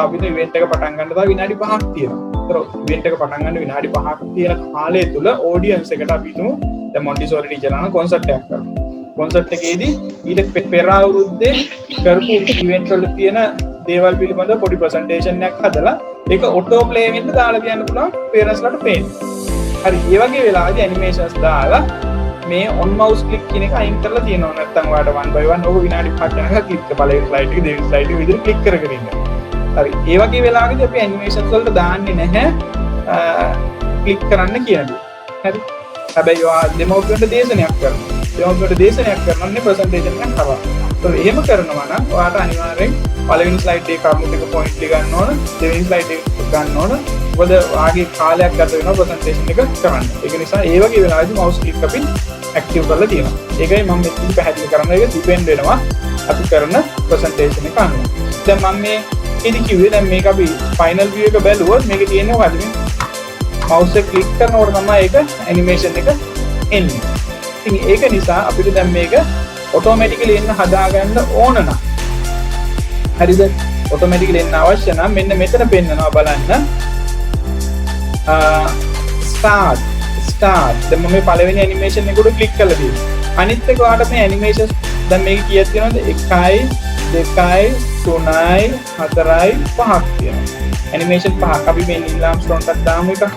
A: අපිට event එක පටන් ගන්න තව විනාඩි 5ක් තියෙනවා. ඒතර event එක පටන් ගන්න විනාඩි 5ක් තියෙන කාලය තුල audience එකට අපි හිතමු දැන් මොන්ටිසෝරි ටීචර් ලා කොන්සර්ට් එකක් කරනවා. කොන්සර්ට් එකේදී ඊට පෙර අවුරුද්දේ කරපු event වල තියෙන දේවල් පිළිබඳ පොඩි presentation එකක් හදලා ඒක auto play වෙන්න දාලා තියන්න පුළුවන් parents ලාට පේන්න. හරි. මේ වගේ වෙලාවදී animations දාලා මේ on mouse click කියන එක අයින් කරලා තියෙනවා. නැත්නම් ඔයාලට one by one ඔක විනාඩි 5ක් යනකම් ක්ලික් පළවෙනි ස්ලයිඩ් එක දෙවෙනි ස්ලයිඩ් එක විදිහට ක්ලික් කරගෙන ඉන්න. හරි. ඒ වගේ වෙලාවකදී අපි animations වලට දාන්නේ නැහැ ක්ලික් කරන්න කියන දේ. හරි. හැබැයි ඔයා දෙමව්පියන්ට දේශනයක් කරනවා. දෙමව්පියන්ට දේශනයක් කරනන්නේ presentation එකක් කරා. ඒතකොට එහෙම කරනවා නම් ඔයාලට අනිවාර්යෙන් පළවෙනි ස්ලයිඩ් එකේ කරුණු ටික පොයින්ට් ටික ගන්න ඕන. දෙවෙනි ස්ලයිඩ් එක ගන්න ඕන. මොකද ඔයාගේ කාලයක් ගත වෙනවා presentation එක කරන්න. ඒක නිසා ඒ වගේ වෙලාවදී mouse click අපින් active කරලා තියෙනවා. ඒකයි මම මෙතන පැහැදිලි කරන්න එක depend වෙනවා අපි කරන presentation එක අනුව. දැන් මම මේ ඉදි කිව්වේ දැන් මේක අපි final view එක බැලුවොත් මේකේ තියෙන්නේ මොකද්ද මේ mouse එක click කරනකොට තමයි ඒක animation එක එන්නේ. ඉතින් ඒක නිසා අපිට දැන් මේක automatically එන්න හදාගන්න ඕන නම් හරිද? automatically එන්න අවශ්‍ය නම් මෙන්න මෙතන පෙන්නනවා බලන්න. start දැන් මම මේ පළවෙනි animation එක උඩ click කරලා තියෙනවා. අනිත් එක ඔයාලට මේ animations දැන් මේක කීයක් තියෙනවද? 1 2 3 4 5ක් තියෙනවා. animation 5ක් අපි මේ Neil Armstrong එකක් දාමු එක.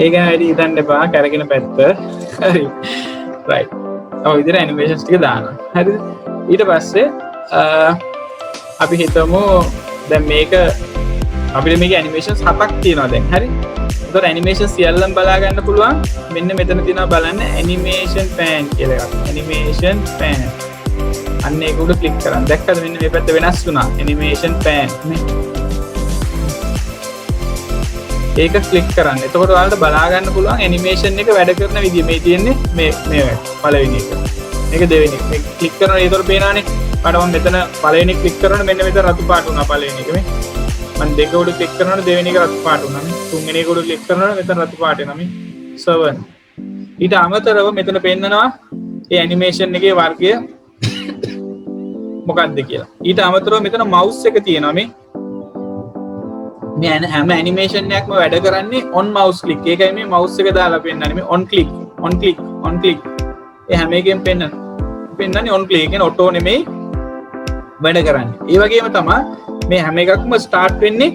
A: ඒක ඇයි හිතන්න එපා කරගෙන පැත්ත. හරි. right. ඔය විදිහට animations ටික දානවා. හරිද? ඊට පස්සේ අපි හිතමු දැන් මේක අපිට මේක ඇනිමේෂන්ස් 7ක් තියෙනවා දැන්. හරි. ඒතකොට ඇනිමේෂන් සියල්ලම බලා ගන්න පුළුවන්. මෙන්න මෙතන තියෙනවා බලන්න ඇනිමේෂන් පෑන් කියලා එකක්. ඇනිමේෂන් පෑන්. අන්න ඒක උඩ ක්ලික් කරන්න. දැක්කද මෙන්න මේ පැත්ත වෙනස් වුණා. ඇනිමේෂන් පෑන් නේ. ඒක ක්ලික් කරන්න. එතකොට ඔයාලට බලා ගන්න පුළුවන් ඇනිමේෂන් එක වැඩ කරන විදිය. මේ තියෙන්නේ මේ පළවෙනි එක. මේක දෙවෙනි එක. මේක ක්ලික් කරනවා. ඒතකොට පේනවානේ. මට මම මෙතන පළවෙනි ක්ලික් කරනකොට මෙන්න මෙතන රතු පාට වුණා පළවෙනි එක මේ. මම දෙක උඩ ක්ලික් කරනකොට දෙවෙනි එක රතු පාට වුණා මේ. තුන්වෙනි එක උඩ ක්ලික් කරනකොට මෙතන රතු පාට එනවා මේ. 7. ඊට අමතරව මෙතන පෙන්නනවා මේ ඇනිමේෂන් එකේ වර්ගය මොකක්ද කියලා. ඊට අමතරව මෙතන මවුස් එක තියෙනවා මේ. මේ හැම ඇනිමේෂන් එකක්ම වැඩ කරන්නේ on mouse click. ඒකයි මේ mouse එක දාලා පෙන්නන්නේ මේ on click. ඒ හැම එකෙම පෙන්නන්නේ on click. කියන ඔටෝ නෙමෙයි වැඩ කරන්නේ. ඒ වගේම තමයි මේ හැම එකක්ම start වෙන්නේ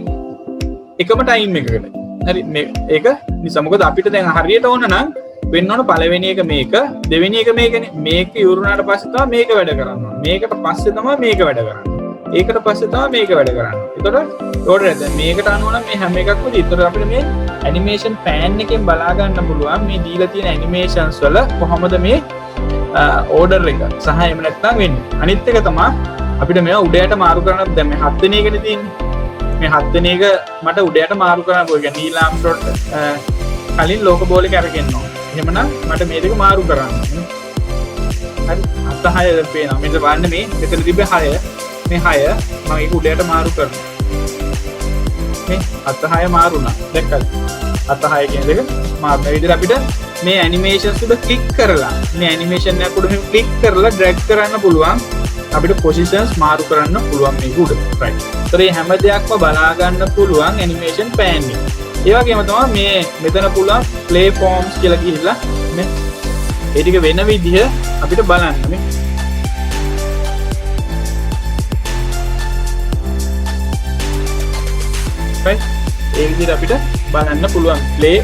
A: එකම time එකකට. හරි මේක නිසා මොකද අපිට දැන් හරියට ඕන නම් වෙන්න ඕන පළවෙනි එක මේක, දෙවෙනි එක මේකනේ. මේක ඉවරුනාට පස්සේ තමයි මේක වැඩ කරන්න ඕන. මේකට පස්සේ තමයි මේක වැඩ කරන්නේ. ඒකට පස්සේ තමයි මේක වැඩ කරන්නේ. එතකොට ඕඩර් එක දැන් මේකට අනුව නම් මේ හැම එකක්ම දී. එතකොට අපිට මේ ඇනිමේෂන් පෑන් එකෙන් බලා ගන්න පුළුවන් මේ දීලා තියෙන ඇනිමේෂන්ස් වල කොහොමද මේ ඕඩර් එක සහ එහෙම නැත්නම් වෙන්නේ. අනිත් එක තමයි අපිට මේවා උඩයට මාරු කරන්න. දැන් මේ 7 වෙනි එකනේ තියෙන්නේ. මේ 7 වෙනි එක මට උඩයට මාරු කරන්න ඕන. ඒ කියන්නේ නීලාම් ඩොට් කලින් ලෝක බෝල් එක අරගෙන යනවා. එහෙමනම් මට මේ දෙක මාරු කරන්න. හරි 7 6 පේනවා. මෙතන බලන්න මේ මෙතන තිබ්බේ 6. මේ 6 මම ඒක උඩයට මාරු කරනවා. මේ 7 6 මාරු වුණා. දැක්කද? 7 6 කියන දෙක මාරු. මේ විදිහට අපිට මේ ඇනිමේෂන්ස් උඩ ක්ලික් කරලා මේ ඇනිමේෂන් එක උඩ මෙහෙම ක්ලික් කරලා ඩ්‍රැග් කරන්න පුළුවන්. අපිට පොසිෂන්ස් මාරු කරන්න පුළුවන් මේක උඩ. රයිට්. ඒතර මේ හැම දෙයක්ම බලා ගන්න පුළුවන් ඇනිමේෂන් පෑන් එක. ඒ වගේම තමයි මේ මෙතන පුළුවන් ප්ලේ ෆෝම්ස් කියලා ගිහිල්ලා මේ ඒ ටික වෙන විදිහ අපිට බලන්න මේ. රයිට්. ඒ විදිහට අපිට බලන්න පුළුවන් play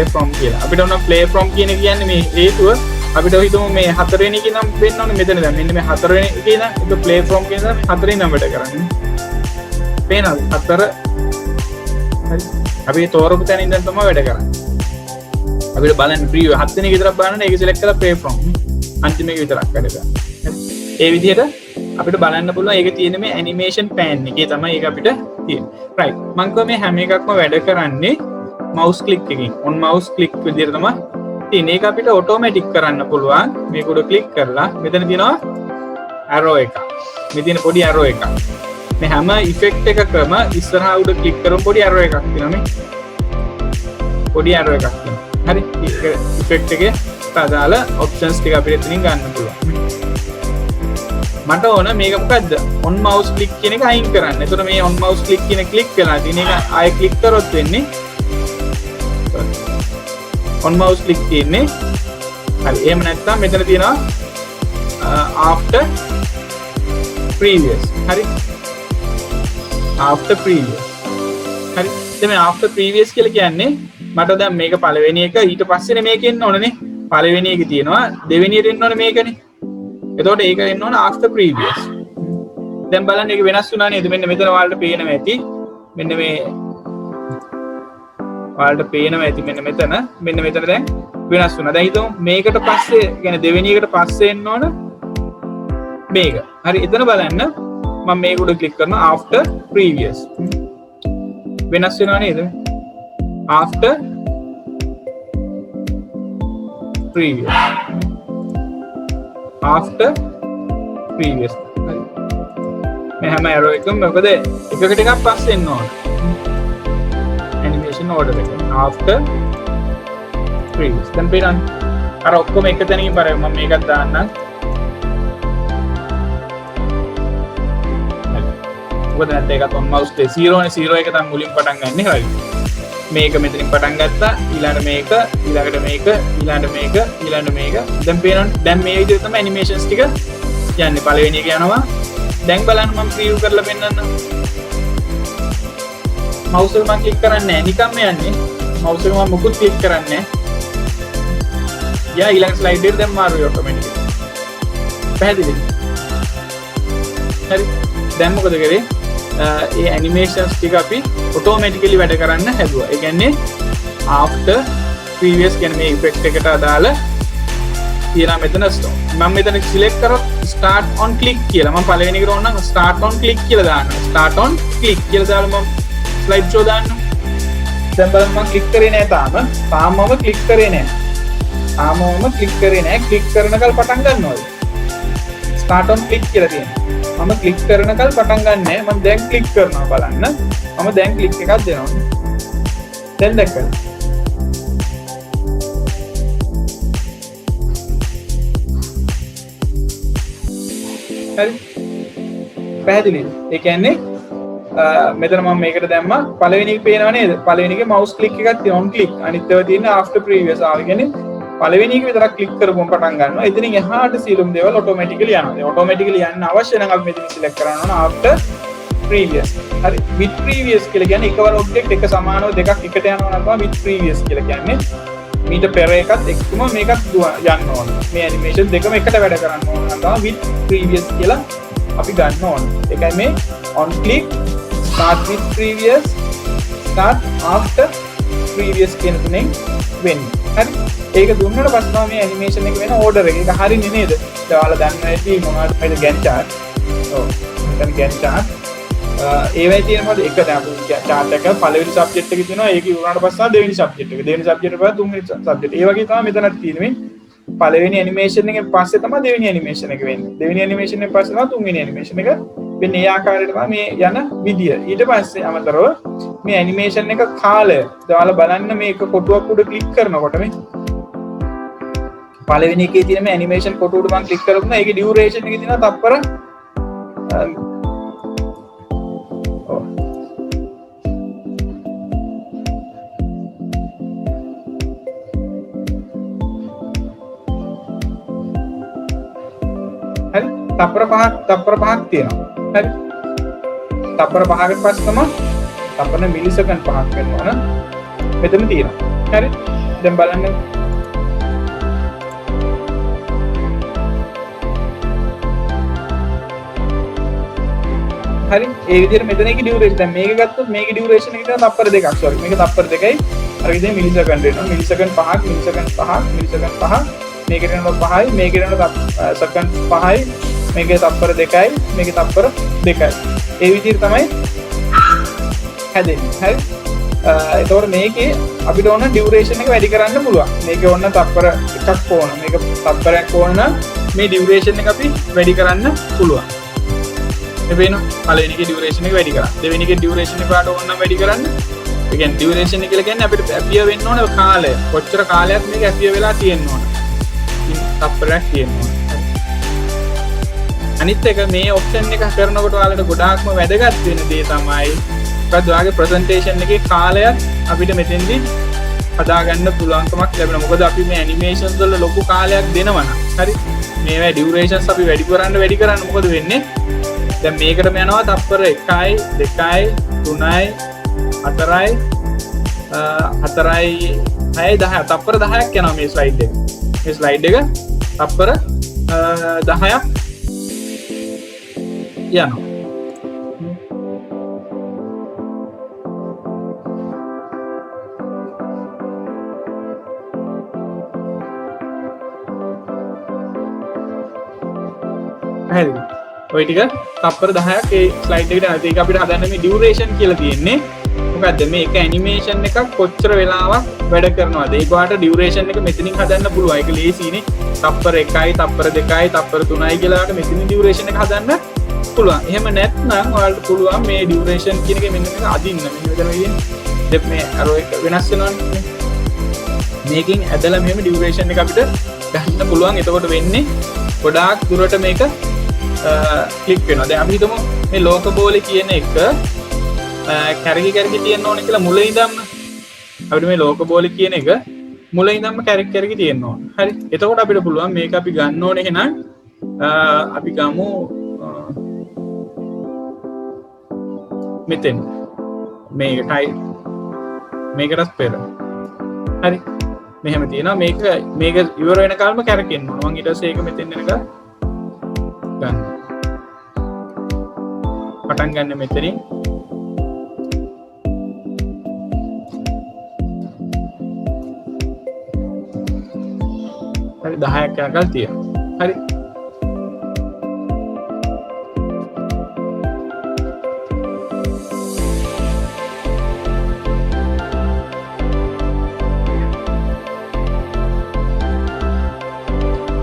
A: from කියලා. අපිට උන play from කියන එක කියන්නේ මේ හේතුව අපිට හිතමු මේ 4 වෙනි එක නම් වෙන්න ඕනේ මෙතන දැන් මෙන්න මේ 4 වෙනි එක කියන එක play from කියන එක 4 වෙනි නම් වැඩ කරන්නේ. පේනවද? 4 හරි. අපි තෝරපු තැන ඉඳන් තමයි වැඩ කරන්නේ. අපිට බලන්න preview 7 වෙනි එක විතරක් බලන්න ඒක select කරලා play from අන්තිම එක විතරක් වැඩ කරනවා. ඒ විදිහට අපිට බලන්න පුළුවන් ඒක තියෙන මේ ඇනිමේෂන් පෑන් එකේ තමයි ඒක අපිට තියෙන්නේ. රයිට්. මම කිව්වා මේ හැම එකක්ම වැඩ කරන්නේ mouse click එකකින්. on mouse click විදිහට තමයි තියෙන්නේ. ඒක අපිට ඔටෝමැටික් කරන්න පුළුවන්. මේක උඩ ක්ලික් කරලා මෙතන තියෙනවා arrow එකක්. මේ තියෙන පොඩි arrow එකක්. මේ හැම ඉෆෙක්ට් එකකම ඉස්සරහා උඩ ක්ලික් කරමු පොඩි arrow එකක් තියෙනවා මේ. පොඩි arrow එකක් තියෙනවා. හරි. ඉෆෙක්ට් එකේ අදාළ ඔප්ෂන්ස් ටික අපිට එතනින් ගන්න පුළුවන්. මට ඕන මේක මොකද්ද on mouse click කියන එක අයින් කරන්න. එතකොට මේ on mouse click කියන ක්ලික් වෙලා තියෙන එක ආයෙ ක්ලික් කරොත් වෙන්නේ on mouse click තියෙන්නේ. හරි. එහෙම නැත්නම් මෙතන තියෙනවා after previous. හරි. after previous. හරි. දැන් මේ after previous කියලා කියන්නේ මට දැන් මේක පළවෙනි එක ඊට පස්සේනේ මේක එන්න ඕනනේ. පළවෙනි එක තියෙනවා දෙවෙනියට එන්න ඕනේ මේකනේ. එතකොට ඒක එන්න ඕන after previous. දැන් බලන්න ඒක වෙනස් වුණා නේද? මෙන්න මෙතන ඔයාලට පේනවා ඇති. මෙන්න මේ ඔයාලට පේනවා ඇති මෙන්න මෙතන දැන් වෙනස් වුණා. දැන් හිතමු මේකට පස්සේ يعني දෙවෙනි එකට පස්සේ එන්න ඕන මේක. හරි. එතන බලන්න මම මේක උඩ ක්ලික් කරනවා after previous. වෙනස් වෙනවා නේද? after previous. after previous. මේ හැම arrow එකම මොකද එකකට එකක් පස්සේ එන්න ඕන. animation order එක after previous. දැන් බලන්න අර ඔක්කොම එක තැනකින් බලන්න මම මේකත් දාන්නම්. මොකද නැත්නම් ඒකත් on mouse play 0 නේ 0 එක තමයි මුලින් පටන් ගන්න හරි. මේක මෙතනින් පටන් ගත්තා ඊළඟට මේක ඊළඟට මේක ඊළඟට මේක ඊළඟට මේක දැන් පේනවනේ දැන් මේ විදිහට තමයි ඇනිමේෂන්ස් ටික යන්නේ පළවෙනි එක යනවා දැන් බලන්න මම ප්‍රීව් කරලා පෙන්නන්නම් මවුස් එක මම ක්ලික් කරන්නේ නැහැ නිකම්ම යන්නේ මවුස් එක මම මුකුත් ක්ලික් කරන්නේ නැහැ යා ඊළඟ ස්ලයිඩ් එකට දැන් මාරුයි ඔටෝමැටිකලි පැහැදිලිද හරි දැන් මොකද කරේ ඒ ඇනිමේෂන්ස් ටික අපි ඔටෝමැටිකලි වැඩ කරන්න හැදුවා. ඒ කියන්නේ after previous කියන්නේ මේ ඉෆෙක්ට් එකට අදාළ තියෙනවා මෙතන මම මෙතන සිලෙක්ට් කරොත් start on click කියලා මම පළවෙනි එකට ඕනනම් start on click කියලා දානවා. start on click කියලා දාලා මම slide show දාන්නම්. දැන් බලන්න මම click කරේ නෑ තාම මම click කරේ නෑ. click කරේ නෑ. click කරනකල් පටන් ගන්නවා. start on click කියලා තියෙනවා. මම click කරනකල් පටන් ගන්නෑ. මම දැන් click කරනවා බලන්න. මම දැන් click එකක් දෙනවා. දැන් දැක්කද? හරි පැහැදිලිද? ඒ කියන්නේ මෙතන මම මේකට දැම්මා පළවෙනි එක පේනව නේද? පළවෙනි එකේ mouse click එකක් තියෙනවා on click. අනිත් ඒවා තියෙන්නේ after previous. ආව කියන්නේ පළවෙනි එක විතරක් click කරපුවම පටන් ගන්නවා. එතනින් එහාට සියලුම දේවල් automatically යනවා. ඒ automatically යන්න අවශ්‍ය නම් අපි මෙතන select කරන්න ඕන after previous. හරි with previous කියලා කියන්නේ එකවර object එක සමානව දෙකක් එකට යනවා නම් තමයි with previous කියලා කියන්නේ. මීට පෙර එකත් එක්කම මේකත් යන්න ඕන. මේ animation දෙකම එකට වැඩ කරන්න ඕන නම් තමයි with previous කියලා අපි ගන්න ඕන. ඒකයි මේ on click, start with previous, start after previous කියන තුනෙන් වෙන්නේ. හරි. ඒක දුන්නාට පස්සේ තමයි මේ animation එක වෙන order එක. ඒක හරියන්නේ නේද? ඔයාලා දන්නවා ඇති මොනවද මේ Gantt chart. ඔව්. මෙතන Gantt chart. ඒවයි තියෙනකොට එක දැන් අපි chart එක පළවෙනි subject එකේ තියෙනවා. ඒක ඉවරනාට පස්සේ දෙවෙනි subject එක. දෙවෙනි subject එක පස්සේ තුන්වෙනි subject. ඒ වගේ තමයි මෙතනත් තියෙන්නේ. පළවෙනි animation එකෙන් පස්සේ තමයි දෙවෙනි animation එක වෙන්නේ. දෙවෙනි animation එකෙන් පස්සේ තමයි තුන්වෙනි animation එක වෙන්නේ. ඒ ආකාරයට තමයි මේ යන විදිය. ඊට පස්සේ අමතරව මේ animation එක කාලය ඔයාලා බලන්න මේක කොටුවක් උඩ ක්ලික් කරනකොට මේ පළවෙනි එකේ තියෙන මේ animation කොටුව උඩ මම ක්ලික් කරපුවම ඒකේ duration එක තියෙනවා තප්පර හරි තප්පර පහක් තියෙනවා. හරි තප්පර පහකට පස්සේ තමයි තප්පර මිලිසෙකන්ඩ් 5ක් වෙනවා න මෙතන තියෙනවා. හරි දැන් බලන්න හරි ඒ විදිහට මෙතන එකේ ඩියුරේෂන් දැන් මේක ගත්තොත් මේකේ ඩියුරේෂන් එක තියෙනවා තප්පර දෙකක්. සෝරි මේක තප්පර දෙකයි අර විදිහේ මිලිසෙකන්ඩ් වෙනවා. මිලිසෙකන්ඩ් 5ක් මිලිසෙකන්ඩ් 5ක් මේකට යනවා 5යි මේකට යනවා සෙකන්ඩ් 5යි මේකේ තප්පර 2යි මේකේ තප්පර 2යි. ඒ විදිහට තමයි හැදෙන්නේ. හරි එතකොට මේකේ අපිට ඕන ඩියුරේෂන් එක වැඩි කරන්න පුළුවන්. මේකේ ඕන තප්පර එකක් ඕන. මේක තප්පරයක් ඕන නම් මේ ඩියුරේෂන් එක අපි වැඩි කරන්න පුළුවන්. මේ වෙන පළවෙනි එකේ ඩියුරේෂන් එක වැඩි කරා. දෙවෙනි එකේ ඩියුරේෂන් එක පාට ඕන නම් වැඩි කරන්න. ඒ කියන්නේ ඩියුරේෂන් එක කියලා කියන්නේ අපිට ඇපියර් වෙන්න ඕන කාලය. කොච්චර කාලයක් මේක ඇපියර් වෙලා තියෙන්න ඕන. තප්පරයක් තියෙනවා. අනිත් එක මේ ඔප්ෂන් එක කරනකොට ඔයාලට ගොඩාක්ම වැදගත් වෙන දේ තමයි මොකද ඔයාගේ ප්‍රසන්ටේෂන් එකේ කාලයක් අපිට මෙතෙන්දී හදාගන්න පුළුවන්කමක් ලැබෙනවා. මොකද අපි මේ ඇනිමේෂන්ස් වල ලොකු කාලයක් දෙනවා නම් හරි මේවා ඩියුරේෂන්ස් අපි වැඩි කරන්න මොකද වෙන්නේ? දැන් මේකටම යනවා තප්පර 1යි 2යි 3යි 4යි 4යි 6යි 10 තප්පර 10ක් යනවා මේ ස්ලයිඩ් එක. මේ ස්ලයිඩ් එක තප්පර 10ක් යනවා. හරි. ඔය ටික තප්පර 10ක් ඒ ස්ලයිඩ් එකට නැති එක අපිට හදන්න මේ ඩියුරේෂන් කියලා තියෙන්නේ. මොකද්ද මේක ඇනිමේෂන් එකක් කොච්චර වෙලාවක් වැඩ කරනවද? ඒකට ඩියුරේෂන් එක මෙතනින් හදන්න පුළුවන්. ඒක ලේසියිනේ. තප්පර 1යි, තප්පර 2යි, තප්පර 3යි කියලා වලට මෙතනින් ඩියුරේෂන් එක හදන්න පුළුවන්. එහෙම නැත්නම් ඔයාලට පුළුවන් මේ ඩියුරේෂන් කියන එක මෙන්න මේක අදින්න. මෙන්න මෙතන විදිහේ මේ අර එක වෙනස් වෙනවනේ. මේකෙන් ඇදලා මෙහෙම ඩියුරේෂන් එක අපිට ගන්න පුළුවන්. එතකොට වෙන්නේ ගොඩාක් දුරට මේක ක්ලික් වෙනවා. දැන් අපි හිතමු මේ ලෝක බෝලේ කියන එක කැරකි තියෙන්න ඕනේ කියලා මුල ඉඳන්ම අපිට මේ ලෝක බෝලේ කියන එක මුල ඉඳන්ම කැරකි තියෙන්න ඕන. හරි. එතකොට අපිට පුළුවන් මේක අපි ගන්න ඕනේ එහෙනම් අපි ගමු මෙතෙන් මේකටයි මේකටත් පෙර. හරි. මෙහෙම තියෙනවා මේක ඉවර වෙනකල්ම කැරකෙන්න ඕන. මම ඊට පස්සේ ඒක මෙතෙන් එනක ගන්න. පටන් ගන්න මෙතනින්. හරි 10ක් යනකල් තියෙනවා. හරි.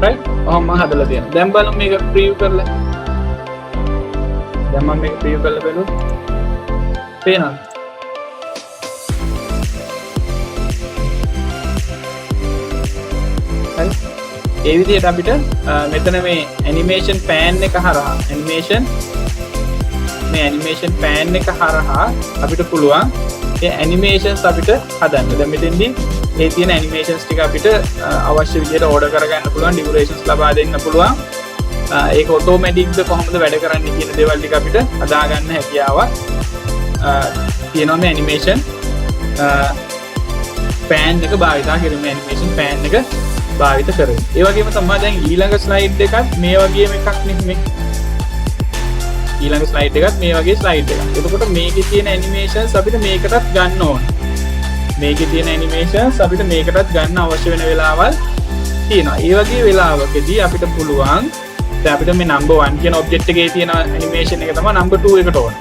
A: right ඔහොම හදලා තියෙනවා. දැන් බලමු මේක ප්‍රිවිව් කරලා. දැන් මම මේක ප්‍රිවිව් කරලා බලමු. පේනවද? හරි. ඒ විදිහට අපිට මෙතන මේ ඇනිමේෂන් පෑන් එක හරහා ඇනිමේෂන් පෑන් එක හරහා අපිට පුළුවන් ඒ ඇනිමේෂන්ස් අපිට හදන්න. දැන් මෙතෙන්දී ඒ තියෙන ඇනිමේෂන්ස් ටික අපිට අවශ්‍ය විදිහට ඕඩර් කරගන්න පුළුවන්, ඩියුරේෂන්ස් ලබා දෙන්න පුළුවන්. ඒක ඔටෝමැටික්ද කොහොමද වැඩ කරන්නේ කියන දේවල් ටික අපිට හදා ගන්න හැකියාවක් තියෙනවා මේ ඇනිමේෂන් පෑන් එක භාවිතා කරමින් ඇනිමේෂන් පෑන් එක භාවිත කරමු. ඒ වගේම තමයි දැන් ඊළඟ ස්ලයිඩ් එකත් මේ වගේම එකක් නෙමෙයි. ඊළඟ ස්ලයිඩ් එකත් මේ වගේ ස්ලයිඩ් එකක්. එතකොට මේකේ තියෙන ඇනිමේෂන්ස් අපිට මේකටත් ගන්න ඕන. මේකේ තියෙන ඇනිමේෂන්ස් අපිට මේකටත් ගන්න අවශ්‍ය වෙන වෙලාවල් තියෙනවා. ඒ වගේ වෙලාවකදී අපිට පුළුවන් දැන් අපිට මේ number 1 කියන ඔබ්ජෙක්ට් එකේ තියෙන ඇනිමේෂන් එක තමයි number 2 එකට ඕන.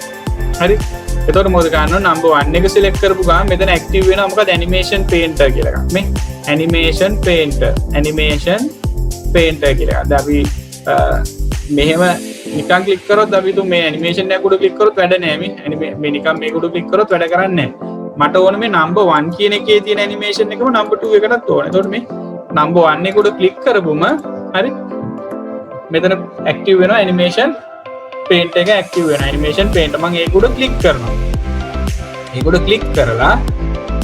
A: හරි. එතකොට මොකද ගන්නවා number 1 එක select කරපු ගමන් මෙතන active වෙනවා මොකද animation painter කියලා එකක්. මේ animation painter කියලා එකක්. දැන් අපි මෙහෙම නිකන් ක්ලික් කරොත් අපි මේ ඇනිමේෂන් එක උඩ ක්ලික් කරොත් වැඩ නැහැ මේ නිකන් මේක උඩ ක්ලික් කරොත් වැඩ කරන්නේ නැහැ. මට ඕන මේ number 1 කියන එකේ තියෙන ඇනිමේෂන් එකම number 2 එකටත් ඕන. එතකොට මේ number 1 එක උඩ ක්ලික් කරපුම හරි මෙතන active වෙනවා animation paint එක active වෙනවා. animation paint මම ඒක උඩ ක්ලික් කරනවා. ඒක උඩ ක්ලික් කරලා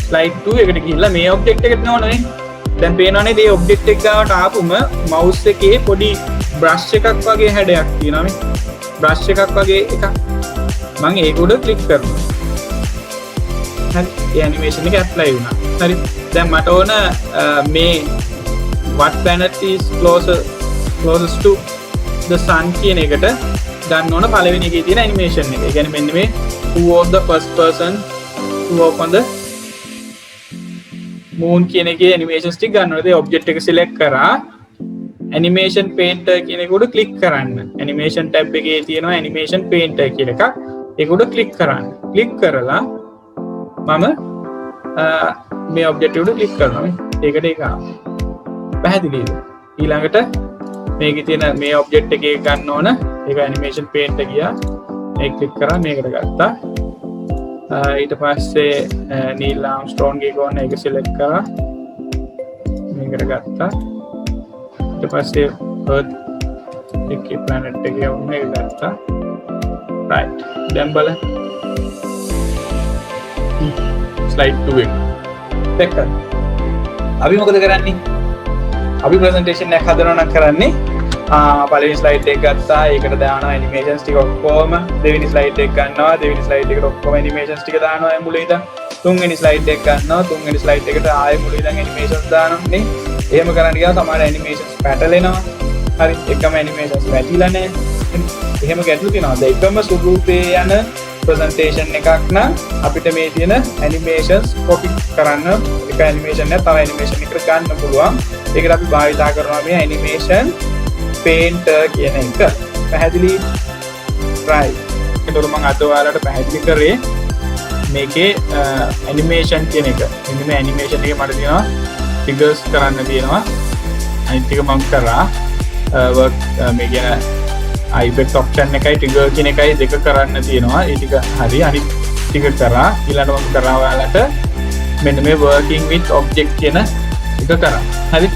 A: slide 2 එකට ගිහිල්ලා මේ object එකට නෝනේ. දැන් පේනවනේ මේ object එක ගාවට ආපුම mouse එකේ පොඩි brush එකක් වගේ හැඩයක් තියෙනවා මේ. brush එකක් වගේ එකක්. මම ඒක උඩ ක්ලික් කරනවා. හරි. ඒ animation එක apply වුණා. හරි. දැන් මට ඕන මේ what planet is closest to the sun කියන එකට ගන්න ඕන පළවෙනි එකේ තියෙන animation එක. ඒ කියන්නේ මෙන්න මේ who was the first person to walk on the moon කියන එකේ animations ටික ගන්න ඕනේ. ඒ object එක select කරා animation painter කියන එක උඩ click කරන්න. animation tab එකේ තියෙනවා animation painter කියලා එකක්. ඒක උඩ click කරන්න. click කරලා මම මේ object උඩ click කරනවා. ඒකට ඒක පැහැදිලිද? ඊළඟට මේකේ තියෙන මේ object එකේ ගන්න ඕන. ඒක animation painter ගියා. ඒක click කරා මේකට ගත්තා. ඊට පස්සේ Neil Armstrong ගේ ගෝන එක select කරා. මේකට ගත්තා. ඊට පස්සේ Earth එකේ planet එකේ වුණ එක ගත්තා. right. දැන් බලන්න. slide 2 එක. දැක්කද? අපි මොකද කරන්නේ? අපි presentation එකක් හදනවා නම් කරන්නේ පළවෙනි slide එක ගත්තා. ඒකට දානවා animations ටික ඔක්කොම. දෙවෙනි slide එක ගන්නවා. දෙවෙනි slide එකට ඔක්කොම animations ටික දානවා මුලින් ඉඳන්. තුන්වෙනි slide එක ගන්නවා. තුන්වෙනි slide එකට ආයෙ මුලින් ඉඳන් animations දානවා නේ. එහෙම කරන්න ගියාම සමහර animations පැටලෙනවා. හරි. එකම animations වැටිලා නැහැ. එහෙම ගැටලු තියෙනවා. ඒකම ස්වරූපේ යන presentation එකක් නම් අපිට මේ තියෙන animations copy කරන්න එක animation එක තව animation එකකට ගන්න පුළුවන්. ඒකට අපි භාවිතා කරනවා මේ animation painter කියන එක. පැහැදිලි? right. ඒකට මම අද ඔයාලට පැහැදිලි කරේ මේකේ animation කියන එක. මෙන්න මේ animation එකේ මට තියෙනවා figures කරන්න තියෙනවා. අනිත් ටික මම කරා work මේ කියන iPad option එකයි trigger කියන එකයි දෙක කරන්න තියෙනවා. ඒ ටික හරි අනිත් ටික කරා. ඊළඟට මම කරා ඔයාලට මෙන්න මේ working with object කියන එක කරා. හරි.